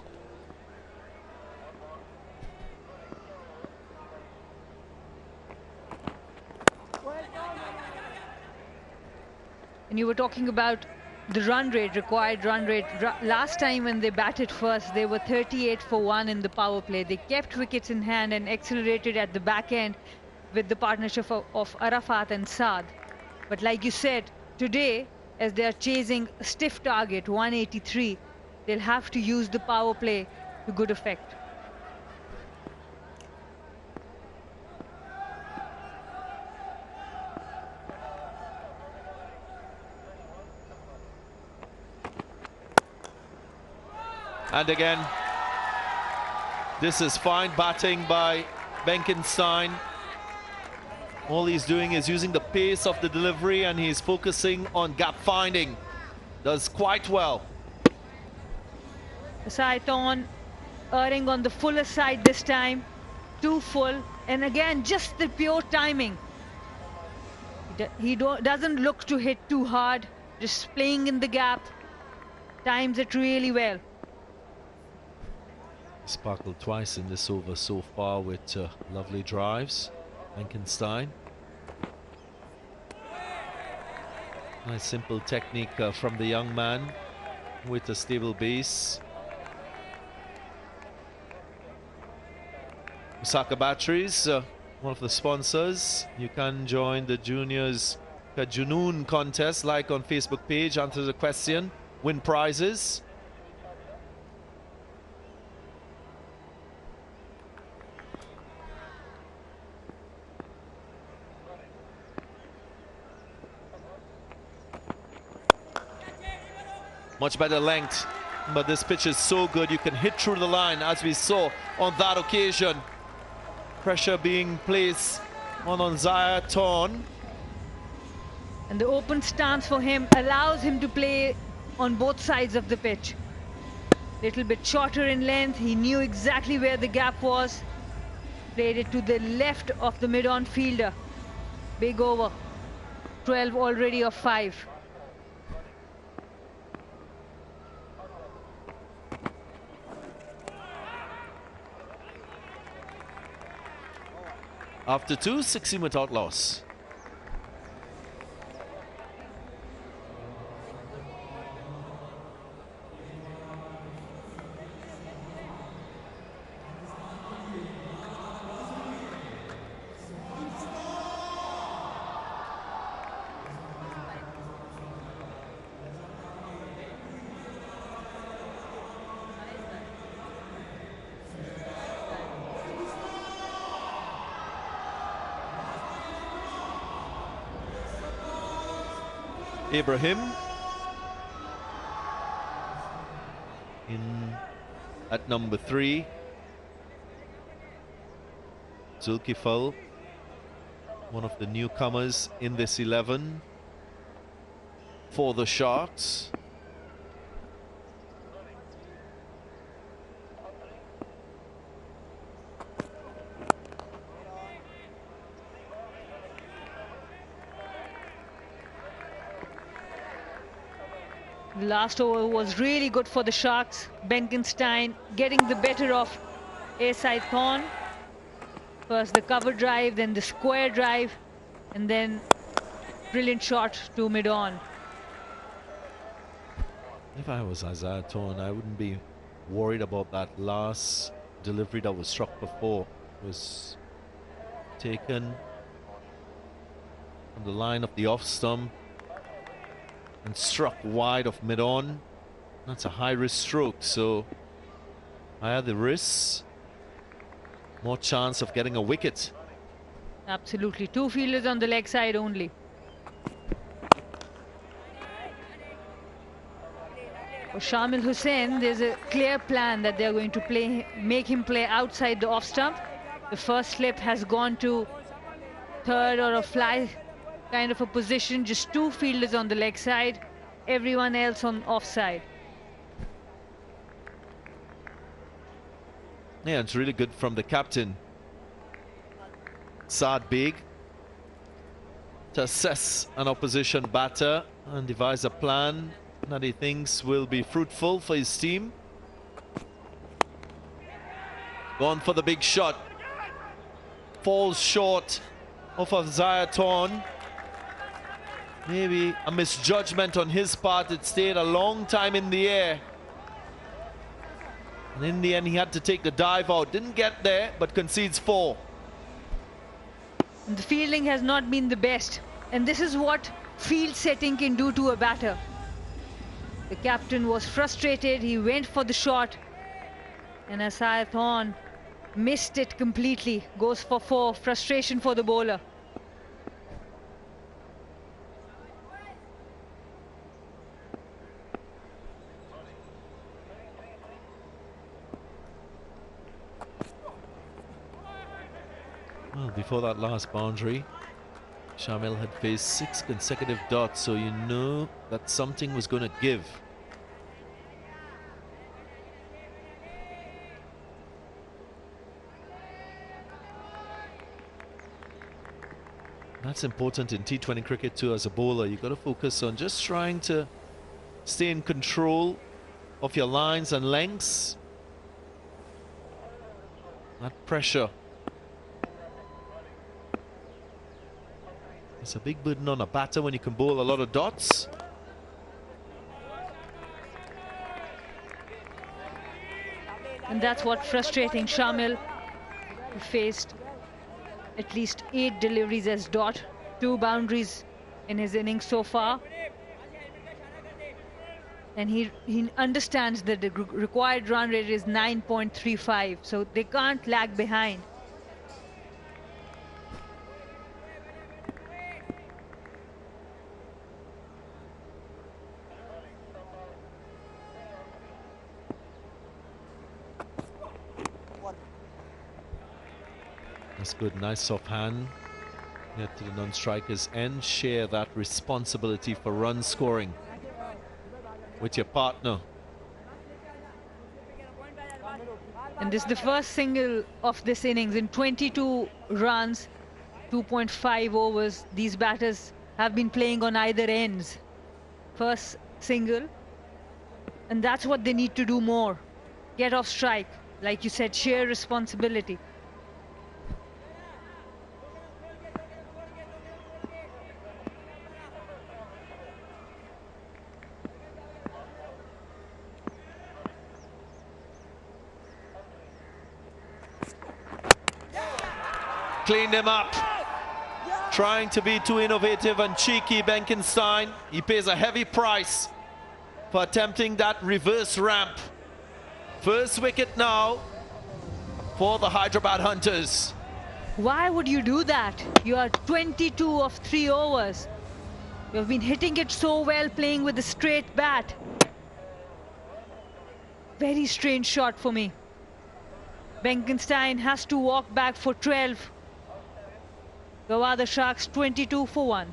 And you were talking about the run rate, required run rate. Last time when they batted first, they were 38 for 1 in the power play. They kept wickets in hand and accelerated at the back end with the partnership of Arafat and Saad. But like you said, today, as they are chasing a stiff target, 183, they'll have to use the power play to good effect. And again, this is fine batting by Benkenstein. All he's doing is using the pace of the delivery and he's focusing on gap finding. Does quite well. Saiton erring on the fuller side this time. Too full. And again, just the pure timing. He doesn't look to hit too hard. Just playing in the gap. Times it really well. Sparkled twice in this over so far with lovely drives. Benkenstein. Nice simple technique from the young man with a stable base. Osaka Batteries, one of the sponsors. You can join the Juniors Junoon contest, like on Facebook page, answer the question, win prizes. Much better length, but this pitch is so good you can hit through the line, as we saw on that occasion. Pressure being placed on Isaiah Thorne. And the open stance for him allows him to play on both sides of the pitch. Little bit shorter in length, he knew exactly where the gap was. Played it to the left of the mid-on fielder. Big over, 12 already of 5. After 2, 16 without loss. Ibrahim in at number 3. Zulkifil, one of the newcomers in this 11 for the Sharks. The last over was really good for the Sharks. Benkenstein getting the better of Asai Thorn. First the cover drive, then the square drive, and then brilliant shot to mid-on. If I was Isaiah Thorn, I wouldn't be worried about that last delivery that was struck before. It was taken from the line of the off stump and struck wide of mid-on. That's a high-risk stroke, so higher the risk, more chance of getting a wicket. Absolutely. 2 fielders on the leg side only. For Shamil Hussain, there's a clear plan that they're going to make him play outside the off stump. The first slip has gone to third or a fly kind of a position, just 2 fielders on the leg side, everyone else on offside. Yeah, it's really good from the captain, Saad Beg, to assess an opposition batter and devise a plan that he thinks will be fruitful for his team. Gone for the big shot. Falls short of Isaiah Thorn. Maybe a misjudgment on his part. It stayed a long time in the air. And in the end, he had to take the dive out. Didn't get there, but concedes 4. The fielding has not been the best. And this is what field setting can do to a batter. The captain was frustrated. He went for the shot. And Isaiah Thorn missed it completely. Goes for 4. Frustration for the bowler. Well, before that last boundary, Shamil had faced 6 consecutive dots, so you know that something was going to give. That's important in T20 cricket too. As a bowler, you've got to focus on just trying to stay in control of your lines and lengths. That pressure. It's a big burden on a batter when you can bowl a lot of dots. And that's what frustrating Shamil. He faced at least 8 deliveries as dot, 2 boundaries in his innings so far. And he understands that the required run rate is 9.35, so they can't lag behind. That's good, nice offhand. Get to the non-strikers and share that responsibility for run scoring with your partner. And this is the first single of this innings in 22 runs, 2.5 overs. These batters have been playing on either ends. First single. And that's what they need to do more. Get off strike. Like you said, share responsibility. Cleaned him up. Trying to be too innovative and cheeky, Benkenstein. He pays a heavy price for attempting that reverse ramp. First wicket now for the Hyderabad Hunters. Why would you do that? You are 22 of 3 overs. You have been hitting it so well, playing with a straight bat. Very strange shot for me. Benkenstein has to walk back for 12. Gwadar Sharks 22 for 1.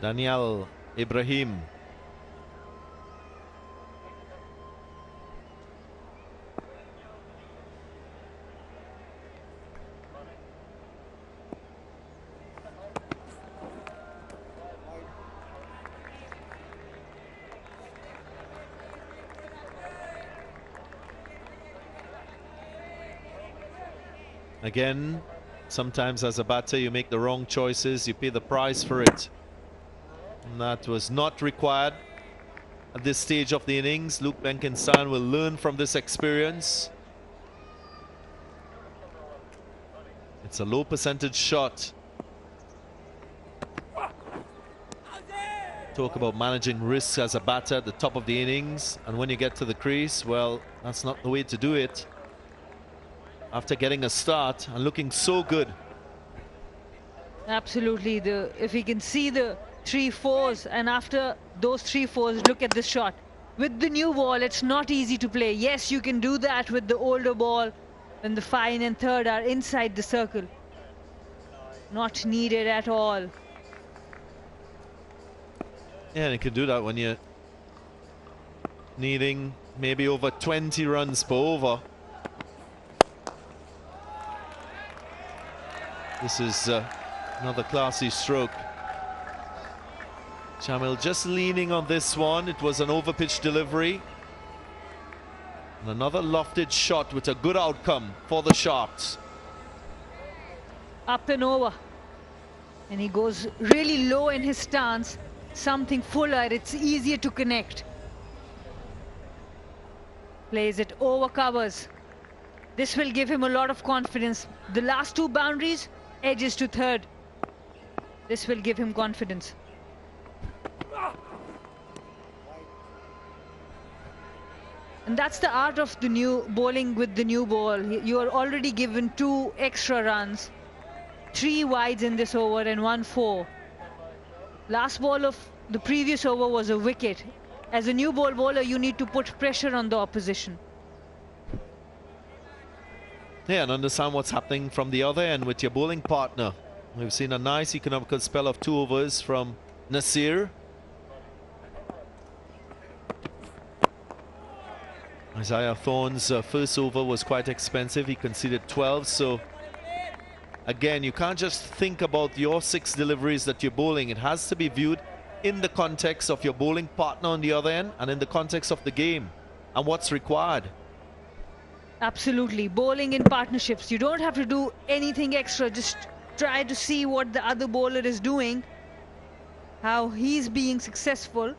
Daniel Ibrahim. Again, sometimes as a batter you make the wrong choices, you pay the price for it. And that was not required at this stage of the innings. Luke Benkenstein will learn from this experience. It's a low percentage shot. Talk about managing risks as a batter at the top of the innings, and when you get to the crease, well, that's not the way to do it. After getting a start and looking so good. Absolutely. If he can see the 3-4s, and after those 3-4s, look at this shot. With the new ball, it's not easy to play. Yes, you can do that with the older ball when the 5 and 3rd are inside the circle. Not needed at all. Yeah, and you can do that when you're needing maybe over 20 runs per over. This is another classy stroke. Shamil just leaning on this one. It was an overpitch delivery. And another lofted shot with a good outcome for the Sharks. Up and over. And he goes really low in his stance. Something fuller, it's easier to connect. Plays it over covers. This will give him a lot of confidence. The last 2 boundaries, edges to 3rd. This will give him confidence. And that's the art of the new bowling with the new ball. You are already given 2 extra runs. 3 wides in this over and 1 4. Last ball of the previous over was a wicket. As a new ball bowler, you need to put pressure on the opposition. Yeah, and understand what's happening from the other end with your bowling partner. We've seen a nice economical spell of 2 overs from Nasir. Isaiah Thorne's first over was quite expensive. He conceded 12, so again, you can't just think about your 6 deliveries that you're bowling. It has to be viewed in the context of your bowling partner on the other end and in the context of the game and what's required. Absolutely. Bowling in partnerships. You don't have to do anything extra. Just try to see what the other bowler is doing, how he's being successful,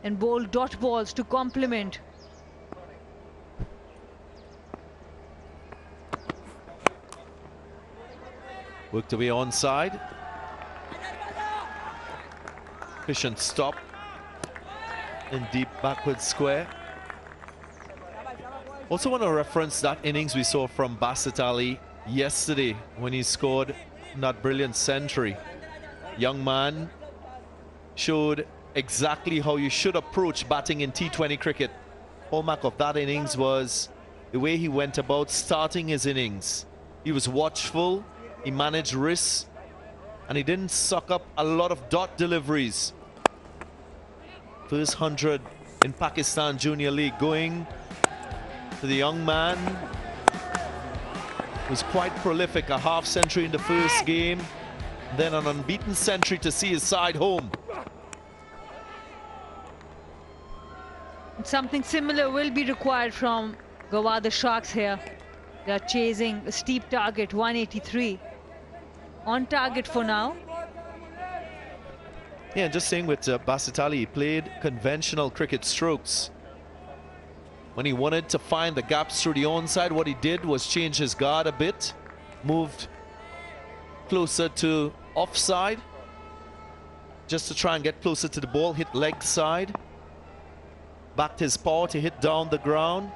and bowl dot balls to complement. Worked away onside. Efficient stop in deep backward square. Also want to reference that innings we saw from Basit Ali yesterday when he scored that brilliant century. Young man showed exactly how you should approach batting in T20 cricket. Hallmark of that innings was the way he went about starting his innings. He was watchful, he managed risks, and he didn't suck up a lot of dot deliveries. First 100 in Pakistan Junior League going to the young man. Was quite prolific, a half century in the first game, then an unbeaten century to see his side home. Something similar will be required from Gwadar Sharks here. They are chasing a steep target, 183. On target for now. Yeah, just saying with Basit Ali, he played conventional cricket strokes. When he wanted to find the gaps through the onside, what he did was change his guard a bit, moved closer to offside, just to try and get closer to the ball, hit leg side, backed his paw to hit down the ground.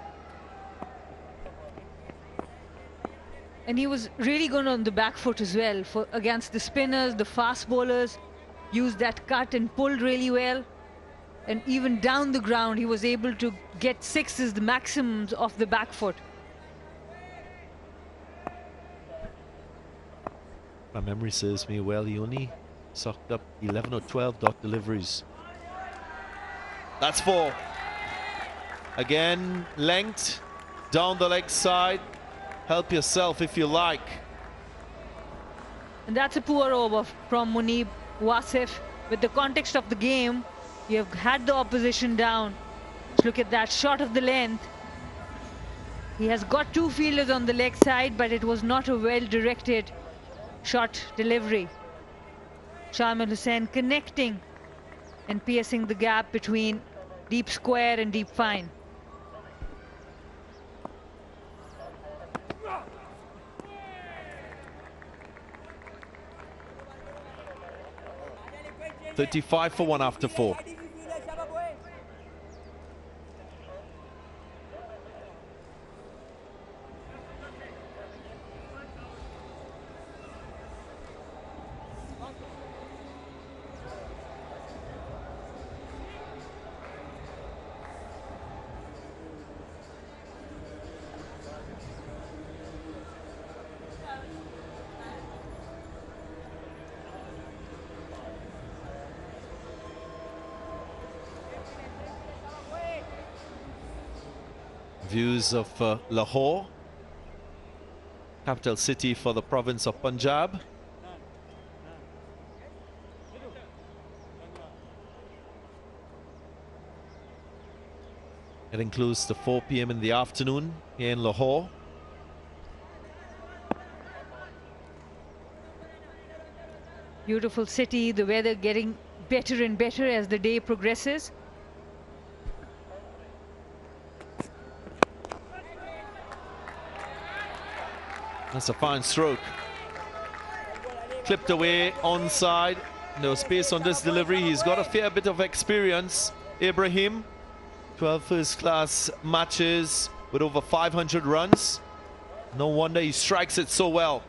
And he was really good on the back foot as well for against the spinners, the fast bowlers. Used that cut and pulled really well. And even down the ground, he was able to get 6s, the maximums of the back foot. My memory serves me well. He only Sucked up 11 or 12 dot deliveries. That's 4. Again, length down the leg side. Help yourself if you like. And that's a poor over from Munib Wasif. With the context of the game, you have had the opposition down. Just look at that shot of the length. He has got 2 fielders on the leg side, but it was not a well-directed shot delivery. Shamil Hussain connecting and piercing the gap between deep square and deep fine. .35 for 1 after 4. Views of Lahore, capital city for the province of Punjab. It includes the 4 p.m. in the afternoon here in Lahore. Beautiful city, the weather getting better and better as the day progresses. That's a fine stroke. Clipped away onside. No space on this delivery. He's got a fair bit of experience. Ibrahim, 12 first-class matches with over 500 runs. No wonder he strikes it so well.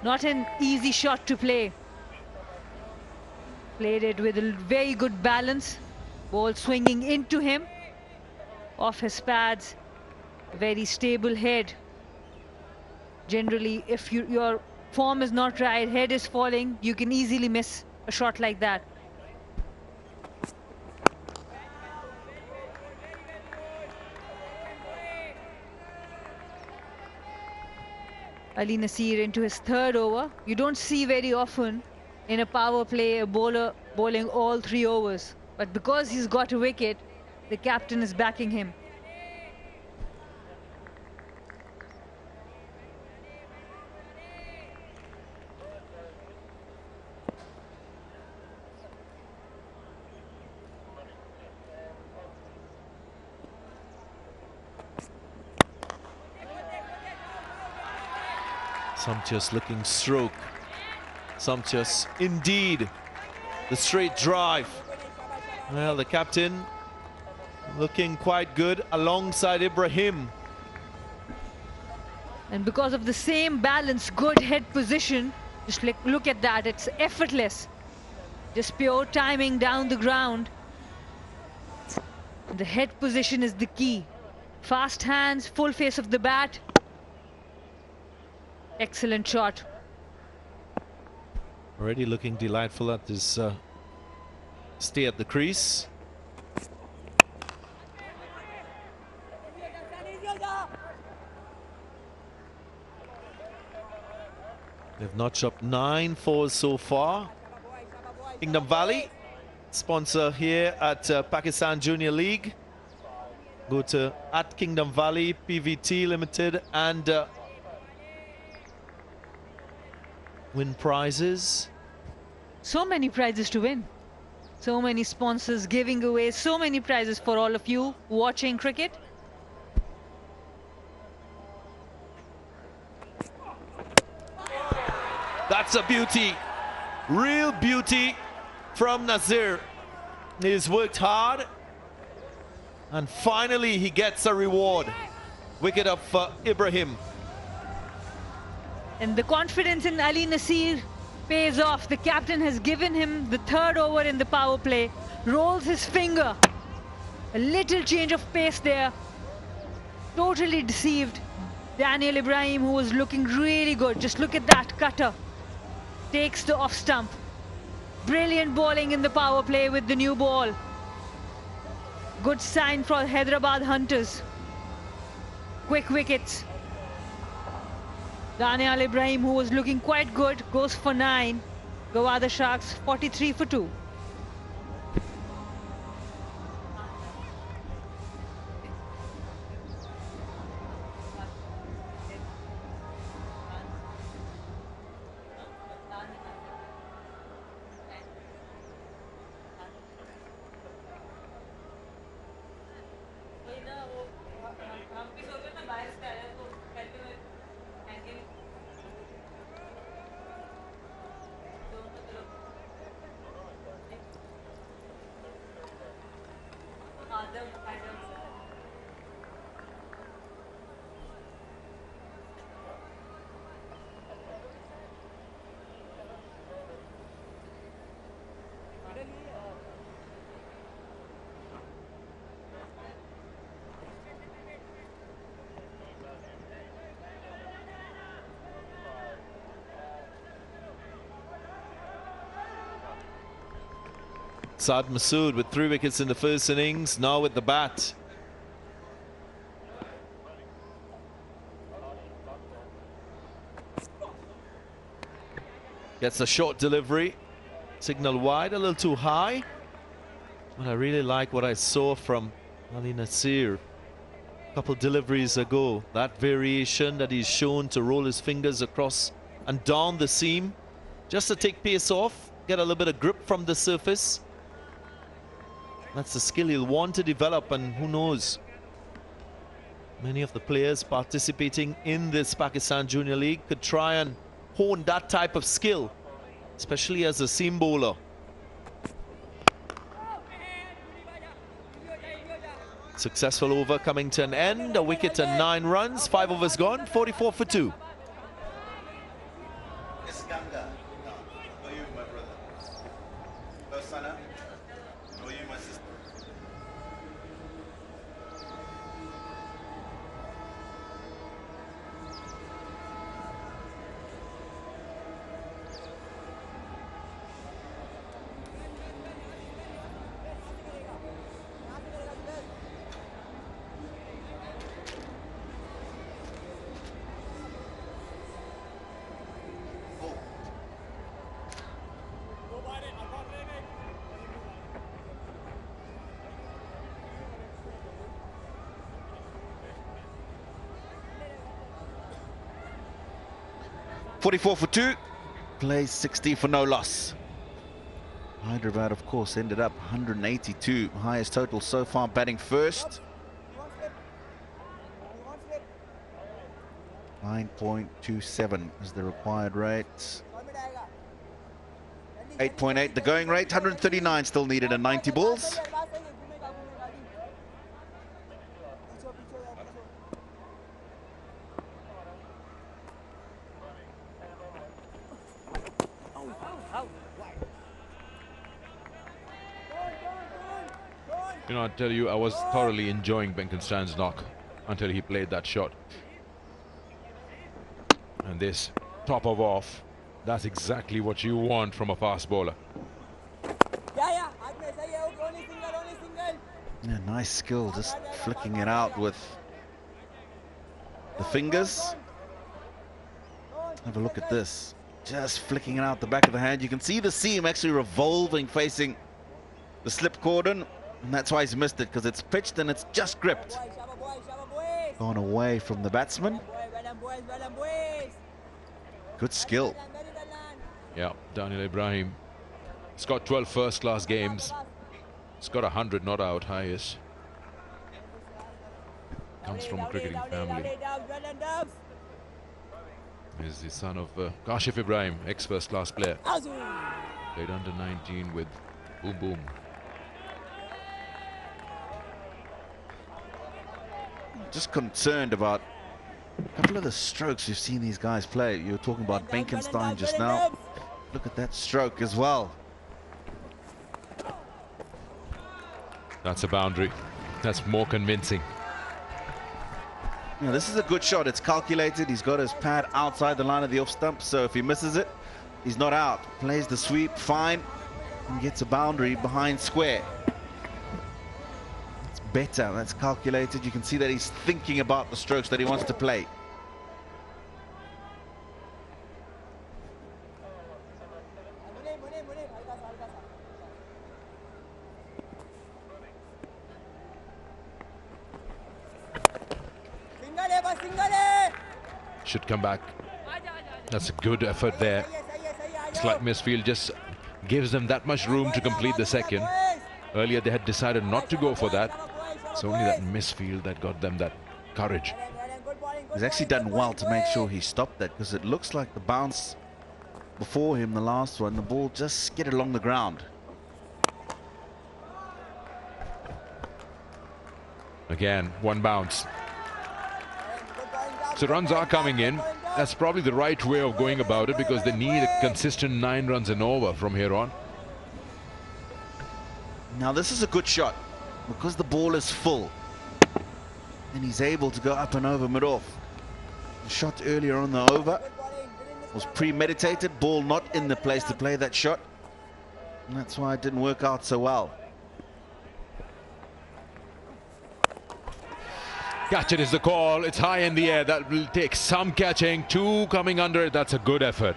Not an easy shot to play. Played it with a very good balance. Ball swinging into him. Off his pads. Very stable head. Generally, if your form is not right, head is falling, you can easily miss a shot like that. Ali Nasir into his 3rd over. You don't see very often in a power play a bowler bowling all 3 overs. But because he's got a wicket, the captain is backing him. Sumptuous looking stroke. Sumptuous indeed. The straight drive. Well, the captain looking quite good alongside Ibrahim. And because of the same balance, good head position, just look at that, it's effortless. Just pure timing down the ground. The head position is the key. Fast hands, full face of the bat. Excellent shot. Already looking delightful at this stay at the crease. They've notched up 9 fours so far. Kingdom Valley, sponsor here at Pakistan Junior League. Go to @Kingdom Valley PVT Limited and win prizes. So many prizes to win. So many sponsors giving away so many prizes for all of you watching cricket. That's a beauty. Real beauty from Nazir. He's worked hard and finally he gets a reward. Wicket of Ibrahim. And the confidence in Ali Nasir pays off. The captain has given him the 3rd over in the power play. Rolls his finger. A little change of pace there. Totally deceived Daniel Ibrahim, who was looking really good. Just look at that cutter. Takes the off stump. Brilliant bowling in the power play with the new ball. Good sign for Hyderabad Hunters. Quick wickets. Daniel Ibrahim, who was looking quite good, goes for 9. Gwadar Sharks 43 for 2. Saad Masood with 3 wickets in the first innings, now with the bat. Gets a short delivery, signal wide, a little too high. But I really like what I saw from Ali Nasir a couple deliveries ago. That variation that he's shown to roll his fingers across and down the seam, just to take pace off, get a little bit of grip from the surface. That's the skill he'll want to develop, and who knows, many of the players participating in this Pakistan Junior League could try and hone that type of skill, especially as a seam bowler. Successful over coming to an end, a wicket and 9 runs, 5 overs gone, 44 for 2. .44 for 2, plays 60 for no loss. Hyderabad, of course, ended up 182, highest total so far, batting first. 9.27 is the required rate. 8.8 the going rate, 139 still needed and 90 balls. You know, I tell you, I was thoroughly enjoying Benkenstein's knock until he played that shot. And this top of off, that's exactly what you want from a fast bowler. Yeah, nice skill, just flicking it out with the fingers. Have a look at this. Just flicking it out the back of the hand. You can see the seam actually revolving facing the slip cordon. And that's why he's missed it, because it's pitched and it's just gripped. Gone away from the batsman. Good skill. Yeah, Daniel Ibrahim. He's got 12 first-class games. He's got 100 not out, highest. Comes from a cricketing family. He's the son of Kashif Ibrahim, ex-first-class player. Played under 19 with Boom Boom. Just concerned about a couple of the strokes you've seen these guys play. You were talking about Benkenstein just now. Look at that stroke as well. That's a boundary. That's more convincing. You know, this is a good shot. It's calculated. He's got his pad outside the line of the off stump, so if he misses it, he's not out. Plays the sweep, fine. and gets a boundary behind square. It's better, that's calculated. You can see that he's thinking about the strokes that he wants to play. Should come back. That's a good effort there. Slight misfield just gives them that much room to complete the second. Earlier they had decided not to go for that. It's only that misfield that got them that courage. He's actually done well to make sure he stopped that, because it looks like the bounce before him, the last one, the ball just skidded along the ground. Again, one bounce. So runs are coming in. That's probably the right way of going about it, because they need a consistent 9 runs and over from here on. Now this is a good shot, because the ball is full and he's able to go up and over mid-off. The shot earlier on the over was premeditated, ball not in the place to play that shot, and that's why it didn't work out so well. Catch it is the call. It's high in the air. That will take some catching. 2 coming under it. That's a good effort.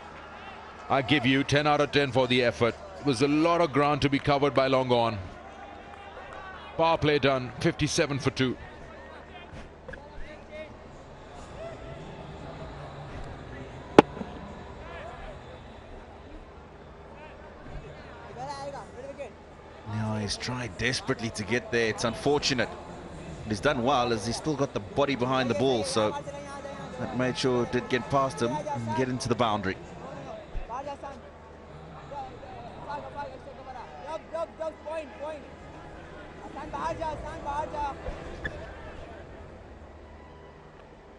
I give you 10 out of 10 for the effort. It was a lot of ground to be covered by long on. Power play done. 57 for 2. Now he's tried desperately to get there. It's unfortunate. What he's done well is he's still got the body behind the ball, so that made sure it did get past him and get into the boundary.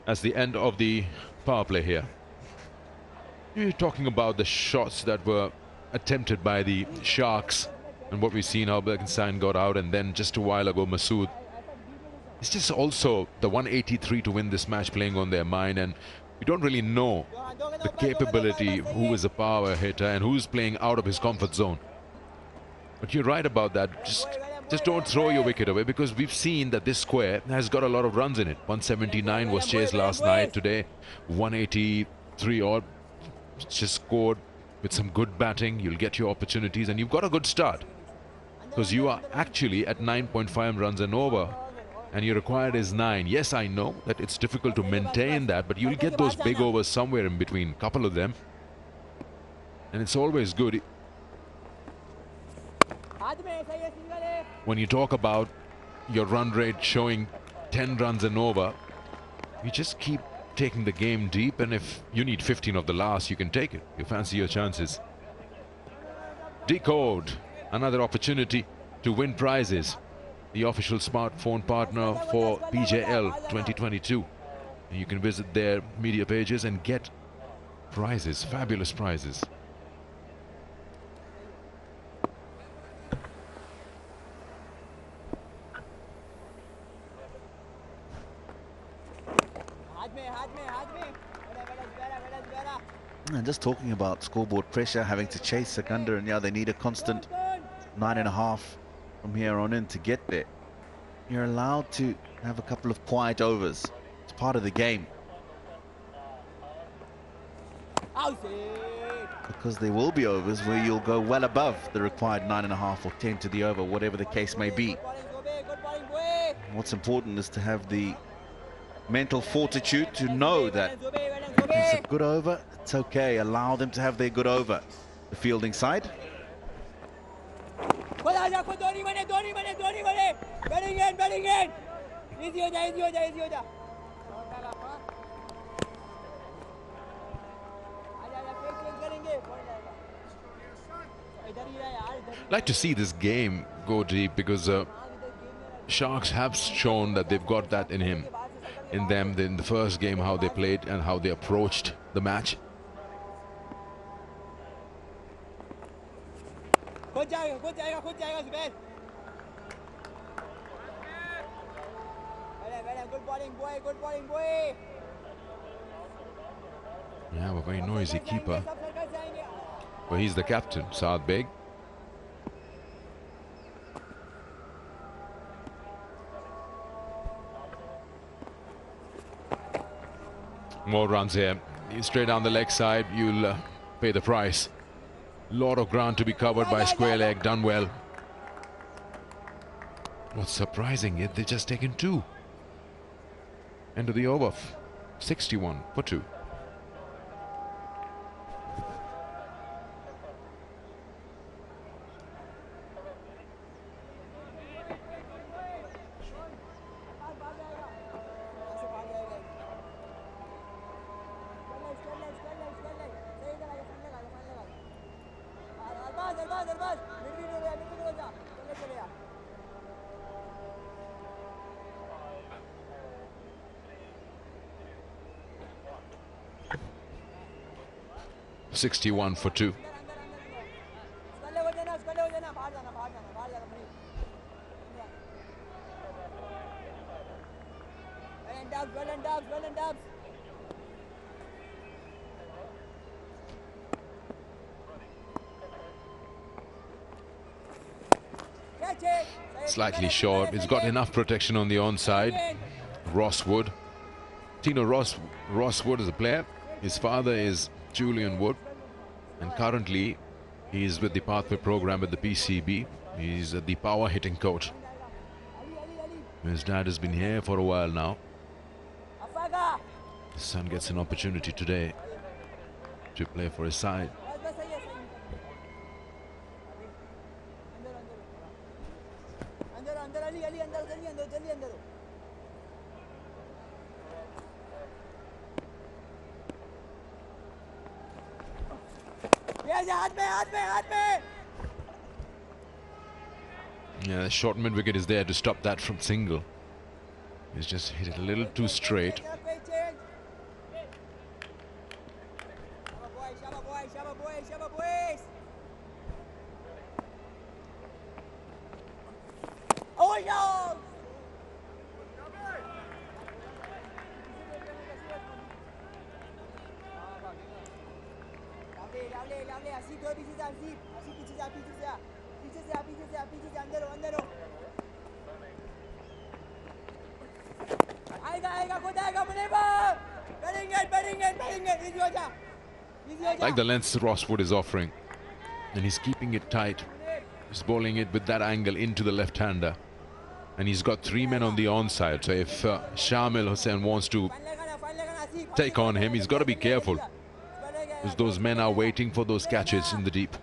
That's the end of the power play here. You're talking about the shots that were attempted by the Sharks and what we've seen, how Bergenstein got out, and then just a while ago Masood. It's just also the 183 to win this match playing on their mind, and we don't really know the capability, who is a power hitter and who's playing out of his comfort zone. But you're right about that. Just don't throw your wicket away, because we've seen that this square has got a lot of runs in it. 179 was chased last night. Today 183 odd. Just scored with some good batting. You'll get your opportunities, and you've got a good start, because you are actually at 9.5 runs and over, and your required is 9. Yes, I know that it's difficult to maintain that, but you'll get those big overs somewhere in between, a couple of them, and it's always good. When you talk about your run rate showing 10 runs and over, you just keep taking the game deep, and if you need 15 of the last, you can take it. You fancy your chances. Decode, another opportunity to win prizes. The official smartphone partner for PJL 2022. You can visit their media pages and get prizes, fabulous prizes. And just talking about scoreboard pressure, having to chase Sikandar, and yeah, they need a constant 9.5 from here on in to get there. You're allowed to have a couple of quiet overs. It's part of the game. Because there will be overs where you'll go well above the required 9.5 or 10 to the over, whatever the case may be. What's important is to have the mental fortitude to know that it's a good over, it's okay. Allow them to have their good over. The fielding side. Like to see this game go deep, because Sharks have shown that they've got that in them in the first game, how they played and how they approached the match. Yeah, a very noisy keeper. Well, he's the captain, Saad Beg. More runs here. Straight down the leg side, you'll pay the price. Lot of ground to be covered by square leg, done well. What's surprising is they've just taken 2. End of the over, 61 for 2. $61 for 2. Slightly short. He's got enough protection on the onside. Ross Wood. Tino Ross Wood is a player. His father is Julian Wood, and currently he is with the Pathway program at the PCB. He's the power hitting coach. His dad has been here for a while now. His son gets an opportunity today to play for his side. Yeah, the short mid wicket is there to stop that from single. He's just hit it a little too straight. Like the length Rosswood is offering, and he's keeping it tight. He's bowling it with that angle into the left-hander, and he's got 3 men on the onside. So if Shamil Hussain wants to take on him, he's got to be careful, because those men are waiting for those catches in the deep.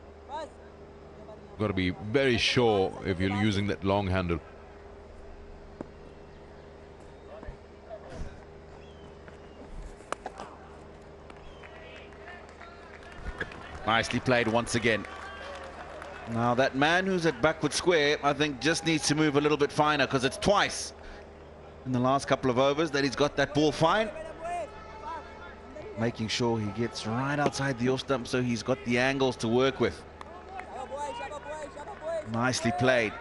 Got to be very sure if you're using that long handle. Nicely played once again. Now that man who's at backward square, I think, just needs to move a little bit finer, because it's twice in the last couple of overs that he's got that ball fine. Making sure he gets right outside the off stump so he's got the angles to work with. Nicely played.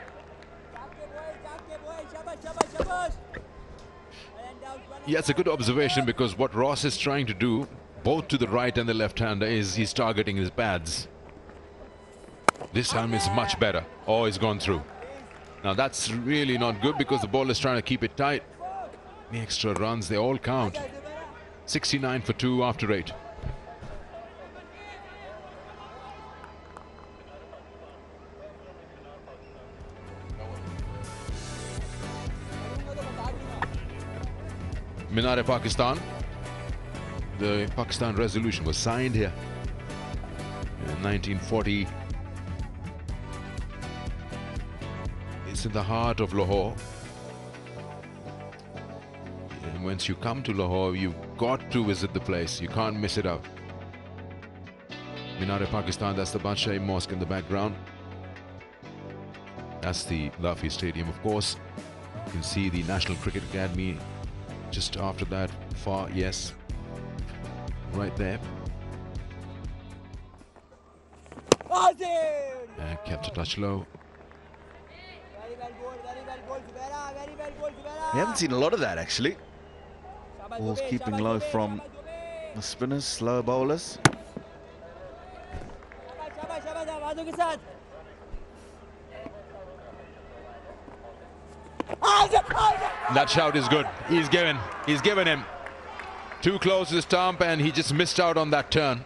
Yeah, it's a good observation, because what Ross is trying to do, both to the right and the left-hander, is he's targeting his pads. This time is much better. Oh, he's gone through. Now that's really not good, because the ball is trying to keep it tight. The extra runs, they all count. 69 for 2 after 8. Minar-e-Pakistan. The Pakistan resolution was signed here in 1940. It's in the heart of Lahore. And once you come to Lahore, you've got to visit the place. You can't miss it out. Minar-e-Pakistan, that's the Badshahi Mosque in the background. That's the Lafi Stadium, of course. You can see the National Cricket Academy just after that, far, yes. Right there. Kept a touch low. We haven't seen a lot of that, actually. Balls keeping low from the spinners, slow bowlers. That shout is good. He's given him. Too close to the stump, and he just missed out on that turn.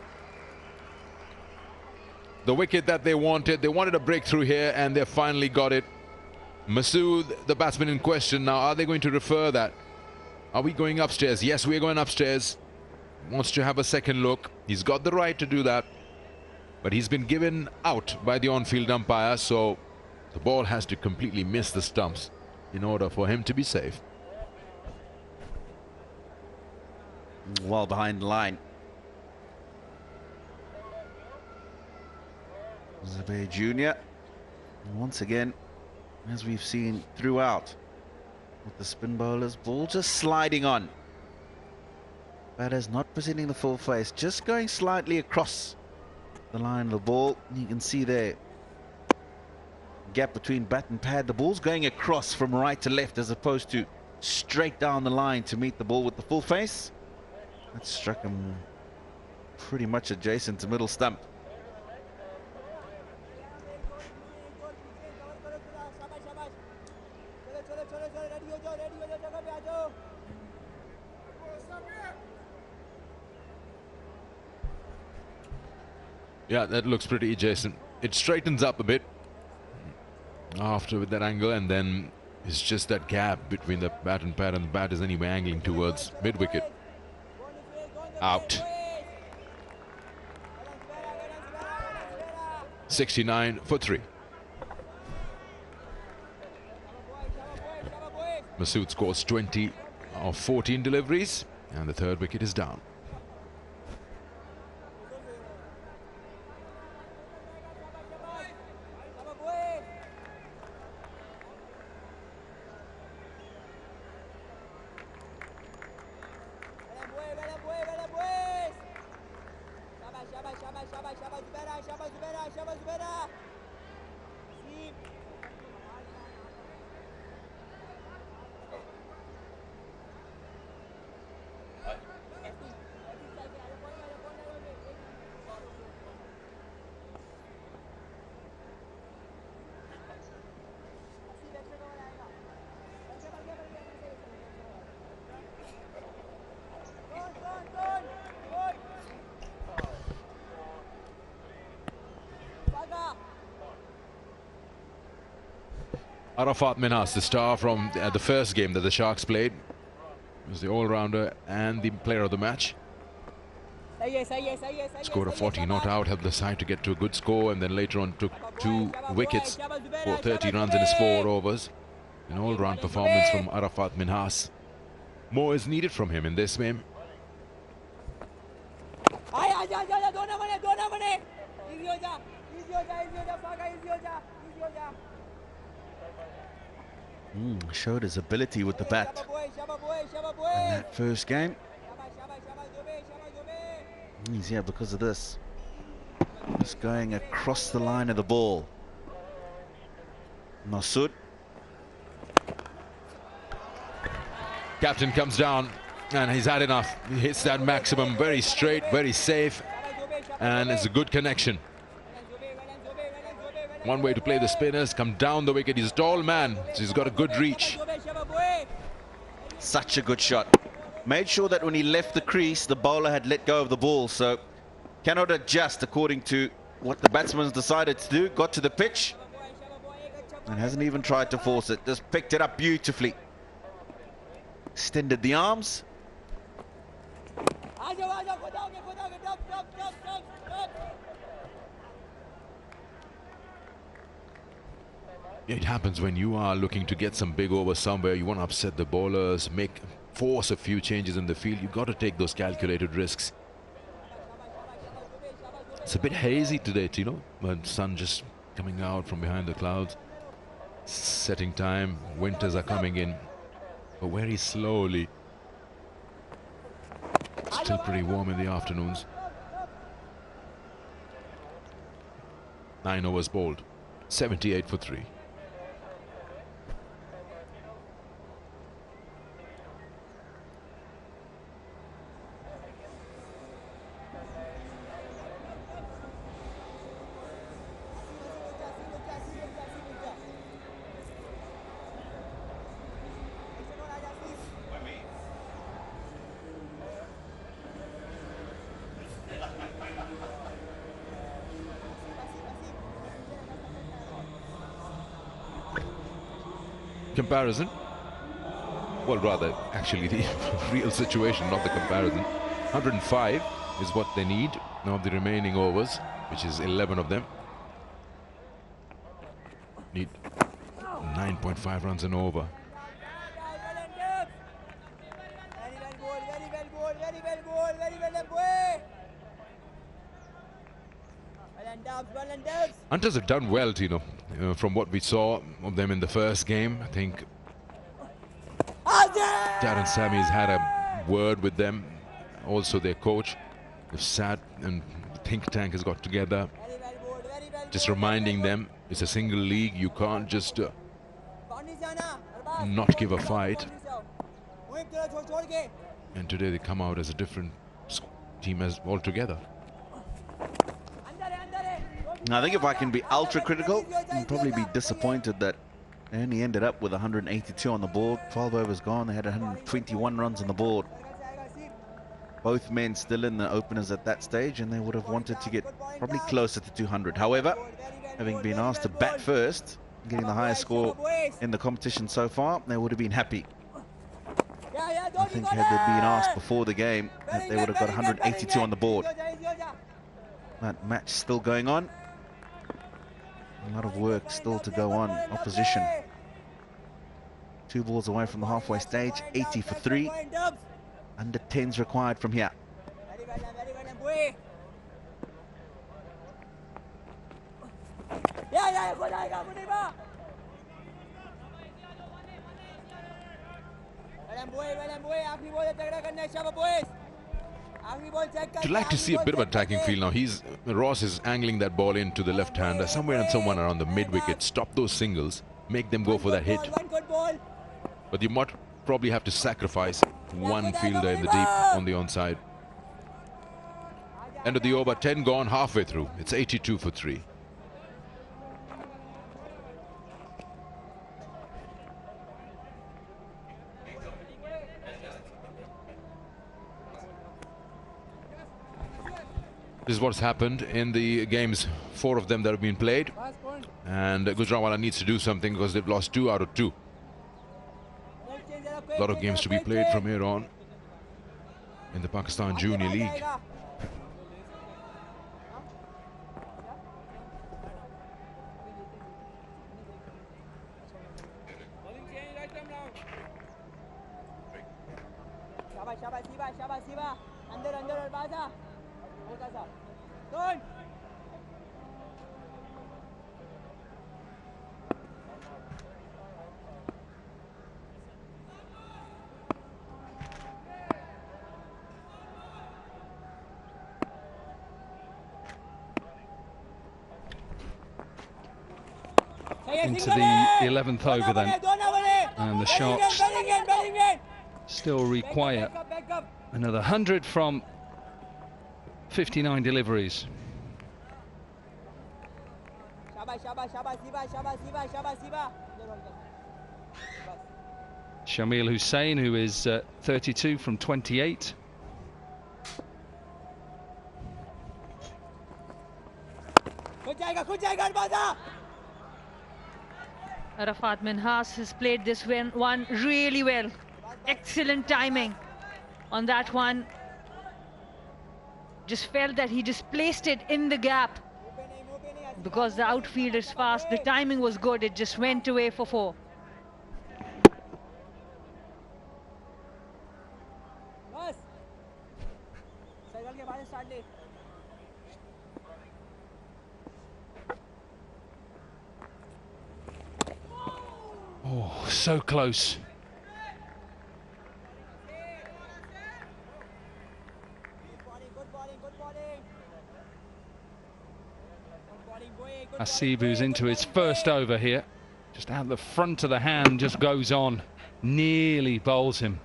The wicket that they wanted a breakthrough here, and they finally got it. Masood, the batsman in question, now are they going to refer that? Are we going upstairs? Yes, we are going upstairs. Wants to have a second look. He's got the right to do that, but he's been given out by the on-field umpire, so the ball has to completely miss the stumps in order for him to be safe. Well behind the line. Zabir Jr. Once again, as we've seen throughout with the spin bowlers, ball just sliding on. Batters not presenting the full face, just going slightly across the line of the ball. You can see there gap between bat and pad. The ball's going across from right to left as opposed to straight down the line to meet the ball with the full face. That struck him pretty much adjacent to middle stump. Yeah, that looks pretty adjacent. It straightens up a bit after with that angle, and then it's just that gap between the bat and pad, and the bat is anyway angling towards mid-wicket. Out. 69 for 3. Masood scores 20 of 14 deliveries, and the third wicket is down. Arafat Minhas, the star from the first game that the Sharks played, was the all-rounder and the player of the match. Scored a 40 not out, helped the side to get to a good score, and then later on took 2 wickets for 30 runs in his 4 overs. An all-round performance from Arafat Minhas. More is needed from him in this game. Showed his ability with the bat in that first game. He's here because of this. Just going across the line of the ball. Masood. Captain comes down and he's had enough. He hits that maximum, very straight, very safe, and it's a good connection. One way to play the spinners, come down the wicket. He's a tall man, so he's got a good reach. Such a good shot. Made sure that when he left the crease, the bowler had let go of the ball, so cannot adjust according to what the batsman decided to do. Got to the pitch and hasn't even tried to force it. Just picked it up beautifully. Extended the arms. It happens when you are looking to get some big overs somewhere. You want to upset the bowlers, force a few changes in the field. You've got to take those calculated risks. It's a bit hazy today, Tino, but sun just coming out from behind the clouds. Setting time, winters are coming in, but very slowly. Still pretty warm in the afternoons. 9 overs bowled, 78 for 3. comparison. Well, rather, actually, the real situation, not the comparison. 105 is what they need now of the remaining overs, which is 11 of them. Need 9.5 runs an over. Hunters have done well, Tino, from what we saw of them in the first game. I think Darren Sammy's had a word with them. Also their coach. They've sat and the think tank has got together. Just reminding them it's a single league. You can't just not give a fight. And today they come out as a different team as altogether. I think if I can be ultra critical, I'll probably be disappointed that they only ended up with 182 on the board. 12 overs gone, they had 121 runs on the board. Both men still in the openers at that stage, and they would have wanted to get probably closer to 200. However, having been asked to bat first, getting the highest score in the competition so far, they would have been happy. I think had they been asked before the game, that they would have got 182 on the board. That match still going on. A lot of work still to go on. Opposition 2 balls away from the halfway stage, 80 for 3. Under 10s required from here. You'd like to see a bit of attacking field now. Ross is angling that ball into the left-hander, somewhere and someone around the mid-wicket. Stop those singles, make them go for that hit. But you might probably have to sacrifice one fielder in the deep on the onside. End of the over, 10 gone, halfway through. It's 82 for 3. This is what's happened in the games, 4 of them that have been played. And Gujranwala needs to do something because they've lost 2 out of 2. A lot of games to be played from here on in the Pakistan Junior League. Into the 11th over then, and the Sharks still require another 100 from 59 deliveries. Shamil Hussain, who is 32 from 28. Arafat Minhas has played this one really well. Excellent timing on that one. Just felt that he just placed it in the gap. Because the outfield is fast, the timing was good, it just went away for 4. Oh, so close. Asib, who's into his first over here, just out the front of the hand, just goes on, nearly bowls him.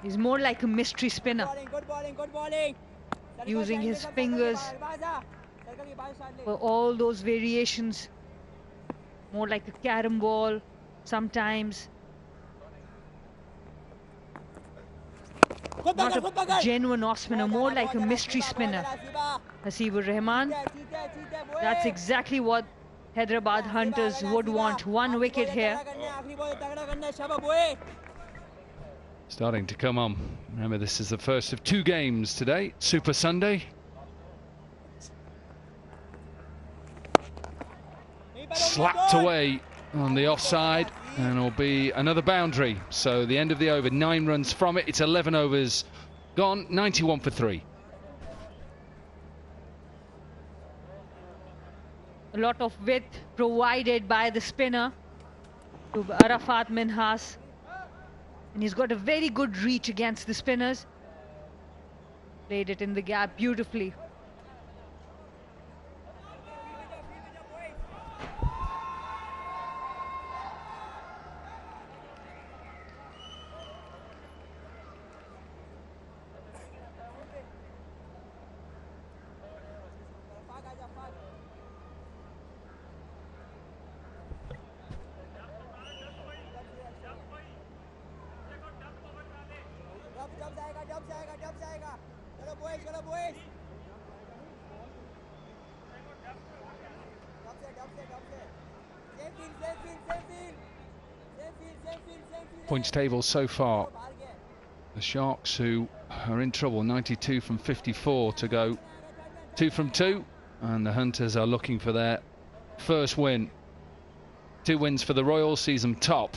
He's more like a mystery spinner, using his fingers for all those variations, more like a carom ball sometimes. not a genuine off spinner, more like a mystery spinner. Hasibur Rahman. That's exactly what Hyderabad Hunters would want. 1 wicket here. Starting to come on. Remember, this is the first of 2 games today. Super Sunday. Slapped away on the offside, and it'll be another boundary. So the end of the over, 9 runs from it. It's 11 overs gone, 91 for 3. A lot of width provided by the spinner to Arafat Minhas. And he's got a very good reach against the spinners. Played it in the gap beautifully. Points table so far. The Sharks, who are in trouble, 92 from 54 to go 2 from 2. And the Hunters are looking for their first win. 2 wins for the Royals sees them top.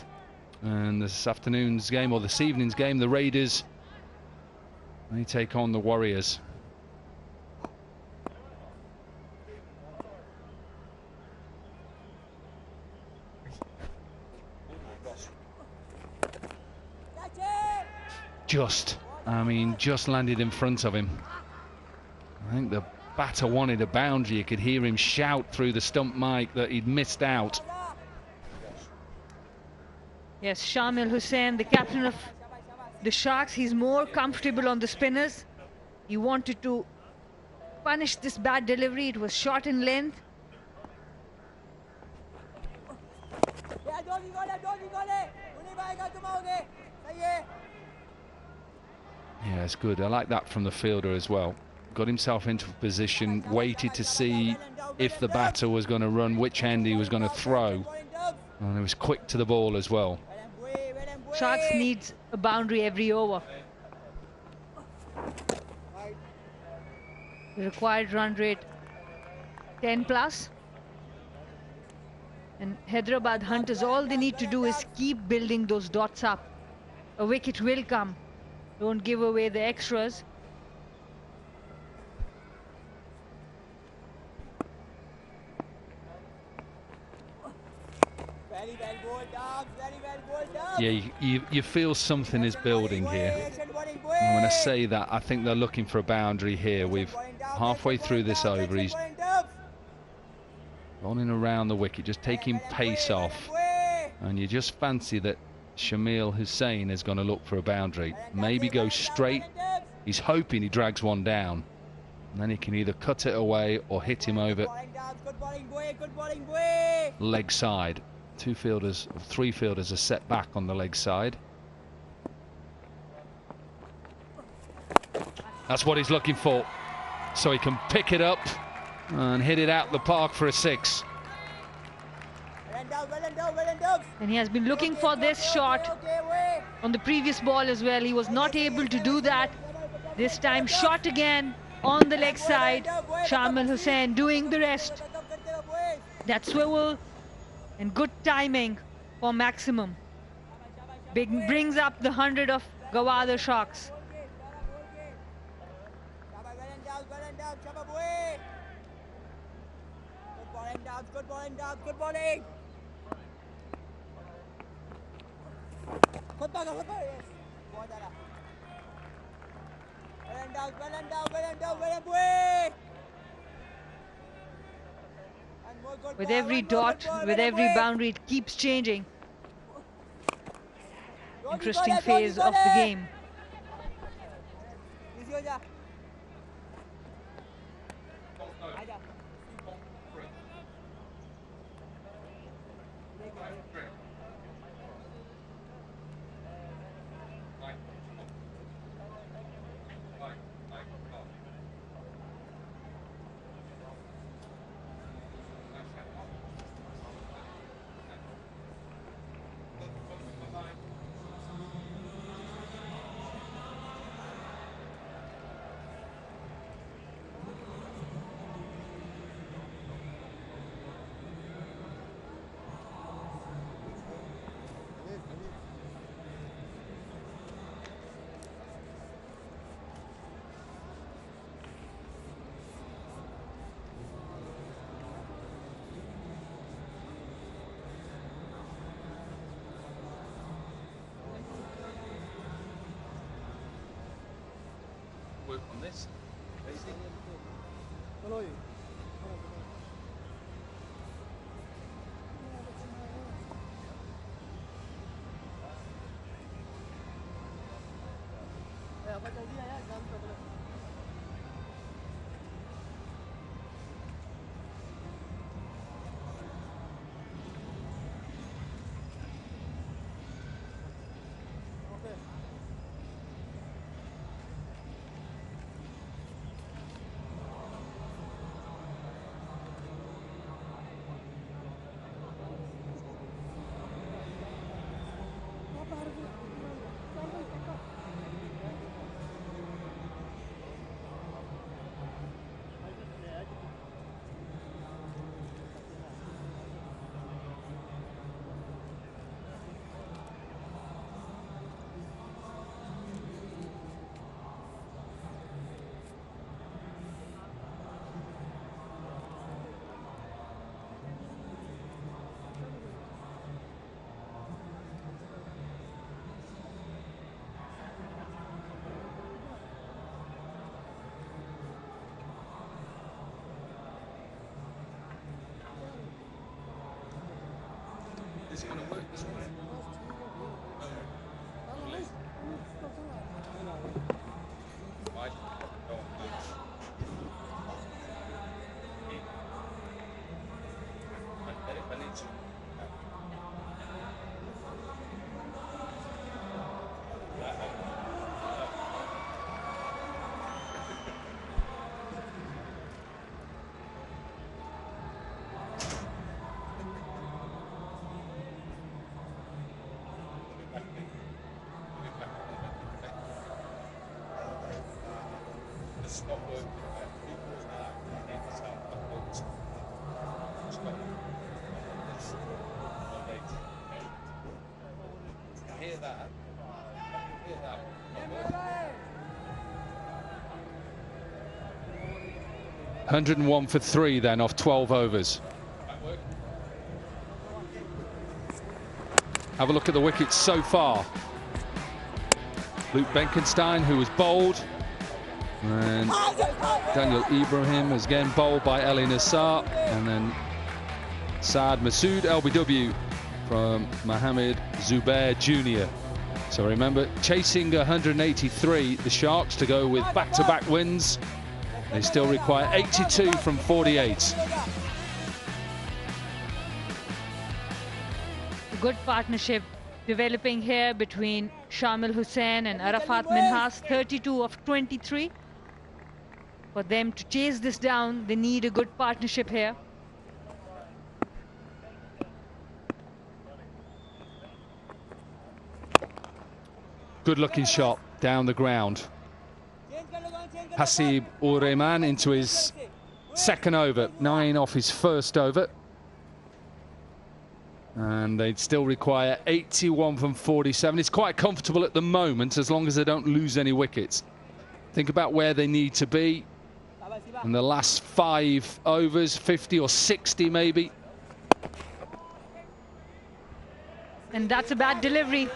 And this afternoon's game, or this evening's game, the Raiders, they take on the Warriors. Just landed in front of him. I think the batter wanted a boundary. You could hear him shout through the stump mic that he'd missed out. Yes, Shamil Hussain, the captain of the Sharks, he's more comfortable on the spinners. He wanted to punish this bad delivery. It was short in length. Yeah, it's good. I like that from the fielder as well. Got himself into a position, waited to see if the batter was going to run, which end he was going to throw. And he was quick to the ball as well. Sharks needs a boundary every over. The required run rate 10 plus. And Hyderabad Hunters, all they need to do is keep building those dots up. A wicket will come. Don't give away the extras. Yeah, you feel something is building here. And when I say that, I think they're looking for a boundary here. We've halfway through this over. He's running around the wicket, just taking pace off. And you just fancy that Shamil Hussain is going to look for a boundary. Maybe go straight. He's hoping he drags one down. And then he can either cut it away or hit him over leg side. 2 fielders, or 3 fielders are set back on the leg side. That's what he's looking for. So he can pick it up and hit it out the park for a 6. And he has been looking for this shot on the previous ball as well. He was not able to do that. This time shot again on the leg side. Shamil Hussain doing the rest. That swivel and good timing for maximum. Brings up the 100 of Gwadar Sharks. Good bowling, good bowling. Yes. With every dot, with every boundary, it keeps changing. Interesting phase of the game. on this. Is it going to work this way? Wide. Go on. I need to. 101 for 3 then off 12 overs. Have a look at the wickets so far. Luke Benkenstein, who was bowled, and Daniel Ibrahim is again bowled by Ali Nassar, and then Saad Masood LBW from Mohammed Zubair Jr. So remember, chasing 183, the Sharks to go with back-to-back wins. They still require 82 from 48. Good partnership developing here between Shamil Hussain and Arafat Minhas, 32 of 23. For them to chase this down, they need a good partnership here. Good looking shot down the ground. Hasib ur Rehman into his second over, 9 off his first over. And they'd still require 81 from 47. It's quite comfortable at the moment as long as they don't lose any wickets. Think about where they need to be in the last 5 overs, 50 or 60 maybe. And that's a bad delivery.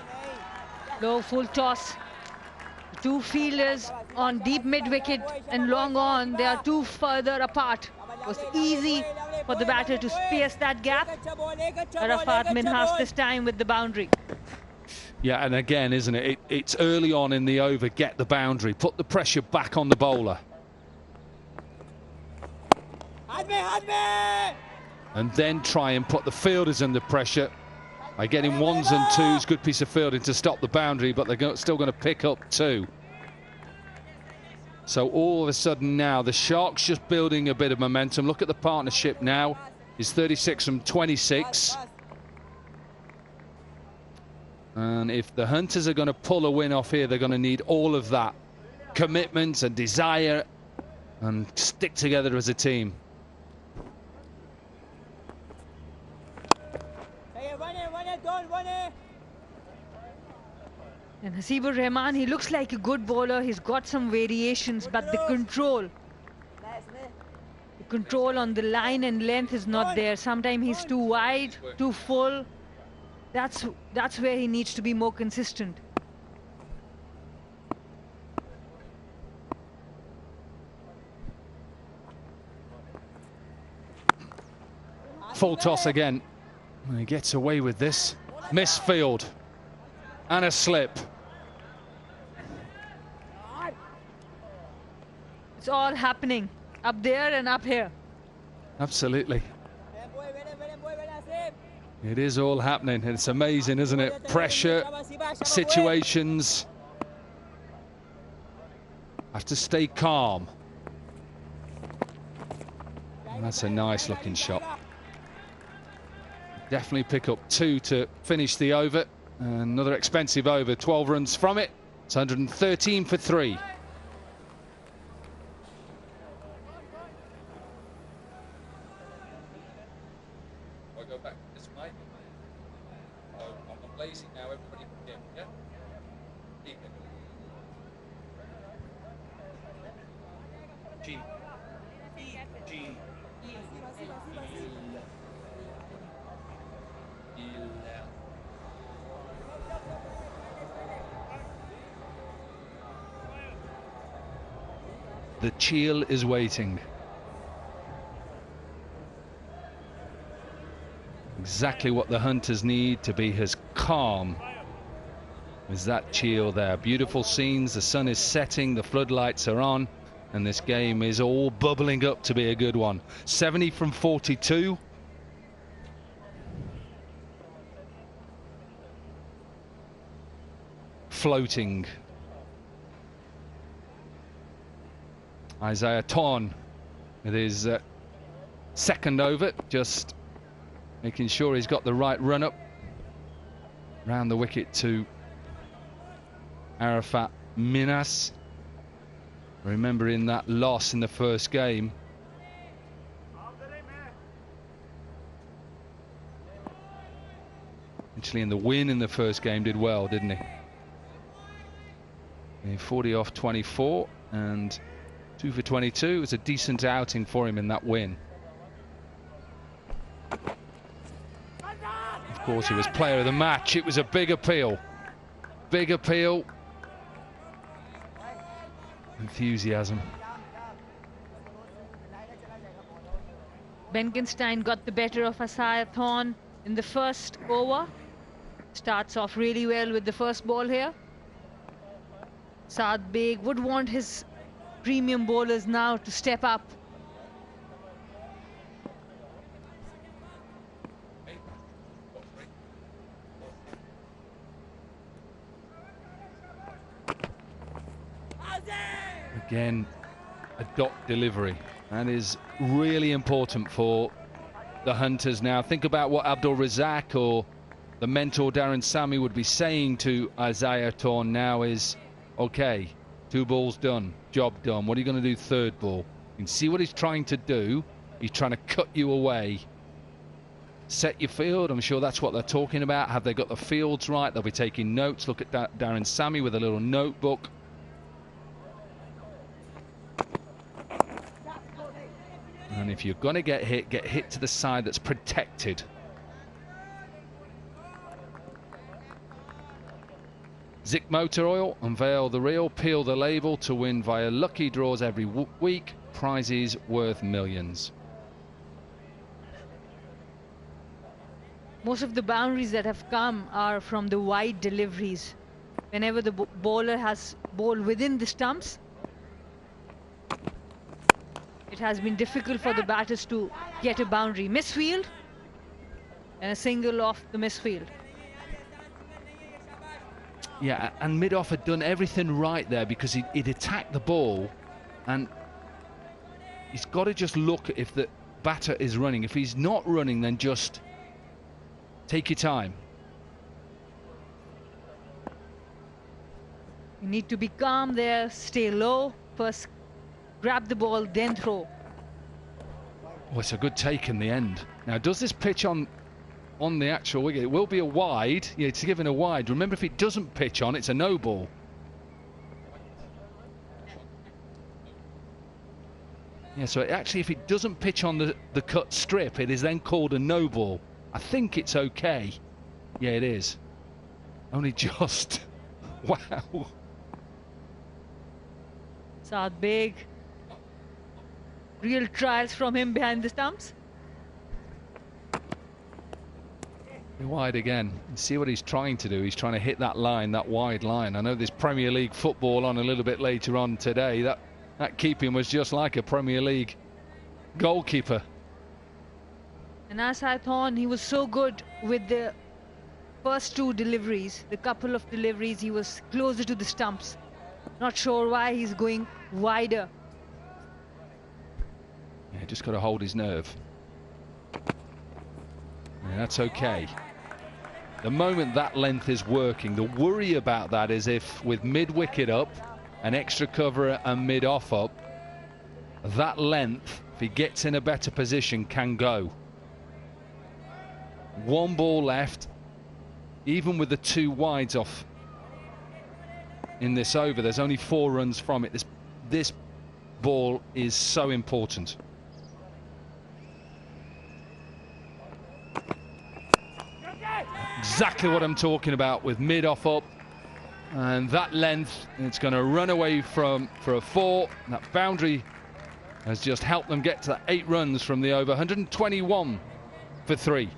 Low full toss. Two fielders on deep mid-wicket and long on. They are too further apart. It was easy for the batter to pierce that gap. Arafat Minhas this time with the boundary. Yeah, and again, isn't it? It's early on in the over. Get the boundary. Put the pressure back on the bowler. And then try and put the fielders under pressure by getting ones and twos. Good piece of fielding to stop the boundary, but they're still going to pick up 2. So all of a sudden now, the Sharks just building a bit of momentum. Look at the partnership now. It's 36 from 26. And if the Hunters are going to pull a win off here, they're going to need all of that commitment and desire and stick together as a team. And Hasib ur Rehman, he looks like a good bowler. He's got some variations, but the control on the line and length is not there. Sometimes he's too wide, too full. That's where he needs to be more consistent. Full toss again. And he gets away with this. Misfield. And a slip. It's all happening up there and up here. Absolutely. It is all happening. It's amazing, isn't it? Pressure, situations. Have to stay calm. And that's a nice looking shot. Definitely pick up 2 to finish the over. Another expensive over, 12 runs from it. It's 113 for 3. I go back this way. I'm lazy now, everybody can get, yeah? Keep it. G. G. The Cheel is waiting. Exactly what the hunters need to be as calm as that Cheel there. Beautiful scenes, the sun is setting, the floodlights are on, and this game is all bubbling up to be a good one. 70 from 42. Floating. Isaiah Ton with his second over, just making sure he's got the right run up round the wicket to Arafat Minas. Remembering that loss in the first game. Actually, in the win in the first game, did well, didn't he? 40 off 24 and 2 for 22. It was a decent outing for him in that win. Of course, he was player of the match. It was a big appeal. Big appeal. Enthusiasm. Benkenstein got the better of Isaiah Thorn in the first over. Starts off really well with the first ball here. Saad Beg would want his premium bowlers now to step up. Again, a dot delivery. That is really important for the hunters now. Think about what Abdul Razak or the mentor Darren Sammy would be saying to Isaiah Thorn now is, okay, 2 balls done, job done. What are you going to do third ball? You can see what he's trying to do. He's trying to cut you away. Set your field. I'm sure that's what they're talking about. Have they got the fields right? They'll be taking notes. Look at Darren Sammy with a little notebook. And if you're going to get hit to the side that's protected. Zik Motor Oil, unveil the real, peel the label to win via lucky draws every week. Prizes worth millions. Most of the boundaries that have come are from the wide deliveries. Whenever the bowler has bowled within the stumps, it has been difficult for the batters to get a boundary. Misfield and a single off the misfield. Yeah, and mid-off had done everything right there because he'd attacked the ball, and he's got to just look if the batter is running. If he's not running, then just take your time. You need to be calm there, stay low, first grab the ball, then throw. Oh, it's a good take in the end. Now, does this pitch on the actual wicket? It will be a wide. Yeah, it's given a wide. Remember, if it doesn't pitch on, it's a no ball. Yeah, so actually, if it doesn't pitch on the cut strip, it is then called a no ball. I think it's okay. Yeah, it is. Only just. Wow. Saad Beg. Real trials from him behind the stumps. Wide again. See what he's trying to do. He's trying to hit that line, that wide line. I know there's Premier League football on a little bit later on today. That keeping was just like a Premier League goalkeeper. And as I thought, he was so good with the first two deliveries. The couple of deliveries, he was closer to the stumps. Not sure why he's going wider. Yeah, just got to hold his nerve. Yeah, that's okay. The moment that length is working, the worry about that is if with mid-wicket up, an extra cover and mid-off up, that length, if he gets in a better position, can go. One ball left, even with the two wides off in this over, there's only 4 runs from it. This ball is so important. Exactly what I'm talking about with mid-off up, and that length, it's going to run away for a 4. That boundary has just helped them get to 8 runs from the over. 121 for 3.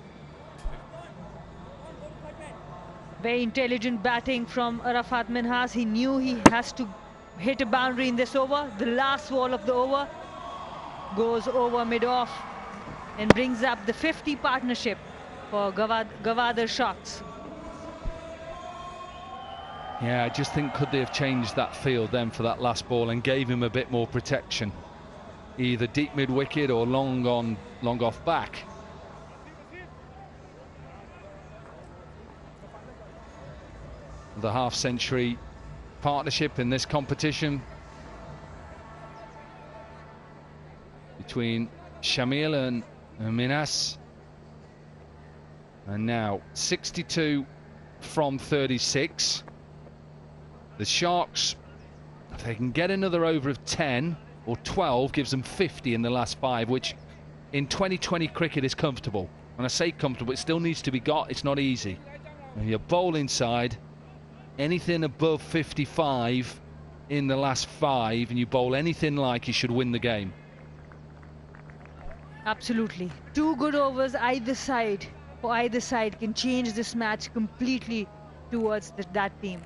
Very intelligent batting from Arafat Minhas. He knew he has to hit a boundary in this over. The last ball of the over goes over mid-off and brings up the 50 partnership for Gwadar Sharks. Yeah, I just think could they have changed that field then for that last ball and gave him a bit more protection, either deep mid-wicket or long off back. The half-century partnership in this competition between Shamil and Minhas. And now 62 from 36. The Sharks, if they can get another over of 10 or 12, gives them 50 in the last 5, which in 2020 cricket is comfortable. When I say comfortable, it still needs to be got. It's not easy. When you bowl inside, anything above 55 in the last 5, and you bowl anything like, you should win the game. Absolutely. 2 good overs either side. For either side can change this match completely towards that team.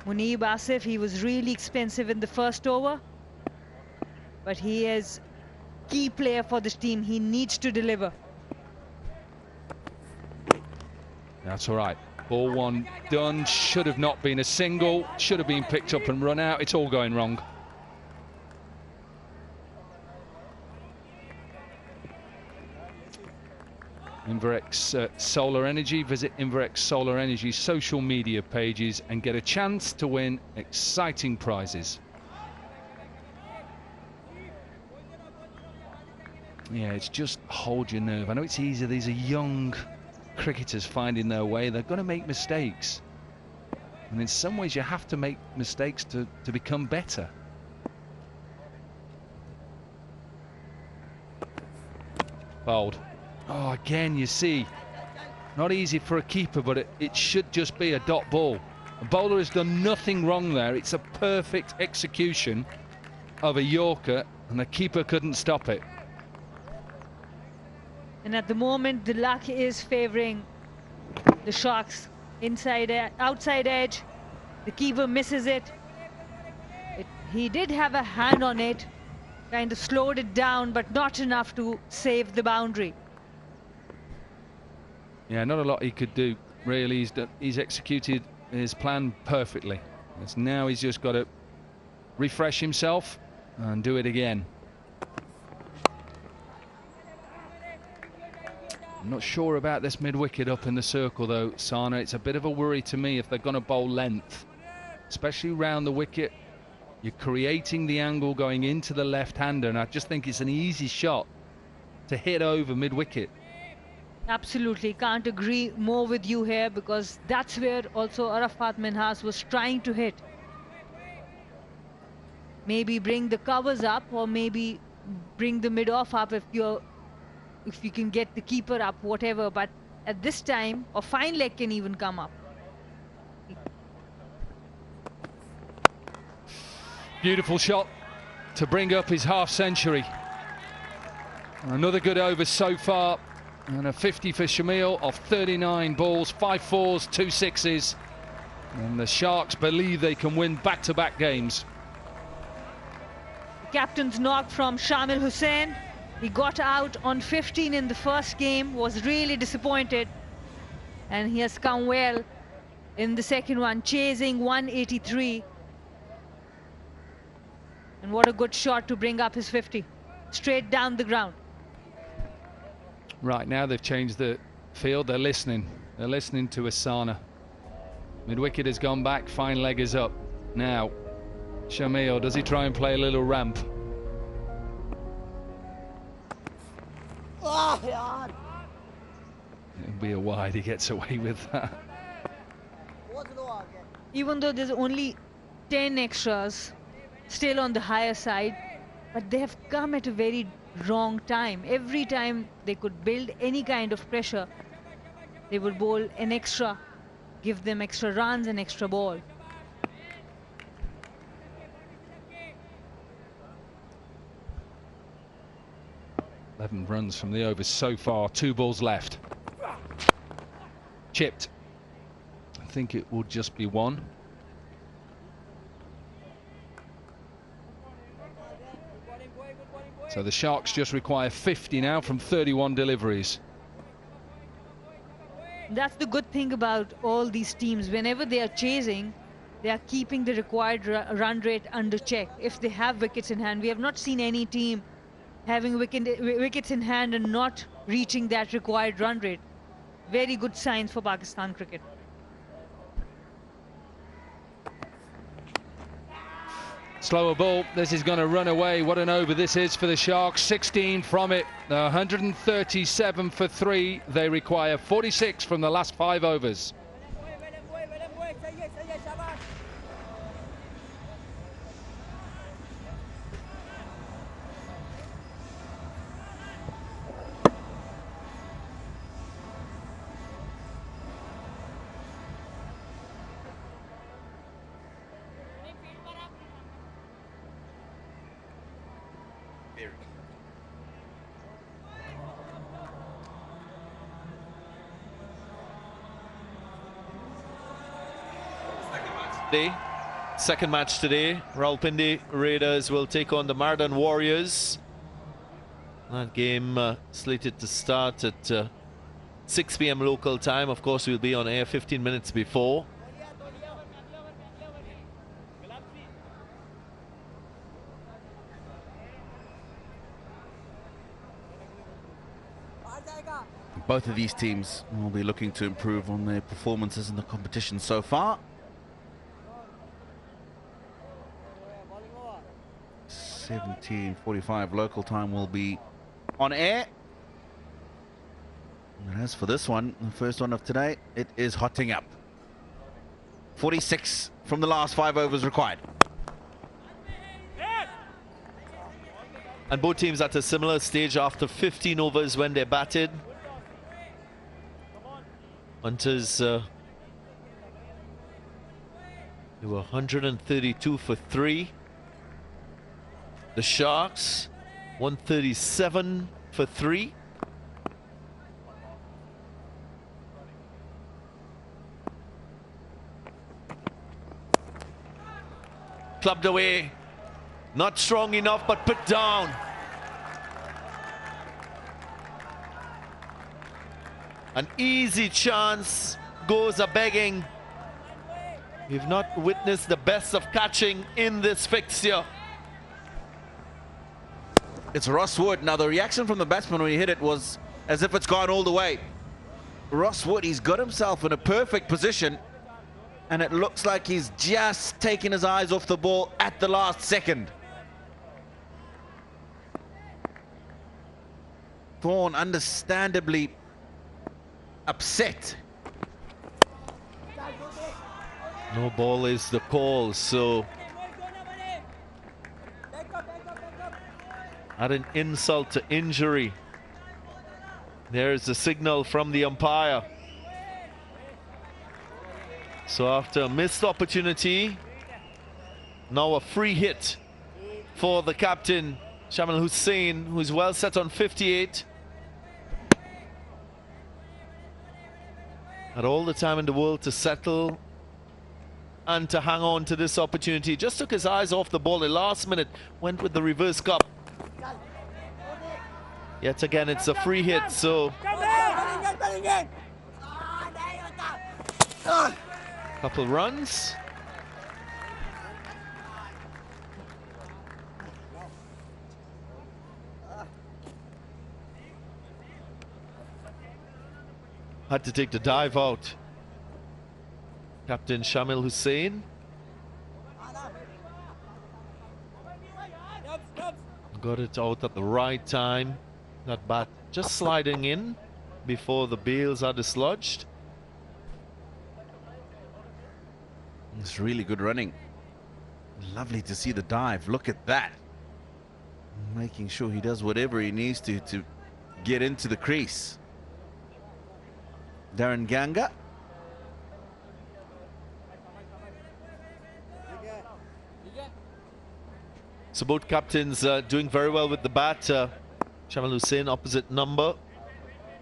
Muneeb Asif, he was really expensive in the first over, but he is key player for this team. He needs to deliver. That's all right. Ball 1 done. Should have not been a single. Should have been picked up and run out. It's all going wrong. Inverex Solar Energy. Visit Inverex Solar Energy's social media pages and get a chance to win exciting prizes. Yeah, it's just hold your nerve. I know it's easy. These are young cricketers finding their way. They're going to make mistakes. And in some ways you have to make mistakes to become better. Bowled. Oh, again, you see, not easy for a keeper, but it should just be a dot ball. The bowler has done nothing wrong there. It's a perfect execution of a Yorker, and the keeper couldn't stop it. And at the moment, the luck is favouring the Sharks. Outside edge, the keeper misses it. He did have a hand on it, kind of slowed it down, but not enough to save the boundary. Yeah, not a lot he could do, really. He's executed his plan perfectly. Now he's just got to refresh himself and do it again. I'm not sure about this mid-wicket up in the circle, though, Sana. It's a bit of a worry to me if they're going to bowl length, especially round the wicket. You're creating the angle going into the left-hander, and I just think it's an easy shot to hit over mid-wicket. Absolutely, can't agree more with you here, because that's where also Arafat Minhas was trying to hit. Maybe bring the covers up, or maybe bring the mid-off up if you can get the keeper up, whatever. But at this time, a fine leg can even come up. Beautiful shot to bring up his half-century. Another good over so far And a 50 for Shamil off 39 balls, 5 fours, 2 sixes. And the Sharks believe they can win back-to-back games. Captain's knock from Shamil Hussain. He got out on 15 in the first game, was really disappointed. And he has come well in the second one, chasing 183. And what a good shot to bring up his 50. Straight down the ground. Right, now they've changed the field. They're listening. They're listening to Asana. Mid-wicket has gone back. Fine leg is up. Now, Shamil, does he try and play a little ramp? Oh, It'll be a wide. He gets away with that. Even though there's only 10 extras, still on the higher side, but they have come at a very wrong time. Every time they could build any kind of pressure, they would bowl an extra, give them extra runs and extra ball. Eleven runs from the overs so far, 2 balls left. Chipped. I think it will just be 1. So the Sharks just require 50 now from 31 deliveries. That's the good thing about all these teams. Whenever they are chasing, they are keeping the required run rate under check. If they have wickets in hand, we have not seen any team having wickets in hand and not reaching that required run rate. Very good signs for Pakistan cricket. Slower ball. This is going to run away. What an over this is for the Sharks. 16 from it. 137 for 3. They require 46 from the last 5 overs. Second match today, Rawalpindi Raiders will take on the Mardan Warriors. That game slated to start at 6 p.m. local time. Of course, we'll be on air 15 minutes before. Both of these teams will be looking to improve on their performances in the competition so far. 17:45 local time will be on air. And as for this one, the first one of today, it is hotting up. 46 from the last 5 overs required. And both teams at a similar stage after 15 overs when they batted. Hunters they were 132 for 3. The Sharks 137 for 3. Clubbed away, not strong enough, but put down. An easy chance goes a-begging. We've not witnessed the best of catching in this fixture. It's Ross Wood. Now the reaction from the batsman when he hit it was as if it's gone all the way. Ross Wood, he's got himself in a perfect position, and it looks like he's just taken his eyes off the ball at the last second. Thorne understandably upset. No ball is the call, so add an insult to injury. There's the signal from the umpire. So after a missed opportunity, now a free hit for the captain, Shamil Hussain, who's well set on 58. Had all the time in the world to settle and to hang on to this opportunity. Just took his eyes off the ball at last minute, went with the reverse cup. Yet again, it's a free hit, so couple runs. Had to take the dive out. Captain Shamil Hussain. Got it out at the right time. That bat just sliding in before the bails are dislodged. It's really good running. Lovely to see the dive. Look at that. Making sure he does whatever he needs to get into the crease. Darren Ganga. So both captains doing very well with the bat. Shamil Hussain, opposite number.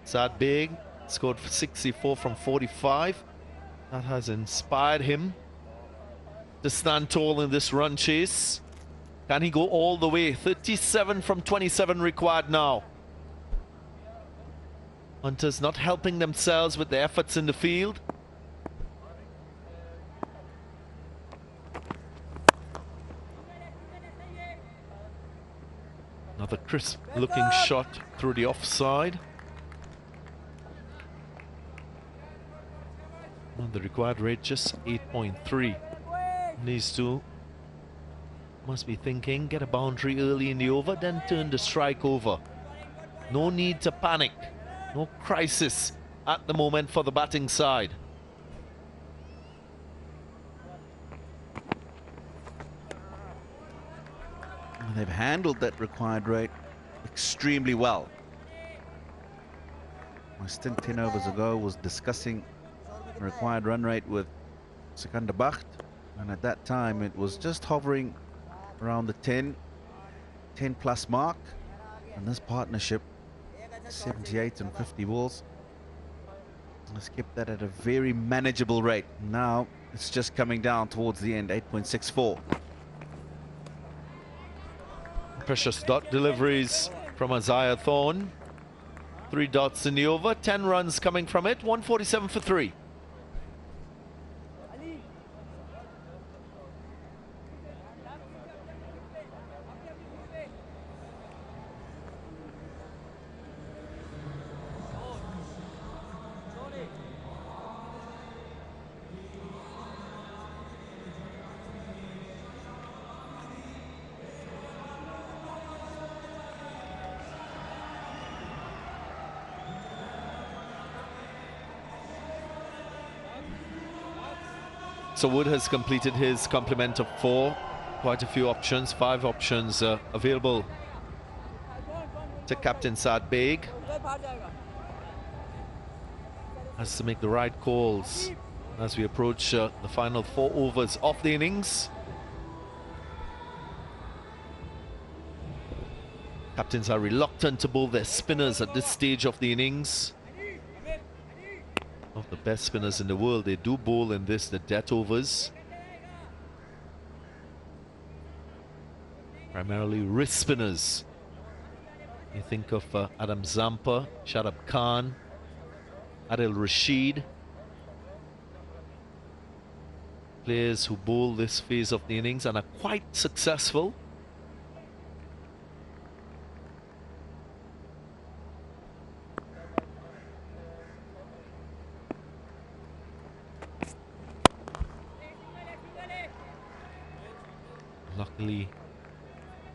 Saad Beg scored 64 from 45. That has inspired him to stand tall in this run chase. Can he go all the way? 37 from 27 required now. Hunters not helping themselves with the efforts in the field. Another crisp looking shot through the offside. And the required rate just 8.3. These two must be thinking, get a boundary early in the over, then turn the strike over. No need to panic. No crisis at the moment for the batting side. And they've handled that required rate extremely well. My stint 10 overs ago was discussing the required run rate with Sikandar Bakht, and at that time it was just hovering around the 10 plus mark, and this partnership 78 and 50 balls has kept that at a very manageable rate. Now it's just coming down towards the end, 8.64. Precious dot deliveries from Isaiah Thorne. 3 dots in the over, 10 runs coming from it, 147 for 3. So Wood has completed his complement of 4. Quite a few options, 5 options available to Captain Saad Beg. Has to make the right calls as we approach the final 4 overs of the innings. Captains are reluctant to bowl their spinners at this stage of the innings. Of the best spinners in the world, they do bowl in this, the death overs. Primarily wrist spinners. You think of Adam Zampa, Shadab Khan, Adil Rashid. Players who bowl this phase of the innings and are quite successful. Luckily,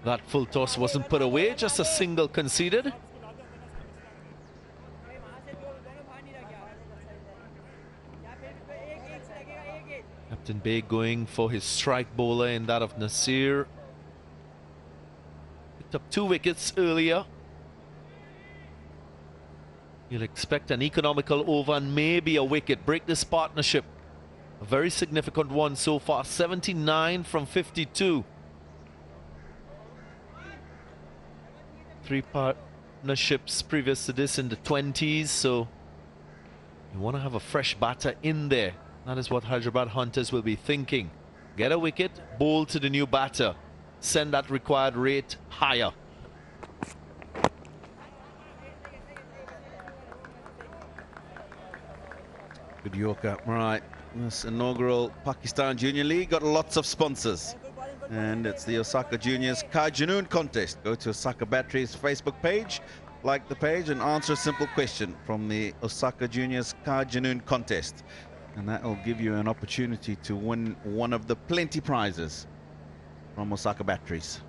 that full toss wasn't put away, just a single conceded. Captain Beg going for his strike bowler in that of Nasir. Picked up 2 wickets earlier. You'll expect an economical over and maybe a wicket. Break this partnership. A very significant one so far, 79 from 52. 3 partnerships previous to this in the 20s, so You want to have a fresh batter in there. That is what Hyderabad Hunters will be thinking. Get a wicket, bowl to the new batter. Send that required rate higher. Good Yorker. Right. This inaugural Pakistan Junior League got lots of sponsors. And it's the Osaka Juniors Car Junoon contest. Go to Osaka Battery's Facebook page, like the page, and answer a simple question from the Osaka Juniors Car Junoon contest. And that will give you an opportunity to win one of the plenty prizes from Osaka Batteries.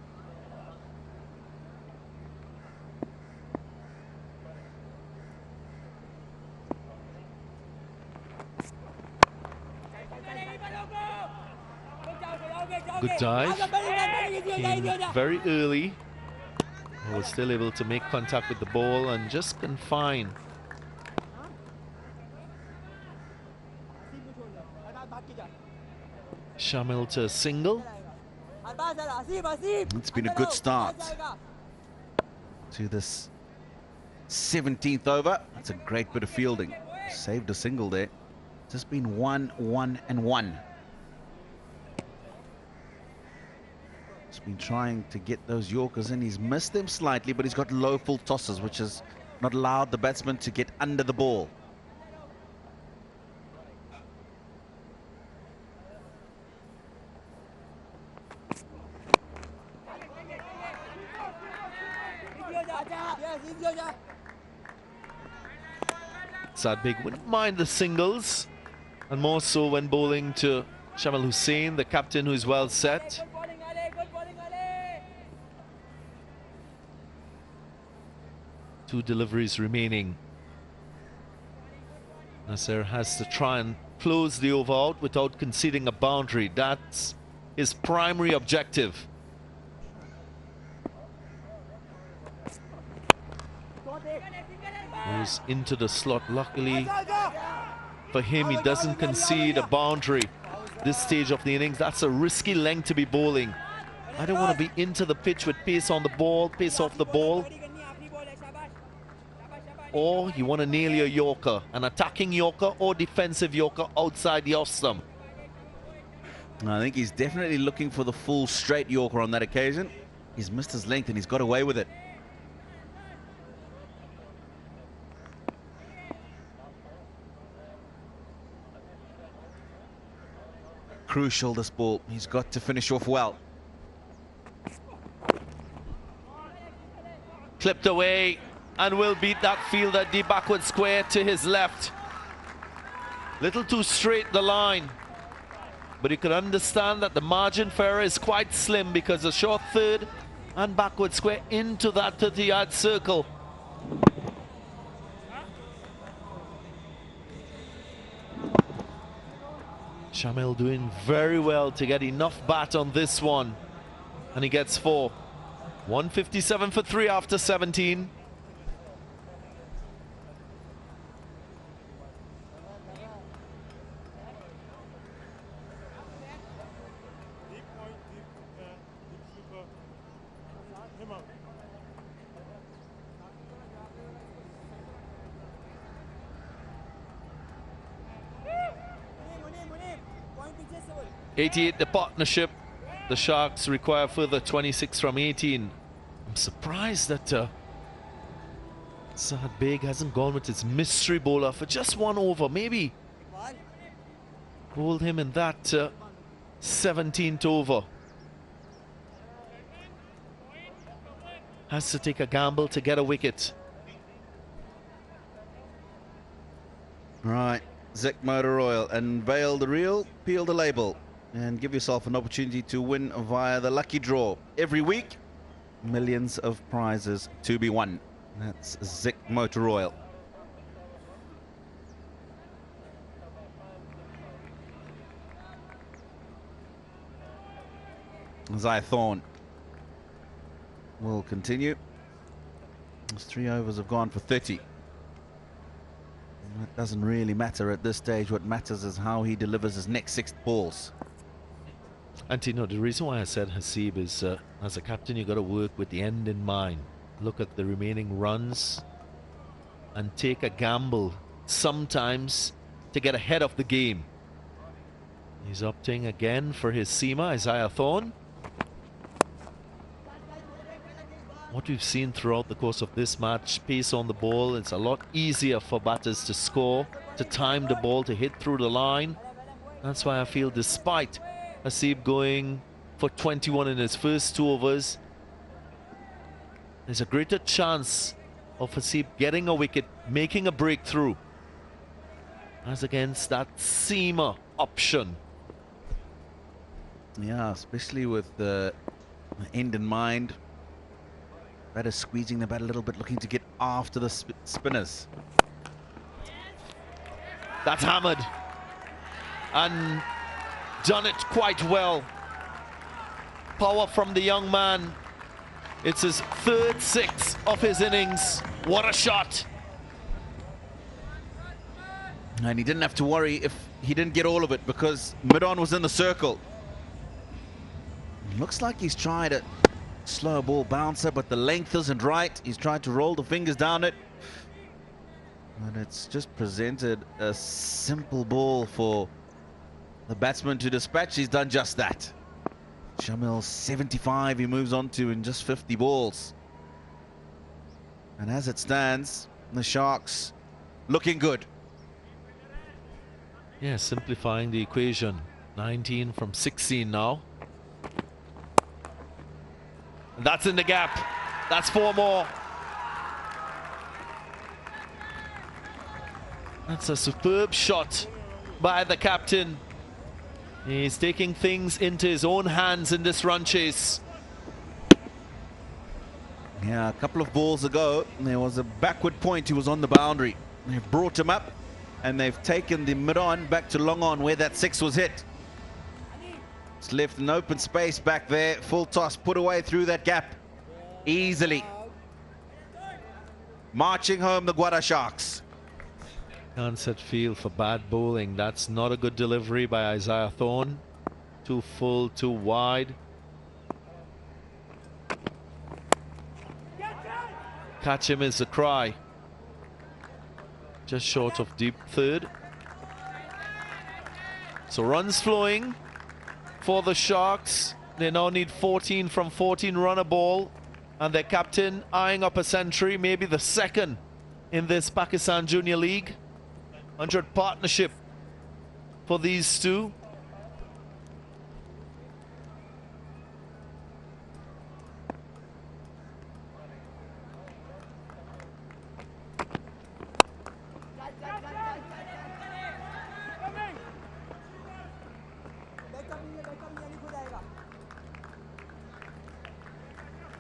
Good dive. Came very early. Was still able to make contact with the ball and just confine. Shamil to a single. It's been a good start to this 17th over. That's a great bit of fielding. Saved a single there. Just been 1, 1 and 1. He's been trying to get those Yorkers in. He's missed them slightly, but he's got low full tosses, which has not allowed the batsman to get under the ball. Sad Big wouldn't mind the singles, and more so when bowling to Shamal Hussain, the captain, who is well set. Two deliveries remaining. Nasser has to try and close the over out without conceding a boundary. That's his primary objective. Goes into the slot. Luckily for him, he doesn't concede a boundary this stage of the innings. That's a risky length to be bowling. I don't want to be into the pitch with pace on the ball, pace off the ball. Or you want to nail your Yorker, an attacking Yorker or defensive Yorker outside the off stump. I think he's definitely looking for the full straight Yorker on that occasion. He's missed his length and he's got away with it. Crucial, this ball. He's got to finish off well. Clipped away and will beat that fielder deep backward square to his left. Little too straight the line. But you can understand that the margin for error is quite slim because a short third and backward square into that 30-yard circle. Shamil doing very well to get enough bat on this one. And he gets 4. 157 for 3 after 17. .88 the partnership. The Sharks require further 26 from 18. I'm surprised that Saad Beg hasn't gone with his mystery bowler for just one over. Maybe hold him in that 17th over. Has to take a gamble to get a wicket. Right, Zik Motor Oil, unveil the reel, peel the label, and give yourself an opportunity to win via the lucky draw. Every week, millions of prizes to be won. That's Zik Motor Oil. Zai Thorne will continue. Those 3 overs have gone for 30. That doesn't really matter at this stage. What matters is how he delivers his next 6 balls. And you know, the reason why I said Hasib is as a captain, you got to work with the end in mind. Look at the remaining runs and take a gamble sometimes to get ahead of the game. He's opting again for his seamer, Isaiah Thorne. What we've seen throughout the course of this match, pace on the ball, it's a lot easier for batters to score, to time the ball, to hit through the line. That's why I feel, despite Hasib going for 21 in his first 2 overs, there's a greater chance of Hasib getting a wicket, making a breakthrough, as against that seamer option. Yeah, especially with the end in mind. Batter squeezing the bat a little bit, looking to get after the spinners. That's hammered and done it quite well. Power from the young man. It's his 3rd 6 of his innings. What a shot. And he didn't have to worry if he didn't get all of it, because mid-on was in the circle. Looks like he's tried a slow ball bouncer, but the length isn't right. He's tried to roll the fingers down it, and it's just presented a simple ball for the batsman to dispatch. He's done just that. Shamil 75 he moves on to in just 50 balls. And as it stands, the Sharks looking good. Yeah, simplifying the equation. 19 from 16 now. That's in the gap. That's 4 more. That's a superb shot by the captain. He's taking things into his own hands in this run chase. Yeah, a couple of balls ago, there was a backward point. He was on the boundary. They've brought him up, and they've taken the mid-on back to long on where that 6 was hit. It's left an open space back there. Full toss put away through that gap easily. Marching home the Gwadar Sharks. Can't set field for bad bowling. That's not a good delivery by Isaiah Thorne. Too full, too wide. Catch him is the cry. Just short of deep 3rd. So runs flowing for the Sharks. They now need 14 from 14, run a ball, and their captain eyeing up a century, maybe the 2nd in this Pakistan Junior League. 100 partnership for these two.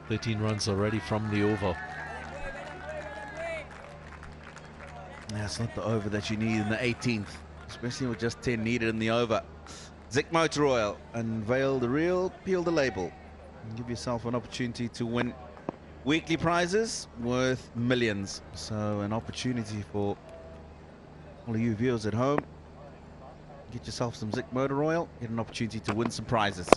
"13 runs already from the over." That's not the over that you need in the 18th, especially with just 10 needed in the over. Zik Motor Oil, unveil the real, peel the label, and give yourself an opportunity to win weekly prizes worth millions. So an opportunity for all of you viewers at home. Get yourself some Zik Motor Oil, get an opportunity to win some prizes.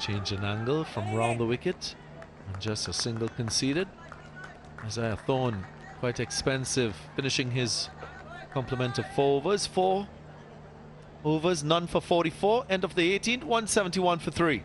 Change in angle from round the wicket, and just a single conceded. Isaiah Thorne, quite expensive, finishing his complement of 4 overs. 4 overs, none for 44. End of the 18th, 171 for 3.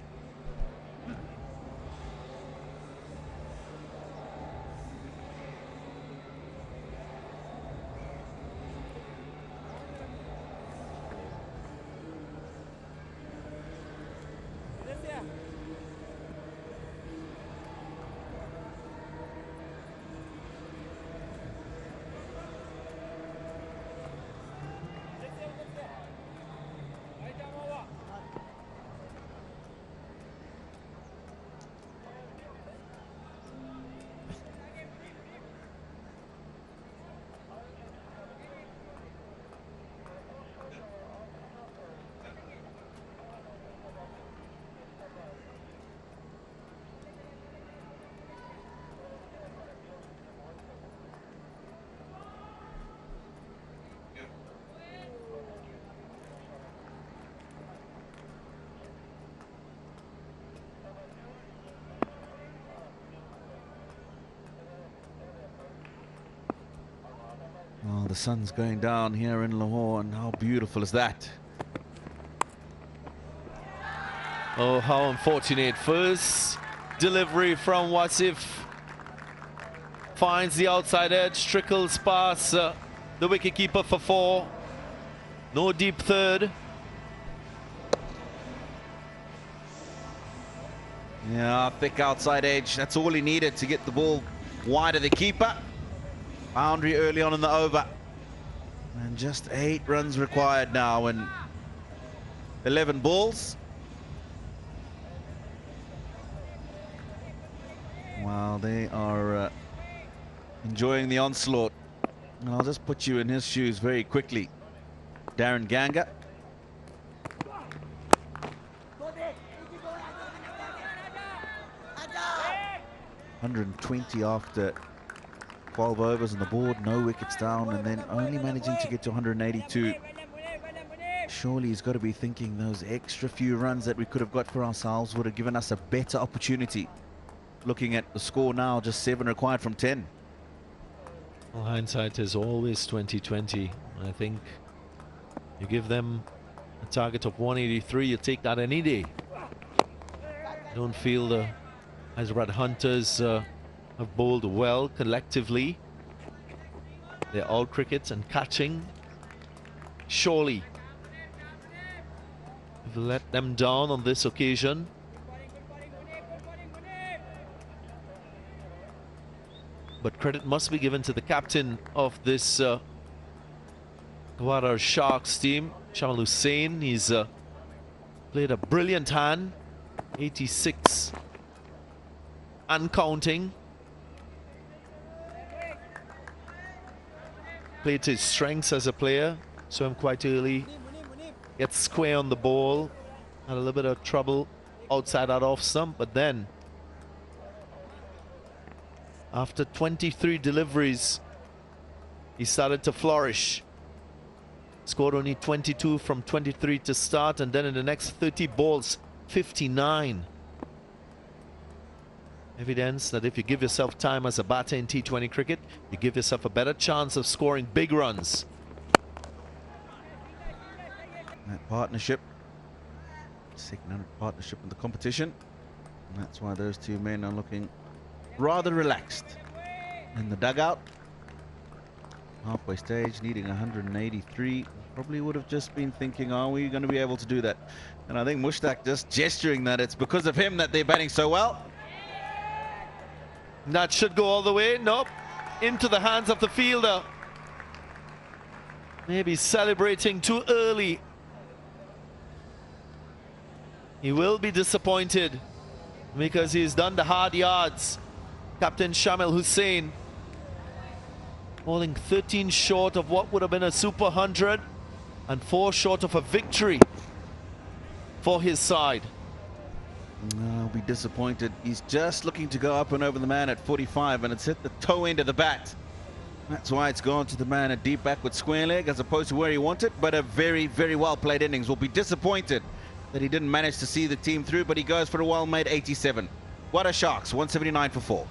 Oh, the sun's going down here in Lahore, and how beautiful is that? Oh, how unfortunate. First delivery from Wasif. Finds the outside edge, trickles past the wicketkeeper for 4. No deep third. Yeah, thick outside edge. That's all he needed to get the ball wide of the keeper. Boundary early on in the over. And just 8 runs required now and 11 balls. Wow, they are enjoying the onslaught. And I'll just put you in his shoes very quickly. Darren Ganga. 120 after 12 overs on the board, no wickets down, and then only managing to get to 182. Surely he's got to be thinking those extra few runs that we could have got for ourselves would have given us a better opportunity. Looking at the score now, just 7 required from 10. Well, hindsight is always 20/20. I think you give them a target of 183, you take that any day. I don't feel the Hyderabad Hunters have bowled well collectively. They're all cricket and catching. Surely we've let them down on this occasion. But credit must be given to the captain of this Gwadar Sharks team, Shamal Hussain. He's played a brilliant hand, 86 and counting. Played to his strengths as a player, saw him quite early, gets square on the ball, had a little bit of trouble outside that off stump, but then after 23 deliveries, he started to flourish. Scored only 22 from 23 to start, and then in the next 30 balls, 59. Evidence that if you give yourself time as a batter in T20 cricket, you give yourself a better chance of scoring big runs. That partnership, second partnership in the competition, and that's why those two men are looking rather relaxed in the dugout. Halfway stage, needing 183. Probably would have just been thinking, are we going to be able to do that? And I think Mushtaq just gesturing that it's because of him that they're batting so well. That should go all the way. Nope. Into the hands of the fielder. Maybe celebrating too early. He will be disappointed because he's done the hard yards. Captain Shamal Hussain bowling 13 short of what would have been a super 100 and 4 short of a victory for his side. I'll be disappointed. He's just looking to go up and over the man at 45, and it's hit the toe end of the bat. That's why it's gone to the man at deep back with square leg as opposed to where he wanted, but a very, very well played innings. Will be disappointed that he didn't manage to see the team through, but he goes for a well-made 87. Gwadar Sharks, 179 for 4.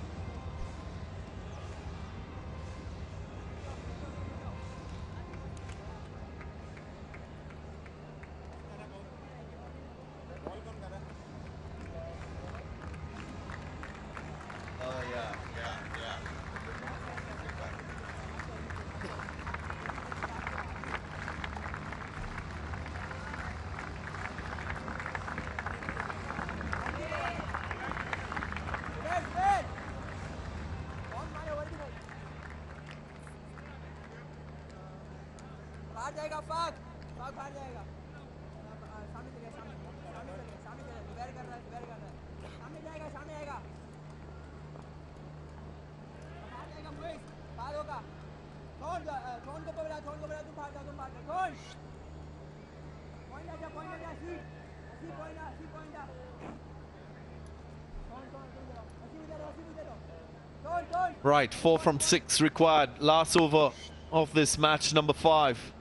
Right, 4 from 6 required. Last over of this match, number 5.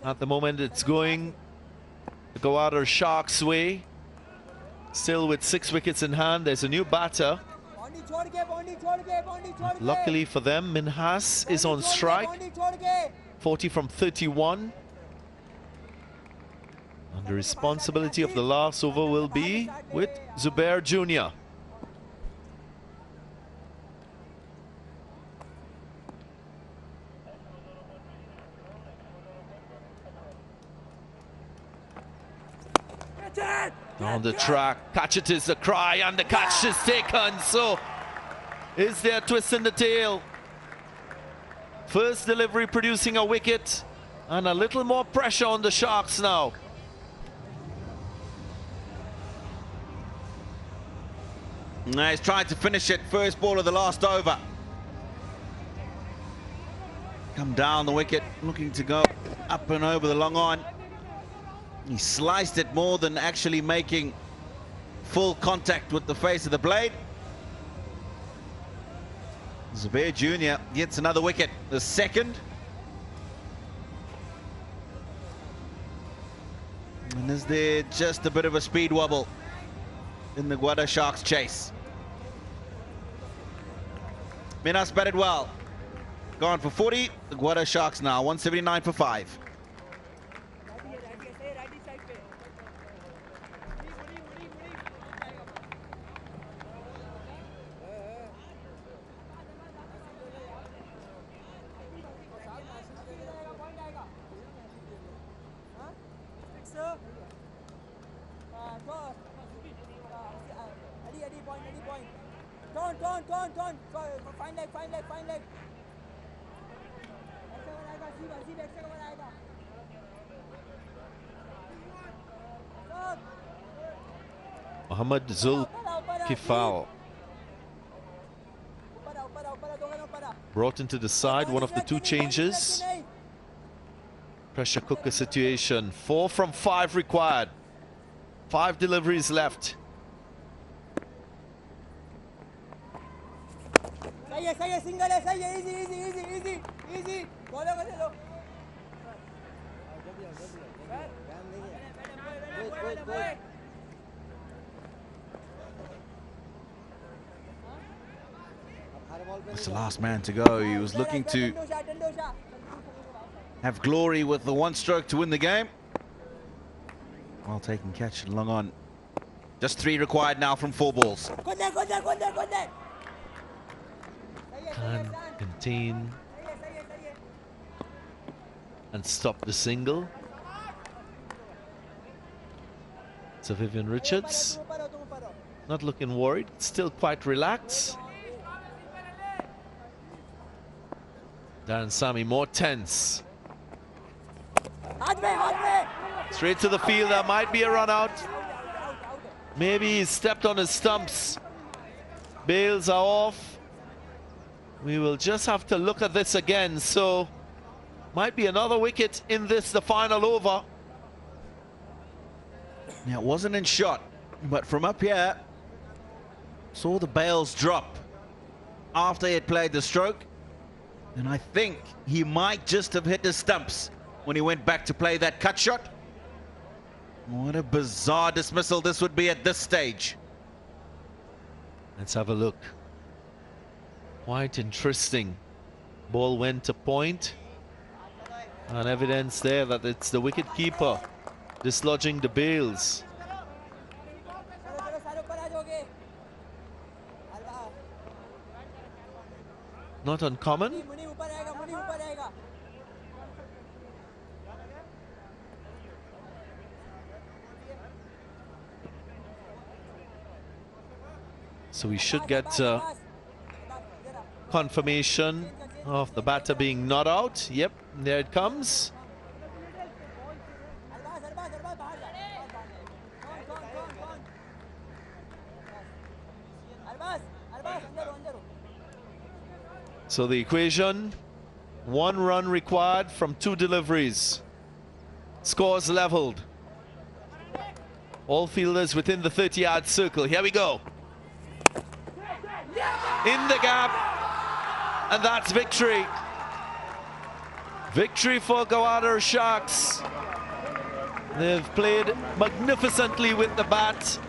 At the moment, it's going the Gwadar Sharks' way. Still with 6 wickets in hand. There's a new batter Luckily for them, Minhas is on strike. 40 from 31. And the responsibility of the last over will be with Zubair Jr. On the track, catch it is the cry, and the catch is taken. So, is there a twist in the tail? First delivery producing a wicket, and a little more pressure on the Sharks now. Now he's trying to finish it. First ball of the last over. Come down the wicket, looking to go up and over the long on. He sliced it more than actually making full contact with the face of the blade. Zubair Jr. gets another wicket, the second. And is there just a bit of a speed wobble in the Gwadar Sharks chase? Minas batted well. Gone for 40. The Gwadar Sharks now 179 for 5. Fine leg. Mohammad Zul Kifal brought into the side, one of the two changes. Pressure cooker situation. 4 from 5 required. 5 deliveries left. Single है, easy. Follow. That's the last man to go. He was looking to have glory with the one stroke to win the game. Well taken catch and long on. Just 3 required now from 4 balls. Can contain and stop the single. So Vivian Richards not looking worried, still quite relaxed. Darren Sami more tense. Straight to the field, there might be a run out. Maybe he stepped on his stumps. Bails are off. We will just have to look at this again. So might be another wicket in this, the final over. Yeah, it wasn't in shot, but from up here, saw the bails drop after he had played the stroke. And I think he might just have hit the stumps when he went back to play that cut shot. What a bizarre dismissal this would be at this stage. Let's have a look. Quite interesting. Ball went to point. And evidence there that it's the wicket keeper dislodging the bails. Not uncommon. So we should get confirmation of the batter being not out. Yep, there it comes. So the equation, 1 run required from 2 deliveries. Scores leveled. All fielders within the 30-yard circle. Here we go. In the gap. And that's victory. Victory for Gwadar Sharks. They've played magnificently with the bat.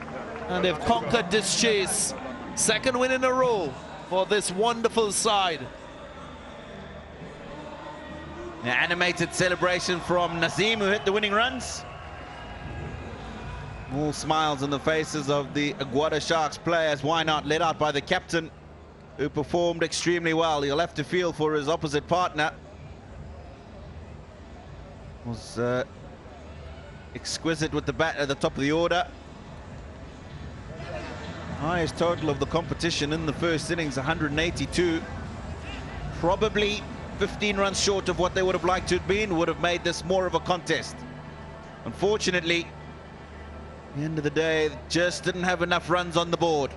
And they've conquered this chase Second win in a row for this wonderful side. An animated celebration from Nazim, who hit the winning runs. All smiles on the faces of the Gwadar Sharks players. Why not? Led out by the captain, who performed extremely well. He'll have to feel for his opposite partner. Was exquisite with the bat at the top of the order. Highest total of the competition in the first innings, 182. Probably 15 runs short of what they would have liked to have been, would have made this more of a contest. Unfortunately, at the end of the day, just didn't have enough runs on the board.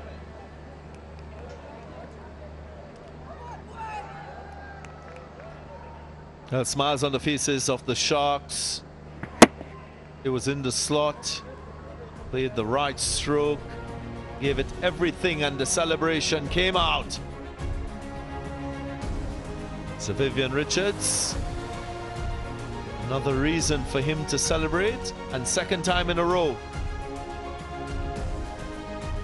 Smiles on the faces of the Sharks. It was in the slot, played the right stroke, gave it everything, and the celebration came out. So Vivian Richards, another reason for him to celebrate, and second time in a row.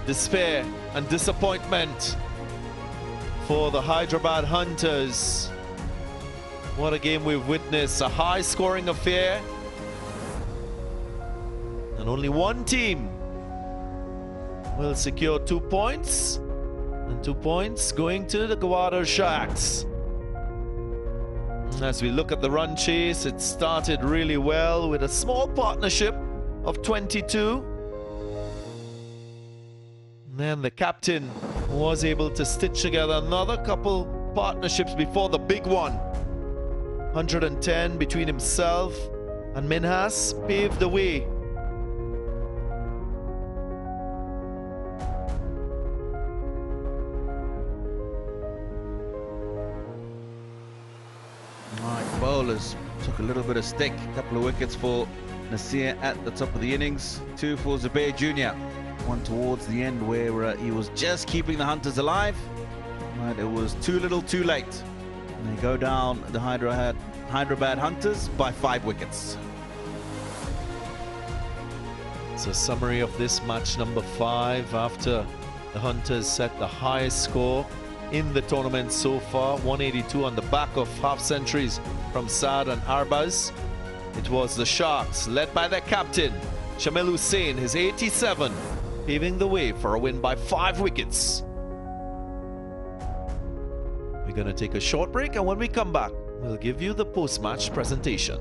Despair and disappointment for the Hyderabad Hunters. What a game we've witnessed, a high-scoring affair. And only one team will secure 2 points. And 2 points going to the Gwadar Sharks. As we look at the run chase, it started really well with a small partnership of 22. And then the captain was able to stitch together another couple partnerships before the big one. 110 between himself and Minhas paved the way. Bowlers took a little bit of stick. A couple of wickets for Nasir at the top of the innings. 2 for Zubair Jr. One towards the end where he was just keeping the Hunters alive. But it was too little too late. And they go down the Hyderabad Hunters by 5 wickets. It's a summary of this match number 5 after the Hunters set the highest score in the tournament so far, 182 on the back of half centuries from Saad and Arbaz. It was the Sharks, led by their captain, Shamil Hussain, his 87, paving the way for a win by 5 wickets. We're going to take a short break, and when we come back, we'll give you the post-match presentation.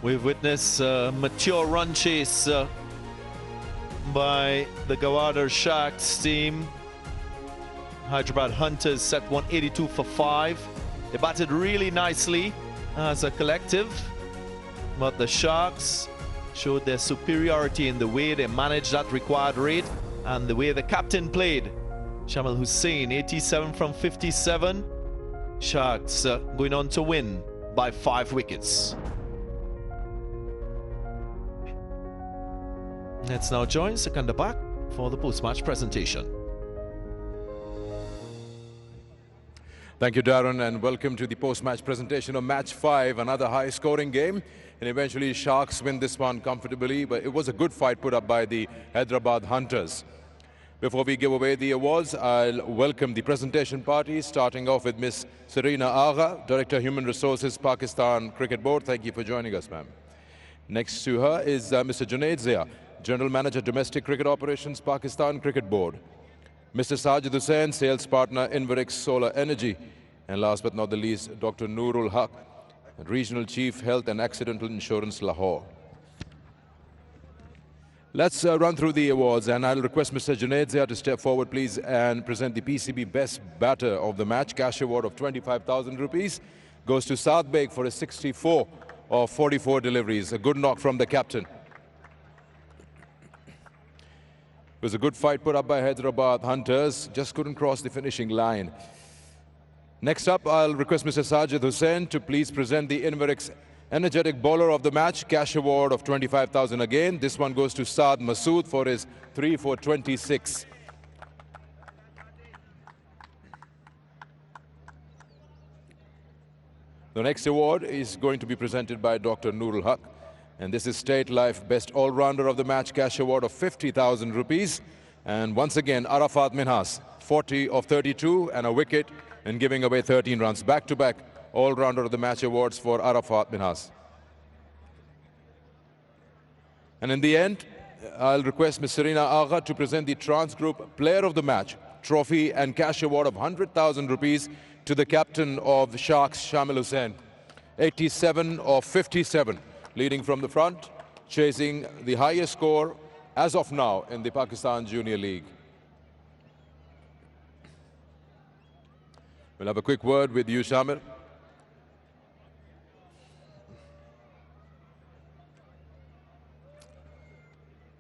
We've witnessed a mature run chase by the Gwadar Sharks team. Hyderabad Hunters set 182 for 5. They batted really nicely as a collective, but the Sharks showed their superiority in the way they managed that required rate and the way the captain played. Shamal Hussain, 87 from 57. Sharks going on to win by 5 wickets. Let's now join Sikandar back for the post-match presentation. Thank you, Darren, and welcome to the post-match presentation of Match 5, another high-scoring game. And eventually, Sharks win this one comfortably, but it was a good fight put up by the Hyderabad Hunters. Before we give away the awards, I'll welcome the presentation party, starting off with Miss Serena Agha, Director Human Resources, Pakistan Cricket Board. Thank you for joining us, ma'am. Next to her is Mr. Junaid Zia, General Manager, Domestic Cricket Operations, Pakistan Cricket Board. Mr. Sajid Hussain, Sales Partner, Inverix Solar Energy. And last but not the least, Dr. Noorul Haq, Regional Chief, Health and Accidental Insurance, Lahore. Let's run through the awards, and I'll request Mr. Junaid Zia to step forward, please, and present the PCB Best Batter of the match. Cash award of 25,000 rupees goes to Saad Beg for a 64 of 44 deliveries. A good knock from the captain. It was a good fight put up by Hyderabad Hunters, just couldn't cross the finishing line. Next up, I'll request Mr. Sajid Hussain to please present the Inverix Energetic Bowler of the match. Cash award of 25,000 again. This one goes to Saad Masood for his 3 for 26. The next award is going to be presented by Dr. Noorul Haq. And this is State Life Best All-Rounder of the match, cash award of 50,000 rupees. And once again, Arafat Minhas, 40 of 32 and a wicket and giving away 13 runs. Back-to-back All-Rounder of the match awards for Arafat Minhas. And in the end, I'll request Ms. Serena Agha to present the Trans Group Player of the Match trophy and cash award of 100,000 rupees to the captain of the Sharks, Shamil Hussain. 87 of 57. Leading from the front, chasing the highest score as of now in the Pakistan Junior League. We'll have a quick word with you, Shamil.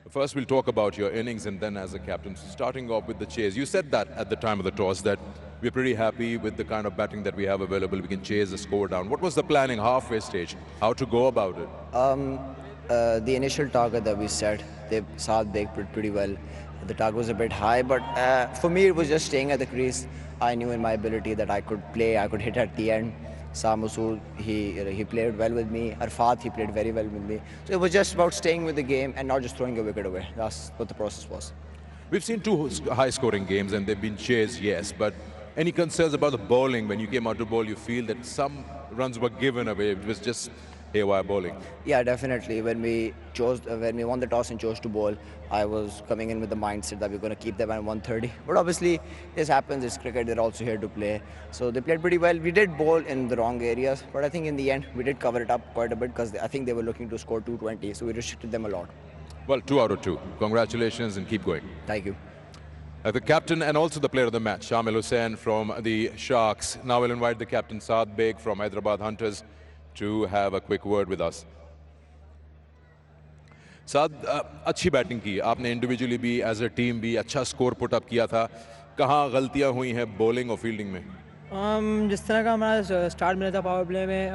First, we'll talk about your innings and then as a captain. Starting off with the chase. You said that at the time of the toss that we're pretty happy with the kind of batting that we have available. We can chase the score down. What was the planning halfway stage? How to go about it? The initial target that we set, Saad Beg played pretty well. The target was a bit high, but for me it was just staying at the crease. I knew in my ability that I could play, I could hit at the end. Saad Masood, he played well with me. Arfat, he played very well with me. So it was just about staying with the game and not just throwing a wicket away. That's what the process was. We've seen two high-scoring games and they've been chased, yes, but any concerns about the bowling? When you came out to bowl, you feel that some runs were given away. It was just haywire bowling. Yeah, definitely. When we won the toss and chose to bowl, I was coming in with the mindset that we're going to keep them at 130. But obviously, this happens. It's cricket. They're also here to play. So they played pretty well. We did bowl in the wrong areas, but I think in the end, we did cover it up quite a bit because I think they were looking to score 220. So we restricted them a lot. Well, 2 out of 2. Congratulations and keep going. Thank you. The captain and also the player of the match, Shamil Hussain from the Sharks. Now we'll invite the captain, Saad Beg from Hyderabad Hunters, to have a quick word with us. Saad, अच्छी batting की आपने individually भी as a team भी अच्छा score put up किया था. कहाँ गलतियाँ हुई हैं बॉलिंग और फील्डिंग में? जिस तरह का हमारा स्टार्ट मिला था पावर प्ले में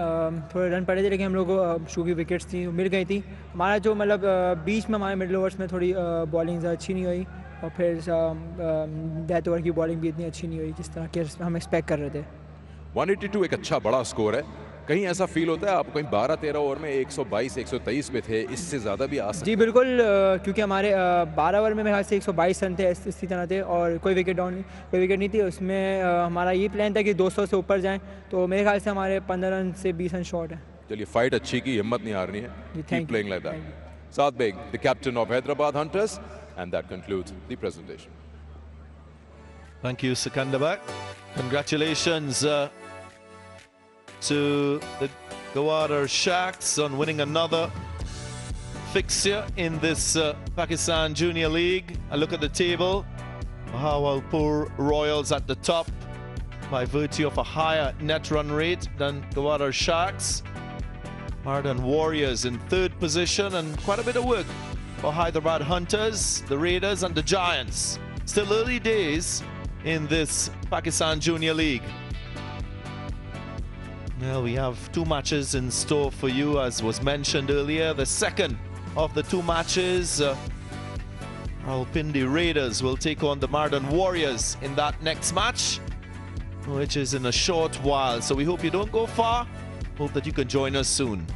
थोड़े रन पड़े थे, लेकिन हम लोग को शू की विकेट्स थी मिल गई थी. हमारा जो मतलब बीच में हमारे मिडल ओवर्स में थोड़ी बॉलिंग अच्छी नहीं हुई और फिर डेथ ओवर की बॉलिंग भी इतनी अच्छी नहीं हुई जिस तरह के हम एक्सपेक्ट कर रहे थे. 182 एक अच्छा बड़ा स्कोर है. कहीं ऐसा फील होता है आप कहीं 12-13 ओवर में 122-123 पे थे, इससे ज़्यादा भी आ सकते? जी बिल्कुल, क्योंकि हमारे 12 ओवर में मेरे ख्याल से 122 रन थे इसी तरह थे और कोई विकेट नहीं थी. उसमें हमारा ये प्लान था कि 200 से ऊपर जाएं, तो मेरे ख्याल से हमारे 15 रन से 20 रन शॉर्ट है. चलिए, फाइट अच्छी की, हिम्मत नहीं हारनी है. Keep playing like that. Saad Beg, the captain of Hyderabad Hunters, and that concludes the presentation. Thank you, Sikandar. Congratulations to the Gwadar Sharks on winning another fixture in this Pakistan Junior League. I look at the table. Bahawalpur Royals at the top by virtue of a higher net run rate than Gwadar Sharks. Mardan Warriors in third position, and quite a bit of work for Hyderabad Hunters, the Raiders and the Giants. Still early days in this Pakistan Junior League. Well, we have two matches in store for you, as was mentioned earlier. The second of the two matches, Rawalpindi Raiders will take on the Mardan Warriors in that next match, which is in a short while. So we hope you don't go far. Hope that you can join us soon.